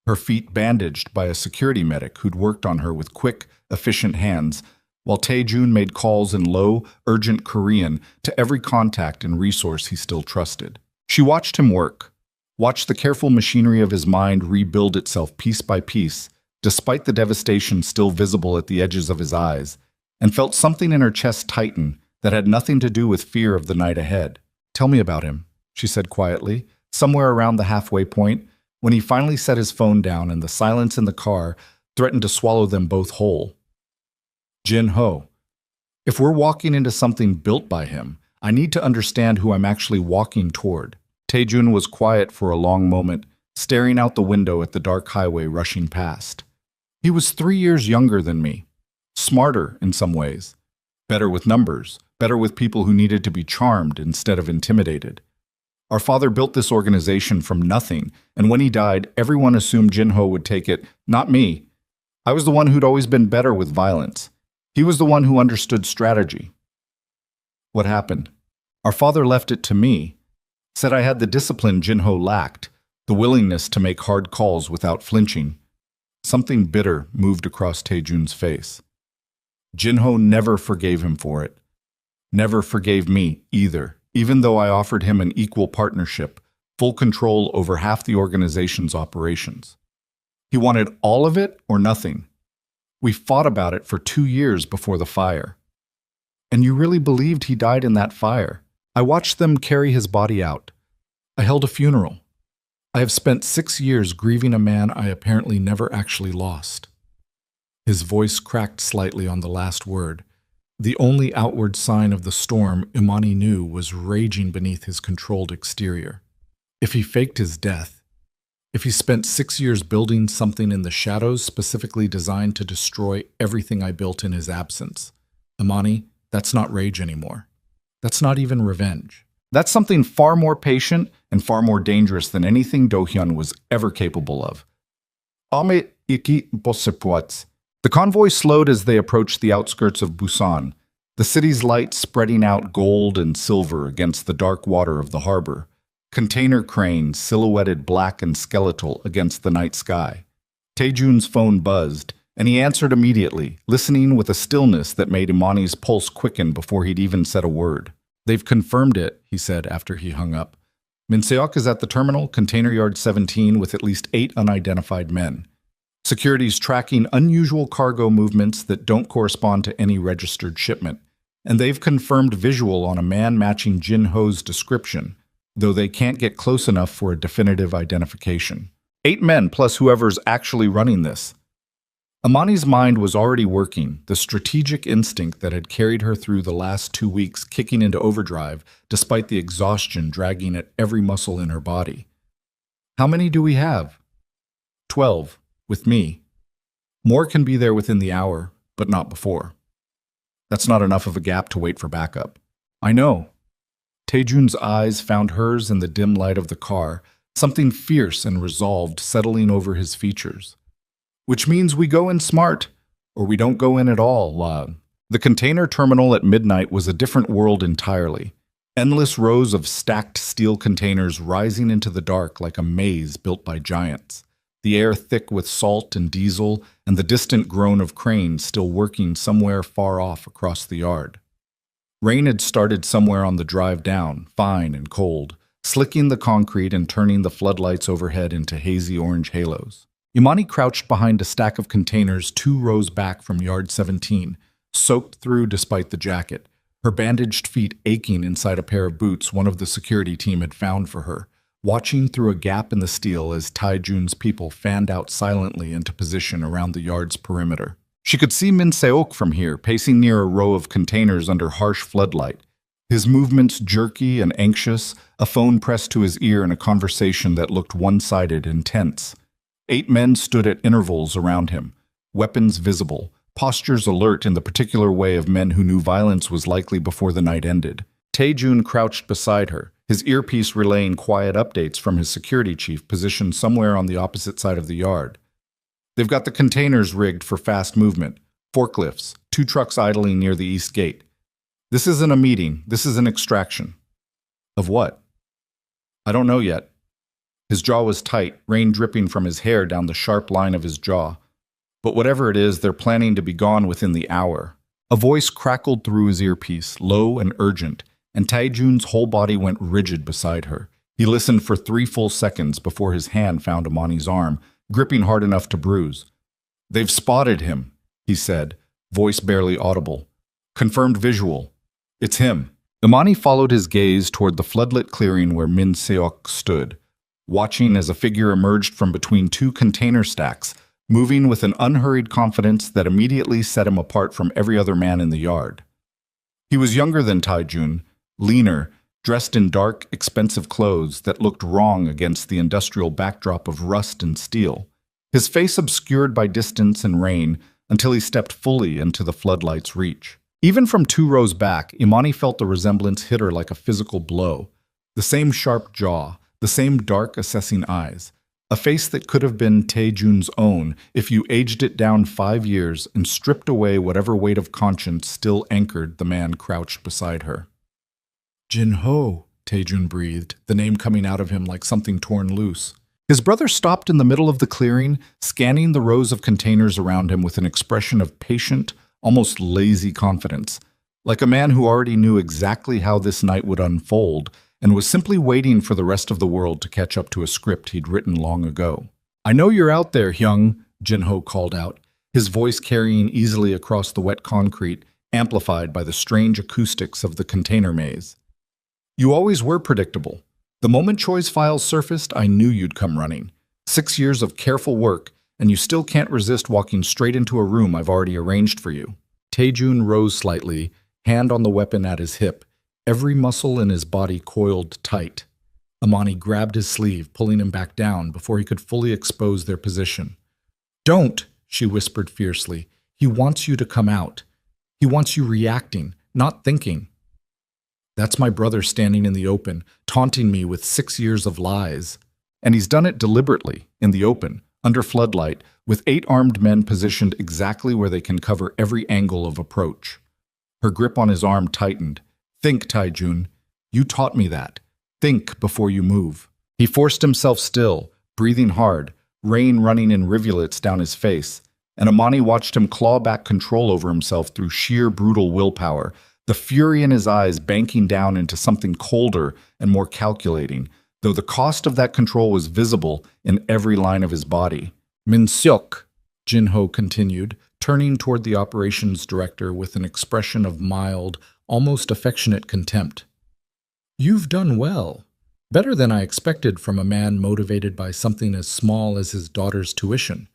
her feet bandaged by a security medic who'd worked on her with quick, efficient hands, while Taejun made calls in low, urgent Korean to every contact and resource he still trusted. She watched him work, watched the careful machinery of his mind rebuild itself piece by piece, despite the devastation still visible at the edges of his eyes, and felt something in her chest tighten that had nothing to do with fear of the night ahead. "Tell me about him," she said quietly, somewhere around the halfway point, when he finally set his phone down and the silence in the car threatened to swallow them both whole. "Jin Ho. If we're walking into something built by him, I need to understand who I'm actually walking toward." Taejun was quiet for a long moment, staring out the window at the dark highway rushing past. He was 3 years younger than me, smarter in some ways, better with numbers, better with people who needed to be charmed instead of intimidated. Our father built this organization from nothing, and when he died, everyone assumed Jin-ho would take it, not me. I was the one who'd always been better with violence. He was the one who understood strategy. What happened? Our father left it to me, said I had the discipline Jin-ho lacked, the willingness to make hard calls without flinching. Something bitter moved across Taejun's face. Jin-ho never forgave him for it. Never forgave me either, even though I offered him an equal partnership, full control over half the organization's operations. He wanted all of it or nothing. We fought about it for 2 years before the fire. And you really believed he died in that fire? I watched them carry his body out. I held a funeral. I have spent 6 years grieving a man I apparently never actually lost. His voice cracked slightly on the last word. The only outward sign of the storm Imani knew was raging beneath his controlled exterior. If he faked his death, if he spent 6 years building something in the shadows specifically designed to destroy everything I built in his absence, Imani, that's not rage anymore. That's not even revenge. That's something far more patient and far more dangerous than anything Do-hyun was ever capable of. The convoy slowed as they approached the outskirts of Busan, the city's lights spreading out gold and silver against the dark water of the harbor, container cranes silhouetted black and skeletal against the night sky. Taejun's phone buzzed, and he answered immediately, listening with a stillness that made Imani's pulse quicken before he'd even said a word. "They've confirmed it," he said after he hung up. "Min Seok is at the terminal, Container Yard 17, with at least 8 unidentified men. Security's tracking unusual cargo movements that don't correspond to any registered shipment, and they've confirmed visual on a man matching Jin-ho's description, though they can't get close enough for a definitive identification. 8 men plus whoever's actually running this." Amani's mind was already working, the strategic instinct that had carried her through the last 2 weeks kicking into overdrive despite the exhaustion dragging at every muscle in her body. "How many do we have?" 12, with me. More can be there within the hour, but not before. That's not enough of a gap to wait for backup. "I know." Taejun's eyes found hers in the dim light of the car, something fierce and resolved settling over his features. "Which means we go in smart, or we don't go in at all, Lad." The container terminal at midnight was a different world entirely. Endless rows of stacked steel containers rising into the dark like a maze built by giants. the air thick with salt and diesel, and the distant groan of cranes still working somewhere far off across the yard. Rain had started somewhere on the drive down, fine and cold, slicking the concrete and turning the floodlights overhead into hazy orange halos. Imani crouched behind a stack of containers 2 rows back from yard 17, soaked through despite the jacket, her bandaged feet aching inside a pair of boots one of the security team had found for her, watching through a gap in the steel as Taijun's people fanned out silently into position around the yard's perimeter. She could see Min Seok from here, pacing near a row of containers under harsh floodlight, his movements jerky and anxious, a phone pressed to his ear in a conversation that looked one-sided and tense. 8 men stood at intervals around him, weapons visible, postures alert in the particular way of men who knew violence was likely before the night ended. Taejun crouched beside her, his earpiece relaying quiet updates from his security chief positioned somewhere on the opposite side of the yard. They've got the containers rigged for fast movement, forklifts, 2 trucks idling near the east gate. This isn't a meeting, this is an extraction. Of what? I don't know yet. His jaw was tight, rain dripping from his hair down the sharp line of his jaw. But whatever it is, they're planning to be gone within the hour. A voice crackled through his earpiece, low and urgent, and Taejun's whole body went rigid beside her. He listened for 3 full seconds before his hand found Imani's arm, gripping hard enough to bruise. They've spotted him, he said, voice barely audible. Confirmed visual. It's him. Imani followed his gaze toward the floodlit clearing where Min Seok stood, watching as a figure emerged from between 2 container stacks, moving with an unhurried confidence that immediately set him apart from every other man in the yard. He was younger than Taejun, leaner, dressed in dark, expensive clothes that looked wrong against the industrial backdrop of rust and steel, his face obscured by distance and rain until he stepped fully into the floodlight's reach. Even from 2 rows back, Imani felt the resemblance hit her like a physical blow. The same sharp jaw, the same dark, assessing eyes, a face that could have been Taejun's own if you aged it down 5 years and stripped away whatever weight of conscience still anchored the man crouched beside her. Jin-ho, Taejun breathed, the name coming out of him like something torn loose. His brother stopped in the middle of the clearing, scanning the rows of containers around him with an expression of patient, almost lazy confidence, like a man who already knew exactly how this night would unfold and was simply waiting for the rest of the world to catch up to a script he'd written long ago. I know you're out there, Hyung, Jin-ho called out, his voice carrying easily across the wet concrete, amplified by the strange acoustics of the container maze. You always were predictable. The moment Choi's files surfaced, I knew you'd come running. 6 years of careful work, and you still can't resist walking straight into a room I've already arranged for you. Taejun rose slightly, hand on the weapon at his hip, every muscle in his body coiled tight. Imani grabbed his sleeve, pulling him back down before he could fully expose their position. Don't, she whispered fiercely. He wants you to come out. He wants you reacting, not thinking. That's my brother standing in the open, taunting me with 6 years of lies. And he's done it deliberately, in the open, under floodlight, with 8 armed men positioned exactly where they can cover every angle of approach. Her grip on his arm tightened. Think, Taejun. You taught me that. Think before you move. He forced himself still, breathing hard, rain running in rivulets down his face, and Imani watched him claw back control over himself through sheer brutal willpower, the fury in his eyes banking down into something colder and more calculating, though the cost of that control was visible in every line of his body. Min Seok, Jin-ho continued, turning toward the operations director with an expression of mild, almost affectionate contempt. You've done well. Better than I expected from a man motivated by something as small as his daughter's tuition.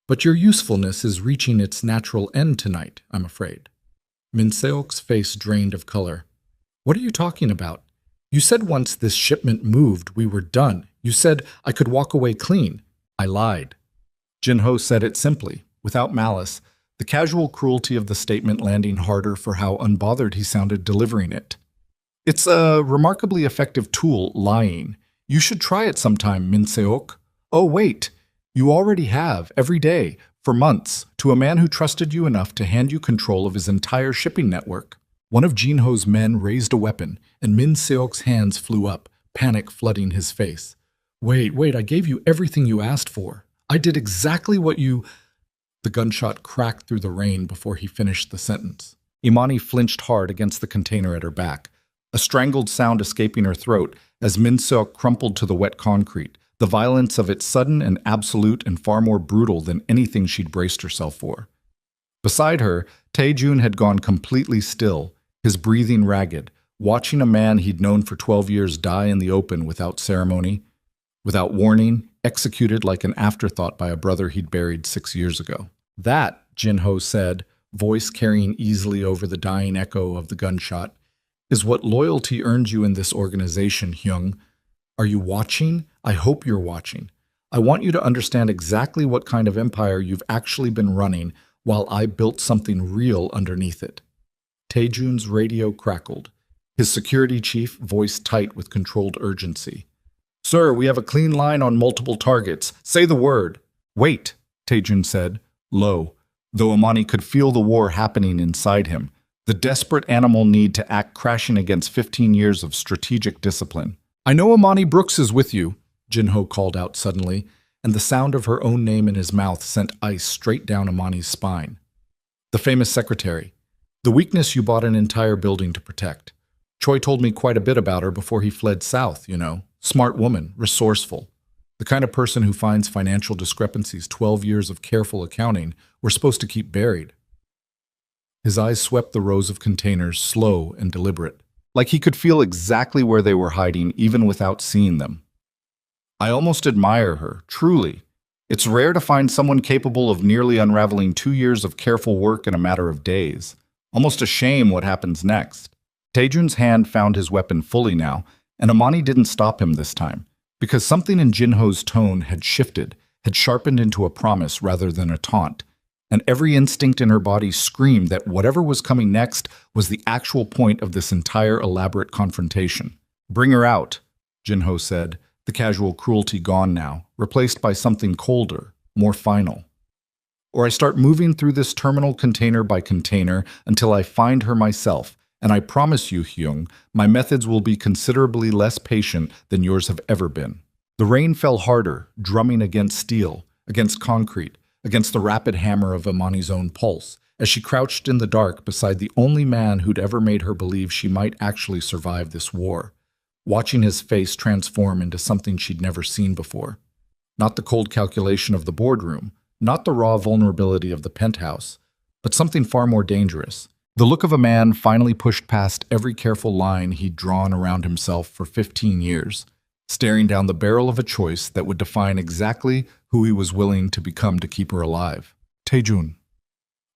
But your usefulness is reaching its natural end tonight, I'm afraid. Min Seok's face drained of color. What are you talking about? You said once this shipment moved, we were done. You said I could walk away clean. I lied. Jin-ho said it simply, without malice, the casual cruelty of the statement landing harder for how unbothered he sounded delivering it. It's a remarkably effective tool, lying. You should try it sometime, Min Seok. Oh, wait. You already have, every day, for months, to a man who trusted you enough to hand you control of his entire shipping network. One of Jin-ho's men raised a weapon, and Min Seok's hands flew up, panic flooding his face. Wait, I gave you everything you asked for. I did exactly what you... The gunshot cracked through the rain before he finished the sentence. Imani flinched hard against the container at her back, a strangled sound escaping her throat as Min-seok crumpled to the wet concrete, the violence of it sudden and absolute and far more brutal than anything she'd braced herself for. Beside her, Tae-jun had gone completely still, his breathing ragged, watching a man he'd known for 12 years die in the open without ceremony, without warning, executed like an afterthought by a brother he'd buried 6 years ago. That, Jin-ho said, voice carrying easily over the dying echo of the gunshot, is what loyalty earns you in this organization, Hyung. Are you watching? I hope you're watching. I want you to understand exactly what kind of empire you've actually been running while I built something real underneath it. Tae-jun's radio crackled, his security chief voice tight with controlled urgency. Sir, we have a clean line on multiple targets. Say the word. Wait, Tae-jun said, low, though Imani could feel the war happening inside him, the desperate animal need to act crashing against 15 years of strategic discipline. I know Imani Brooks is with you, Jin-ho called out suddenly, and the sound of her own name in his mouth sent ice straight down Imani's spine. The famous secretary. The weakness you bought an entire building to protect. Choi told me quite a bit about her before he fled south, you know. Smart woman, resourceful. The kind of person who finds financial discrepancies 12 years of careful accounting were supposed to keep buried. His eyes swept the rows of containers, slow and deliberate, like he could feel exactly where they were hiding even without seeing them. I almost admire her, truly. It's rare to find someone capable of nearly unraveling 2 years of careful work in a matter of days. Almost a shame what happens next. Tae-jun's hand found his weapon fully now, and Imani didn't stop him this time, because something in Jin-ho's tone had shifted, had sharpened into a promise rather than a taunt, and every instinct in her body screamed that whatever was coming next was the actual point of this entire elaborate confrontation. Bring her out, Jin-ho said, the casual cruelty gone now, replaced by something colder, more final. Or I start moving through this terminal container by container until I find her myself, and I promise you, Hyung, my methods will be considerably less patient than yours have ever been. The rain fell harder, drumming against steel, against concrete, against the rapid hammer of Imani's own pulse, as she crouched in the dark beside the only man who'd ever made her believe she might actually survive this war, watching his face transform into something she'd never seen before. Not the cold calculation of the boardroom, not the raw vulnerability of the penthouse, but something far more dangerous. The look of a man finally pushed past every careful line he'd drawn around himself for 15 years, staring down the barrel of a choice that would define exactly who he was willing to become to keep her alive. Tae-jun.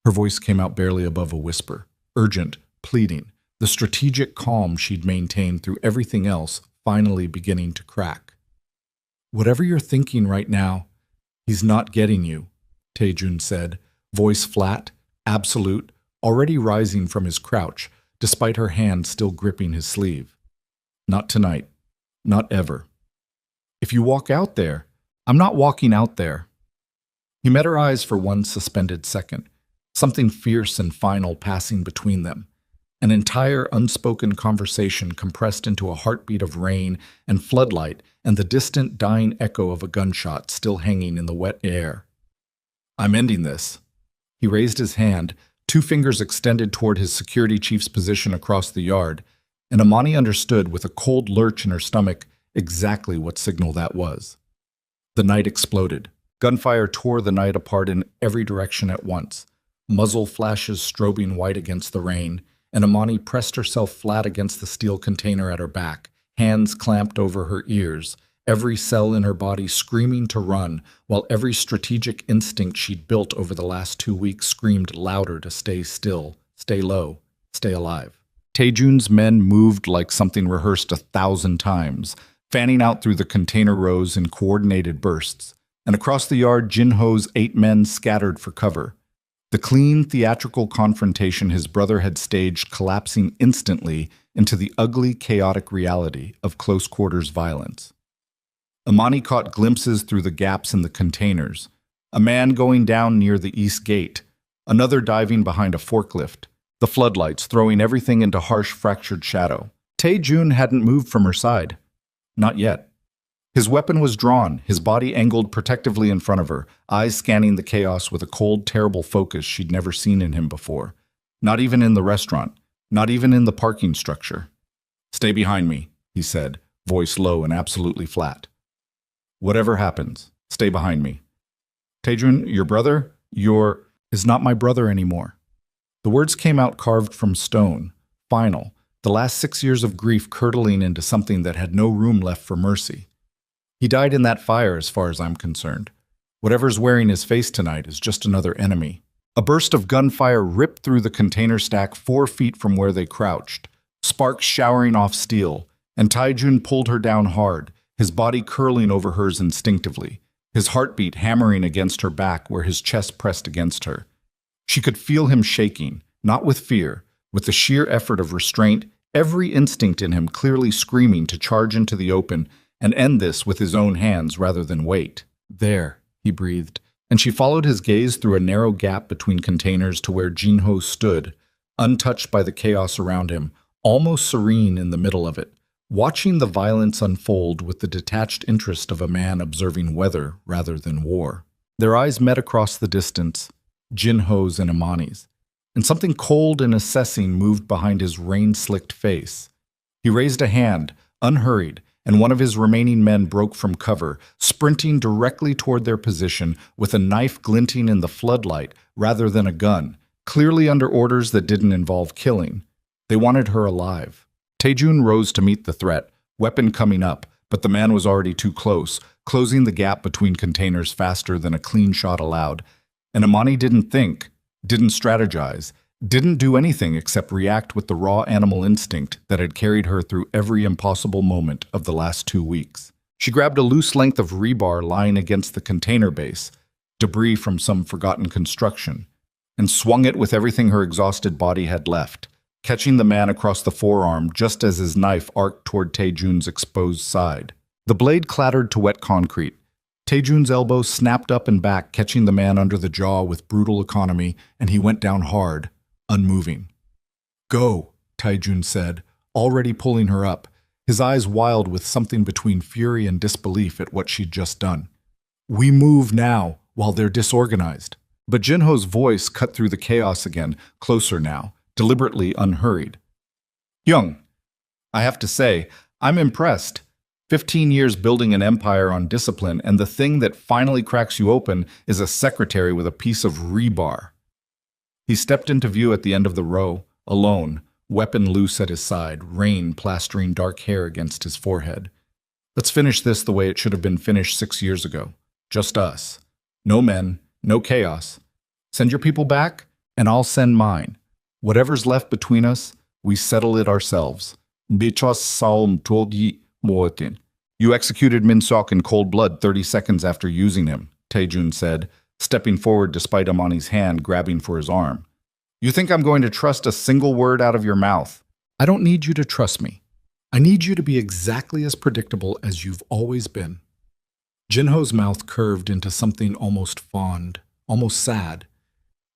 Her voice came out barely above a whisper, urgent, pleading, the strategic calm she'd maintained through everything else finally beginning to crack. Whatever you're thinking right now, he's not getting you, Tae-jun said, voice flat, absolute, already rising from his crouch, despite her hand still gripping his sleeve. Not tonight. Not ever. If you walk out there, I'm not walking out there. He met her eyes for one suspended second, something fierce and final passing between them, an entire unspoken conversation compressed into a heartbeat of rain and floodlight and the distant dying echo of a gunshot still hanging in the wet air. I'm ending this. He raised his hand, 2 fingers extended toward his security chief's position across the yard, and Imani understood with a cold lurch in her stomach exactly what signal that was. The night exploded. Gunfire tore the night apart in every direction at once, muzzle flashes strobing white against the rain, and Imani pressed herself flat against the steel container at her back, hands clamped over her ears, every cell in her body screaming to run, while every strategic instinct she'd built over the last 2 weeks screamed louder to stay still, stay low, stay alive. Tae-jun's men moved like something rehearsed 1,000 times, fanning out through the container rows in coordinated bursts, and across the yard Jin-ho's 8 men scattered for cover. The clean, theatrical confrontation his brother had staged collapsing instantly into the ugly, chaotic reality of close-quarters violence. Imani caught glimpses through the gaps in the containers, a man going down near the east gate, another diving behind a forklift, the floodlights throwing everything into harsh, fractured shadow. Tae-jun hadn't moved from her side. Not yet. His weapon was drawn, his body angled protectively in front of her, eyes scanning the chaos with a cold, terrible focus she'd never seen in him before. Not even in the restaurant, not even in the parking structure. "Stay behind me," he said, voice low and absolutely flat. "Whatever happens, stay behind me. Taejun, your brother, is not my brother anymore." The words came out carved from stone, final, the last 6 years of grief curdling into something that had no room left for mercy. He died in that fire as far as I'm concerned. Whatever's wearing his face tonight is just another enemy. A burst of gunfire ripped through the container stack 4 feet from where they crouched, sparks showering off steel, and Taejun pulled her down hard, his body curling over hers instinctively, his heartbeat hammering against her back where his chest pressed against her. She could feel him shaking, not with fear, with the sheer effort of restraint, every instinct in him clearly screaming to charge into the open and end this with his own hands rather than wait. "There," he breathed, and she followed his gaze through a narrow gap between containers to where Jinho stood, untouched by the chaos around him, almost serene in the middle of it, watching the violence unfold with the detached interest of a man observing weather rather than war. Their eyes met across the distance, Jinho's and Amani's, and something cold and assessing moved behind his rain-slicked face. He raised a hand, unhurried, and one of his remaining men broke from cover, sprinting directly toward their position with a knife glinting in the floodlight rather than a gun, clearly under orders that didn't involve killing. They wanted her alive. Taejun rose to meet the threat, weapon coming up, but the man was already too close, closing the gap between containers faster than a clean shot allowed. And Amani didn't think, didn't strategize, didn't do anything except react with the raw animal instinct that had carried her through every impossible moment of the last 2 weeks. She grabbed a loose length of rebar lying against the container base, debris from some forgotten construction, and swung it with everything her exhausted body had left, catching the man across the forearm just as his knife arced toward Taejun's exposed side. The blade clattered to wet concrete. Taejun's elbow snapped up and back, catching the man under the jaw with brutal economy, and he went down hard, unmoving. "Go," Taejun said, already pulling her up, his eyes wild with something between fury and disbelief at what she'd just done. "We move now, while they're disorganized." But Jinho's voice cut through the chaos again, closer now, deliberately unhurried. "Young, I have to say, I'm impressed. 15 years building an empire on discipline, and the thing that finally cracks you open is a secretary with a piece of rebar." He stepped into view at the end of the row, alone, weapon loose at his side, rain plastering dark hair against his forehead. "Let's finish this the way it should have been finished 6 years ago. Just us. No men, no chaos. Send your people back, and I'll send mine. Whatever's left between us, we settle it ourselves. Bichos Saum Todi Moatin." "You executed Min Sok in cold blood 30 seconds after using him," Taejun said, stepping forward despite Amani's hand grabbing for his arm. "You think I'm going to trust a single word out of your mouth?" "I don't need you to trust me. I need you to be exactly as predictable as you've always been." Jinho's mouth curved into something almost fond, almost sad.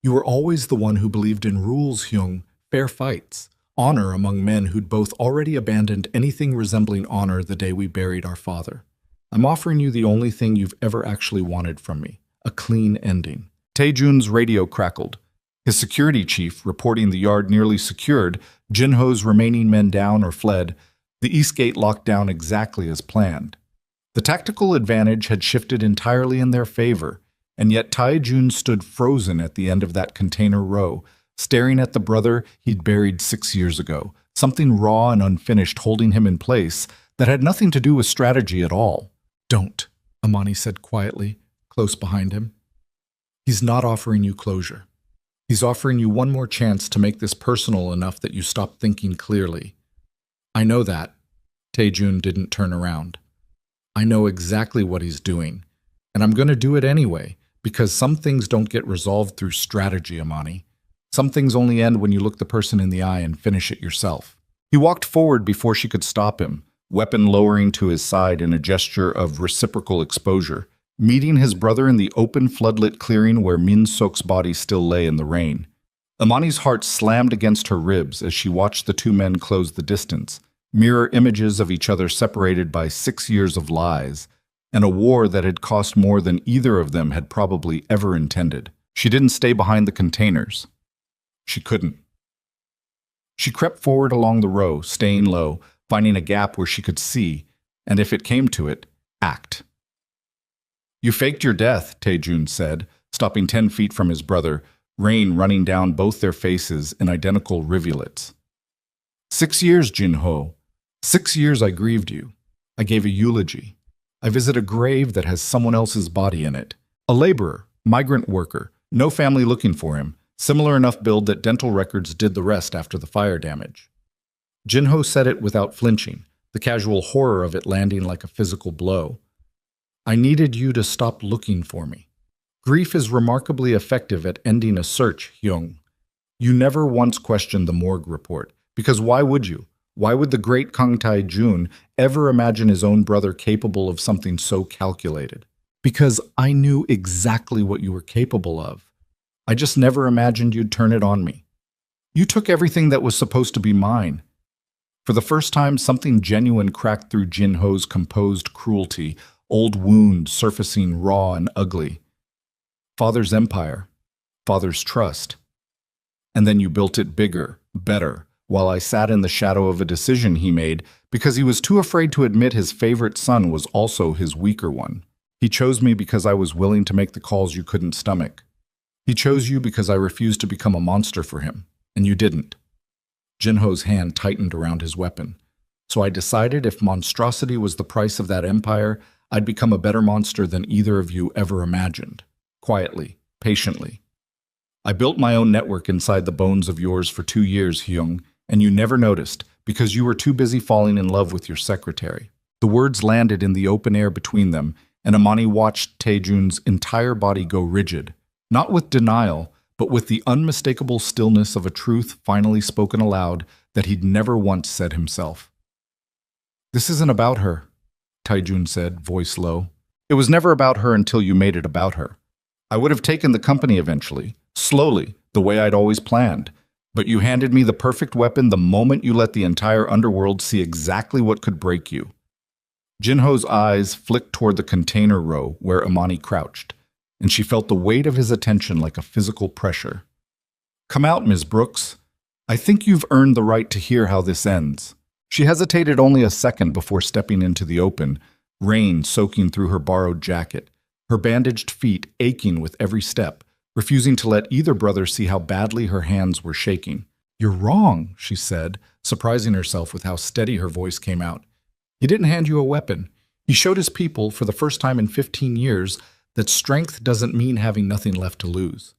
"You were always the one who believed in rules, Hyung, fair fights, honor among men who'd both already abandoned anything resembling honor the day we buried our father. I'm offering you the only thing you've ever actually wanted from me, a clean ending." Taejun's radio crackled. His security chief, reporting the yard nearly secured, Jinho's remaining men down or fled, the east gate locked down exactly as planned. The tactical advantage had shifted entirely in their favor, and yet Taejun stood frozen at the end of that container row, staring at the brother he'd buried 6 years ago, something raw and unfinished holding him in place that had nothing to do with strategy at all. "Don't," Amani said quietly, close behind him. "He's not offering you closure. He's offering you one more chance to make this personal enough that you stop thinking clearly. I know that." Taejun didn't turn around. "I know exactly what he's doing, and I'm going to do it anyway, because some things don't get resolved through strategy, Amani. Some things only end when you look the person in the eye and finish it yourself." He walked forward before she could stop him, weapon lowering to his side in a gesture of reciprocal exposure, meeting his brother in the open floodlit clearing where Min Sok's body still lay in the rain. Amani's heart slammed against her ribs as she watched the two men close the distance, mirror images of each other separated by 6 years of lies, and a war that had cost more than either of them had probably ever intended. She didn't stay behind the containers. She couldn't. She crept forward along the row, staying low, finding a gap where she could see, and if it came to it, act. "You faked your death," Taejun said, stopping 10 feet from his brother, rain running down both their faces in identical rivulets. 6 years, Jin-ho. 6 years I grieved you. I gave a eulogy. I visit a grave that has someone else's body in it. A laborer, migrant worker, no family looking for him, similar enough build that dental records did the rest after the fire damage. Jin-ho said it without flinching, the casual horror of it landing like a physical blow. I needed you to stop looking for me. Grief is remarkably effective at ending a search, Hyung. You never once questioned the morgue report, because why would you? Why would the great Kang Tae-jun ever imagine his own brother capable of something so calculated? Because I knew exactly what you were capable of. I just never imagined you'd turn it on me. You took everything that was supposed to be mine. For the first time, something genuine cracked through Jin-ho's composed cruelty, old wounds surfacing raw and ugly. Father's empire, father's trust. And then you built it bigger, better, while I sat in the shadow of a decision he made because he was too afraid to admit his favorite son was also his weaker one. He chose me because I was willing to make the calls you couldn't stomach. He chose you because I refused to become a monster for him, and you didn't. Jin-ho's hand tightened around his weapon. So I decided if monstrosity was the price of that empire, I'd become a better monster than either of you ever imagined. Quietly, patiently. I built my own network inside the bones of yours for 2 years, Hyung, and you never noticed because you were too busy falling in love with your secretary. The words landed in the open air between them, and Amani watched Taejun's entire body go rigid, not with denial, but with the unmistakable stillness of a truth finally spoken aloud that he'd never once said himself. "This isn't about her," Taejun said, voice low. "It was never about her until you made it about her. I would have taken the company eventually, slowly, the way I'd always planned. But you handed me the perfect weapon the moment you let the entire underworld see exactly what could break you." Jin-ho's eyes flicked toward the container row where Amani crouched, and she felt the weight of his attention like a physical pressure. "Come out, Ms. Brooks. I think you've earned the right to hear how this ends." She hesitated only a second before stepping into the open, rain soaking through her borrowed jacket, her bandaged feet aching with every step, refusing to let either brother see how badly her hands were shaking. "You're wrong," she said, surprising herself with how steady her voice came out. "He didn't hand you a weapon. He showed his people, for the first time in 15 years, that strength doesn't mean having nothing left to lose.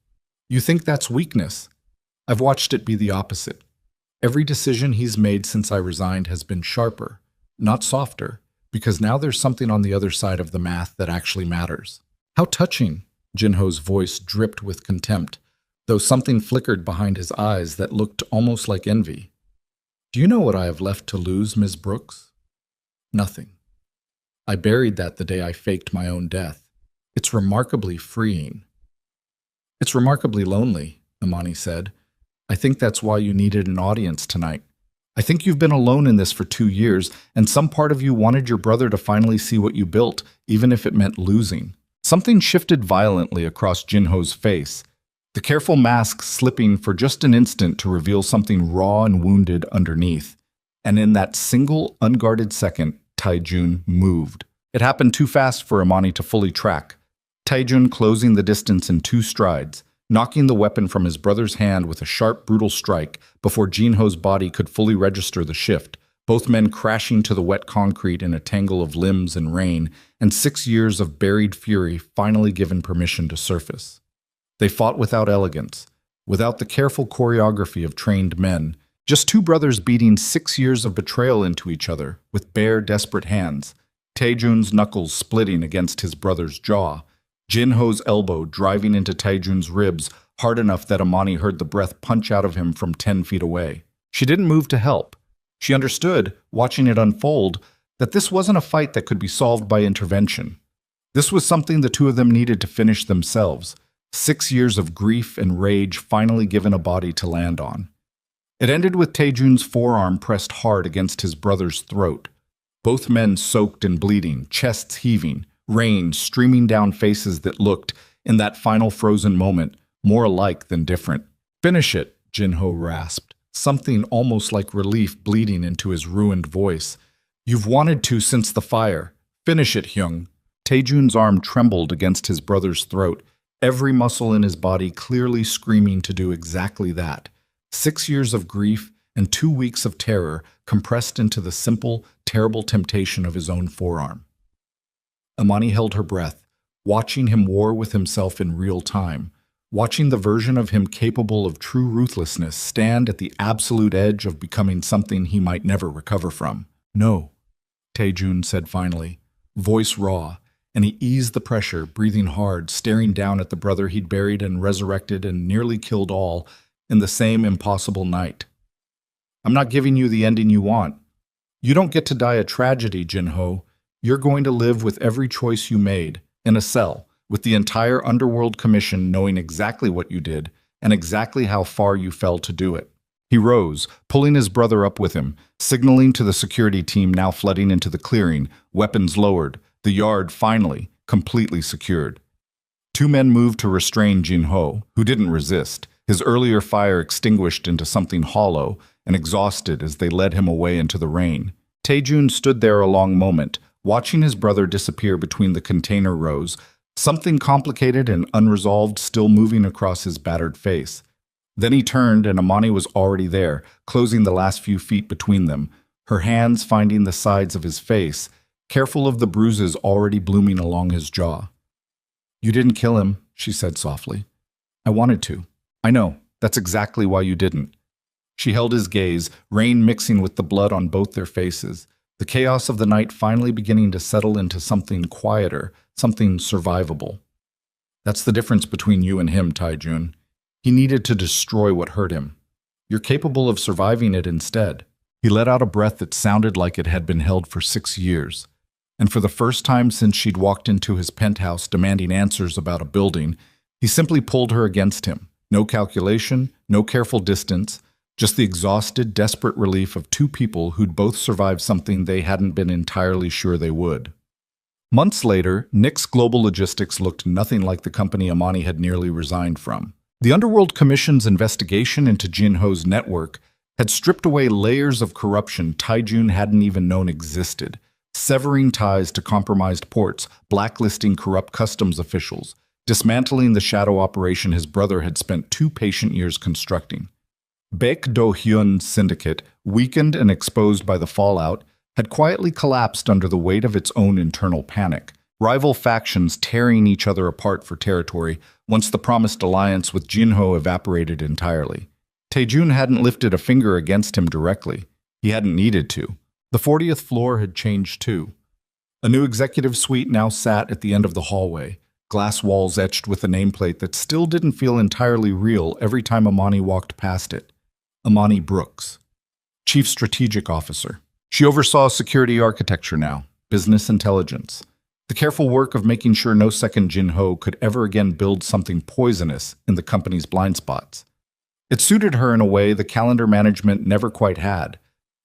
You think that's weakness. I've watched it be the opposite. Every decision he's made since I resigned has been sharper, not softer, because now there's something on the other side of the math that actually matters." "How touching," Jin-ho's voice dripped with contempt, though something flickered behind his eyes that looked almost like envy. "Do you know what I have left to lose, Ms. Brooks? Nothing. I buried that the day I faked my own death. It's remarkably freeing." "It's remarkably lonely," Amani said. "I think that's why you needed an audience tonight. I think you've been alone in this for 2 years, and some part of you wanted your brother to finally see what you built, even if it meant losing." Something shifted violently across Jin-ho's face, the careful mask slipping for just an instant to reveal something raw and wounded underneath. And in that single, unguarded second, Taejun moved. It happened too fast for Amani to fully track. Taejun closing the distance in 2 strides, knocking the weapon from his brother's hand with a sharp, brutal strike before Jin-ho's body could fully register the shift, both men crashing to the wet concrete in a tangle of limbs and rain, and 6 years of buried fury finally given permission to surface. They fought without elegance, without the careful choreography of trained men, just 2 brothers beating 6 years of betrayal into each other with bare, desperate hands, Taejun's knuckles splitting against his brother's jaw, Jin-ho's elbow driving into Taejun's ribs hard enough that Amani heard the breath punch out of him from 10 feet away. She didn't move to help. She understood, watching it unfold, that this wasn't a fight that could be solved by intervention. This was something the 2 of them needed to finish themselves, 6 years of grief and rage finally given a body to land on. It ended with Taejun's forearm pressed hard against his brother's throat. Both men soaked and bleeding, chests heaving, rain streaming down faces that looked, in that final frozen moment, more alike than different. "Finish it," Jinho rasped, something almost like relief bleeding into his ruined voice. "You've wanted to since the fire. Finish it, Hyung." Taejun's arm trembled against his brother's throat, every muscle in his body clearly screaming to do exactly that. 6 years of grief and 2 weeks of terror compressed into the simple, terrible temptation of his own forearm. Amani held her breath, watching him war with himself in real time, watching the version of him capable of true ruthlessness stand at the absolute edge of becoming something he might never recover from. "No," Taejun said finally, voice raw, and he eased the pressure, breathing hard, staring down at the brother he'd buried and resurrected and nearly killed all in the same impossible night. "I'm not giving you the ending you want. You don't get to die a tragedy, Jinho. You're going to live with every choice you made, in a cell, with the entire Underworld Commission knowing exactly what you did and exactly how far you fell to do it." He rose, pulling his brother up with him, signaling to the security team now flooding into the clearing, weapons lowered, the yard finally, completely secured. 2 men moved to restrain Jinho, who didn't resist, his earlier fire extinguished into something hollow and exhausted as they led him away into the rain. Taejun stood there a long moment, watching his brother disappear between the container rows, something complicated and unresolved still moving across his battered face. Then he turned and Amani was already there, closing the last few feet between them, her hands finding the sides of his face, careful of the bruises already blooming along his jaw. "You didn't kill him," she said softly. "I wanted to. I know, that's exactly why you didn't." She held his gaze, rain mixing with the blood on both their faces, the chaos of the night finally beginning to settle into something quieter, something survivable. "That's the difference between you and him, Taejun. He needed to destroy what hurt him. You're capable of surviving it instead." He let out a breath that sounded like it had been held for 6 years. And for the first time since she'd walked into his penthouse demanding answers about a building, he simply pulled her against him. No calculation, no careful distance, just the exhausted, desperate relief of 2 people who'd both survived something they hadn't been entirely sure they would. Months later, Nick's Global Logistics looked nothing like the company Amani had nearly resigned from. The Underworld Commission's investigation into Jinho's network had stripped away layers of corruption Taejun hadn't even known existed, severing ties to compromised ports, blacklisting corrupt customs officials, dismantling the shadow operation his brother had spent 2 patient years constructing. Baek Do-hyun's syndicate, weakened and exposed by the fallout, had quietly collapsed under the weight of its own internal panic, rival factions tearing each other apart for territory once the promised alliance with Jinho evaporated entirely. Taejun hadn't lifted a finger against him directly. He hadn't needed to. The 40th floor had changed too. A new executive suite now sat at the end of the hallway, glass walls etched with a nameplate that still didn't feel entirely real every time Amani walked past it. Amani Brooks, Chief Strategic Officer. She oversaw security architecture now, business intelligence, the careful work of making sure no second Jinho could ever again build something poisonous in the company's blind spots. It suited her in a way the calendar management never quite had,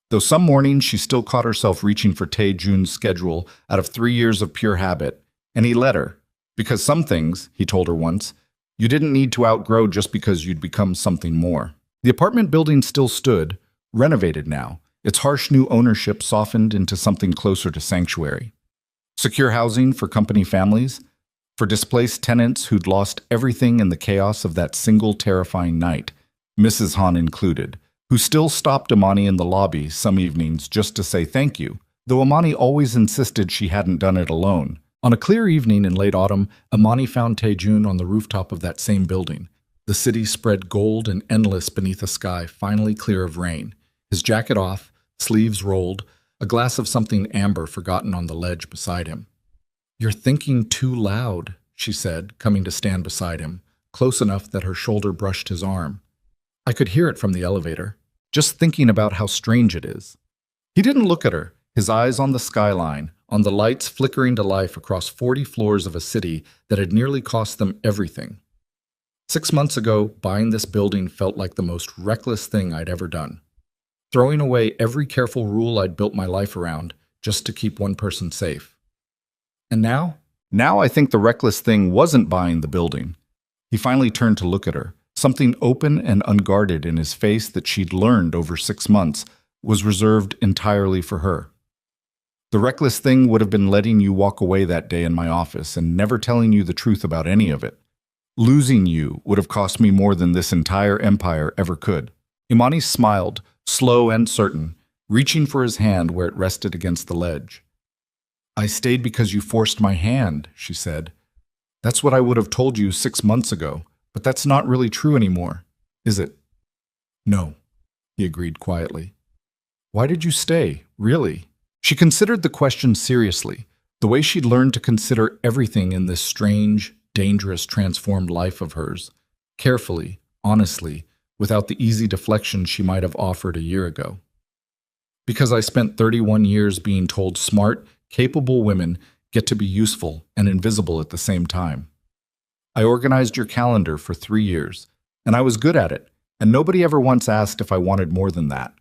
though some mornings she still caught herself reaching for Taejun's schedule out of 3 years of pure habit, and he let her, because some things, he told her once, you didn't need to outgrow just because you'd become something more. The apartment building still stood, renovated now, its harsh new ownership softened into something closer to sanctuary. Secure housing for company families, for displaced tenants who'd lost everything in the chaos of that single terrifying night, Mrs. Han included, who still stopped Amani in the lobby some evenings just to say thank you, though Amani always insisted she hadn't done it alone. On a clear evening in late autumn, Amani found Taejun on the rooftop of that same building. The city spread gold and endless beneath a sky finally clear of rain. His jacket off, sleeves rolled, a glass of something amber forgotten on the ledge beside him. "You're thinking too loud," she said, coming to stand beside him, close enough that her shoulder brushed his arm. "I could hear it from the elevator, just thinking about how strange it is." He didn't look at her, his eyes on the skyline, on the lights flickering to life across 40 floors of a city that had nearly cost them everything. 6 months ago, buying this building felt like the most reckless thing I'd ever done. Throwing away every careful rule I'd built my life around just to keep one person safe. And now? Now I think the reckless thing wasn't buying the building. He finally turned to look at her. Something open and unguarded in his face that she'd learned over 6 months was reserved entirely for her. The reckless thing would have been letting you walk away that day in my office and never telling you the truth about any of it. Losing you would have cost me more than this entire empire ever could. Imani smiled, slow and certain, reaching for his hand where it rested against the ledge. I stayed because you forced my hand, she said. That's what I would have told you 6 months ago, but that's not really true anymore, is it? No, he agreed quietly. Why did you stay, really? She considered the question seriously, the way she'd learned to consider everything in this strange, dangerous, transformed life of hers, carefully, honestly, without the easy deflection she might have offered a year ago. Because I spent 31 years being told smart, capable women get to be useful and invisible at the same time. I organized your calendar for 3 years, and I was good at it, and nobody ever once asked if I wanted more than that.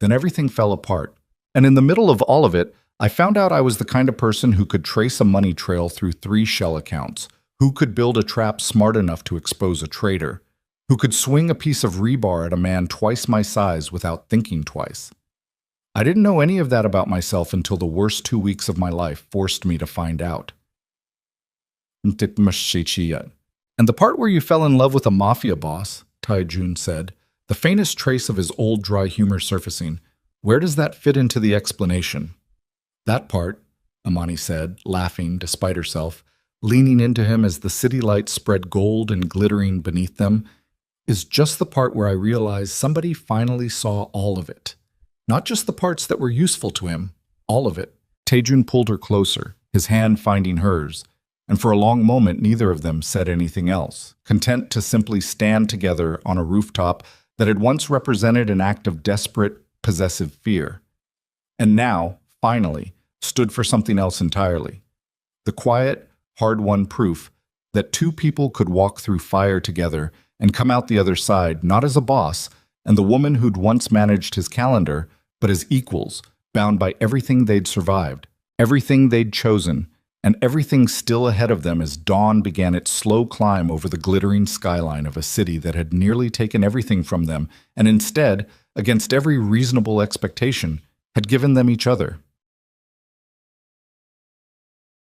Then everything fell apart, and in the middle of all of it, I found out I was the kind of person who could trace a money trail through 3 shell accounts, who could build a trap smart enough to expose a traitor, who could swing a piece of rebar at a man twice my size without thinking twice. I didn't know any of that about myself until the worst 2 weeks of my life forced me to find out. And the part where you fell in love with a mafia boss, Tai-Jun said, the faintest trace of his old dry humor surfacing. Where does that fit into the explanation? That part, Imani said, laughing despite herself, leaning into him as the city lights spread gold and glittering beneath them, is just the part where I realized somebody finally saw all of it. Not just the parts that were useful to him, all of it. Tai-Jun pulled her closer, his hand finding hers, and for a long moment neither of them said anything else, content to simply stand together on a rooftop that had once represented an act of desperate, possessive fear, and now, finally, stood for something else entirely. The quiet, hard-won proof that 2 people could walk through fire together and come out the other side not as a boss and the woman who'd once managed his calendar, but as equals, bound by everything they'd survived, everything they'd chosen, and everything still ahead of them as dawn began its slow climb over the glittering skyline of a city that had nearly taken everything from them and instead, against every reasonable expectation, had given them each other.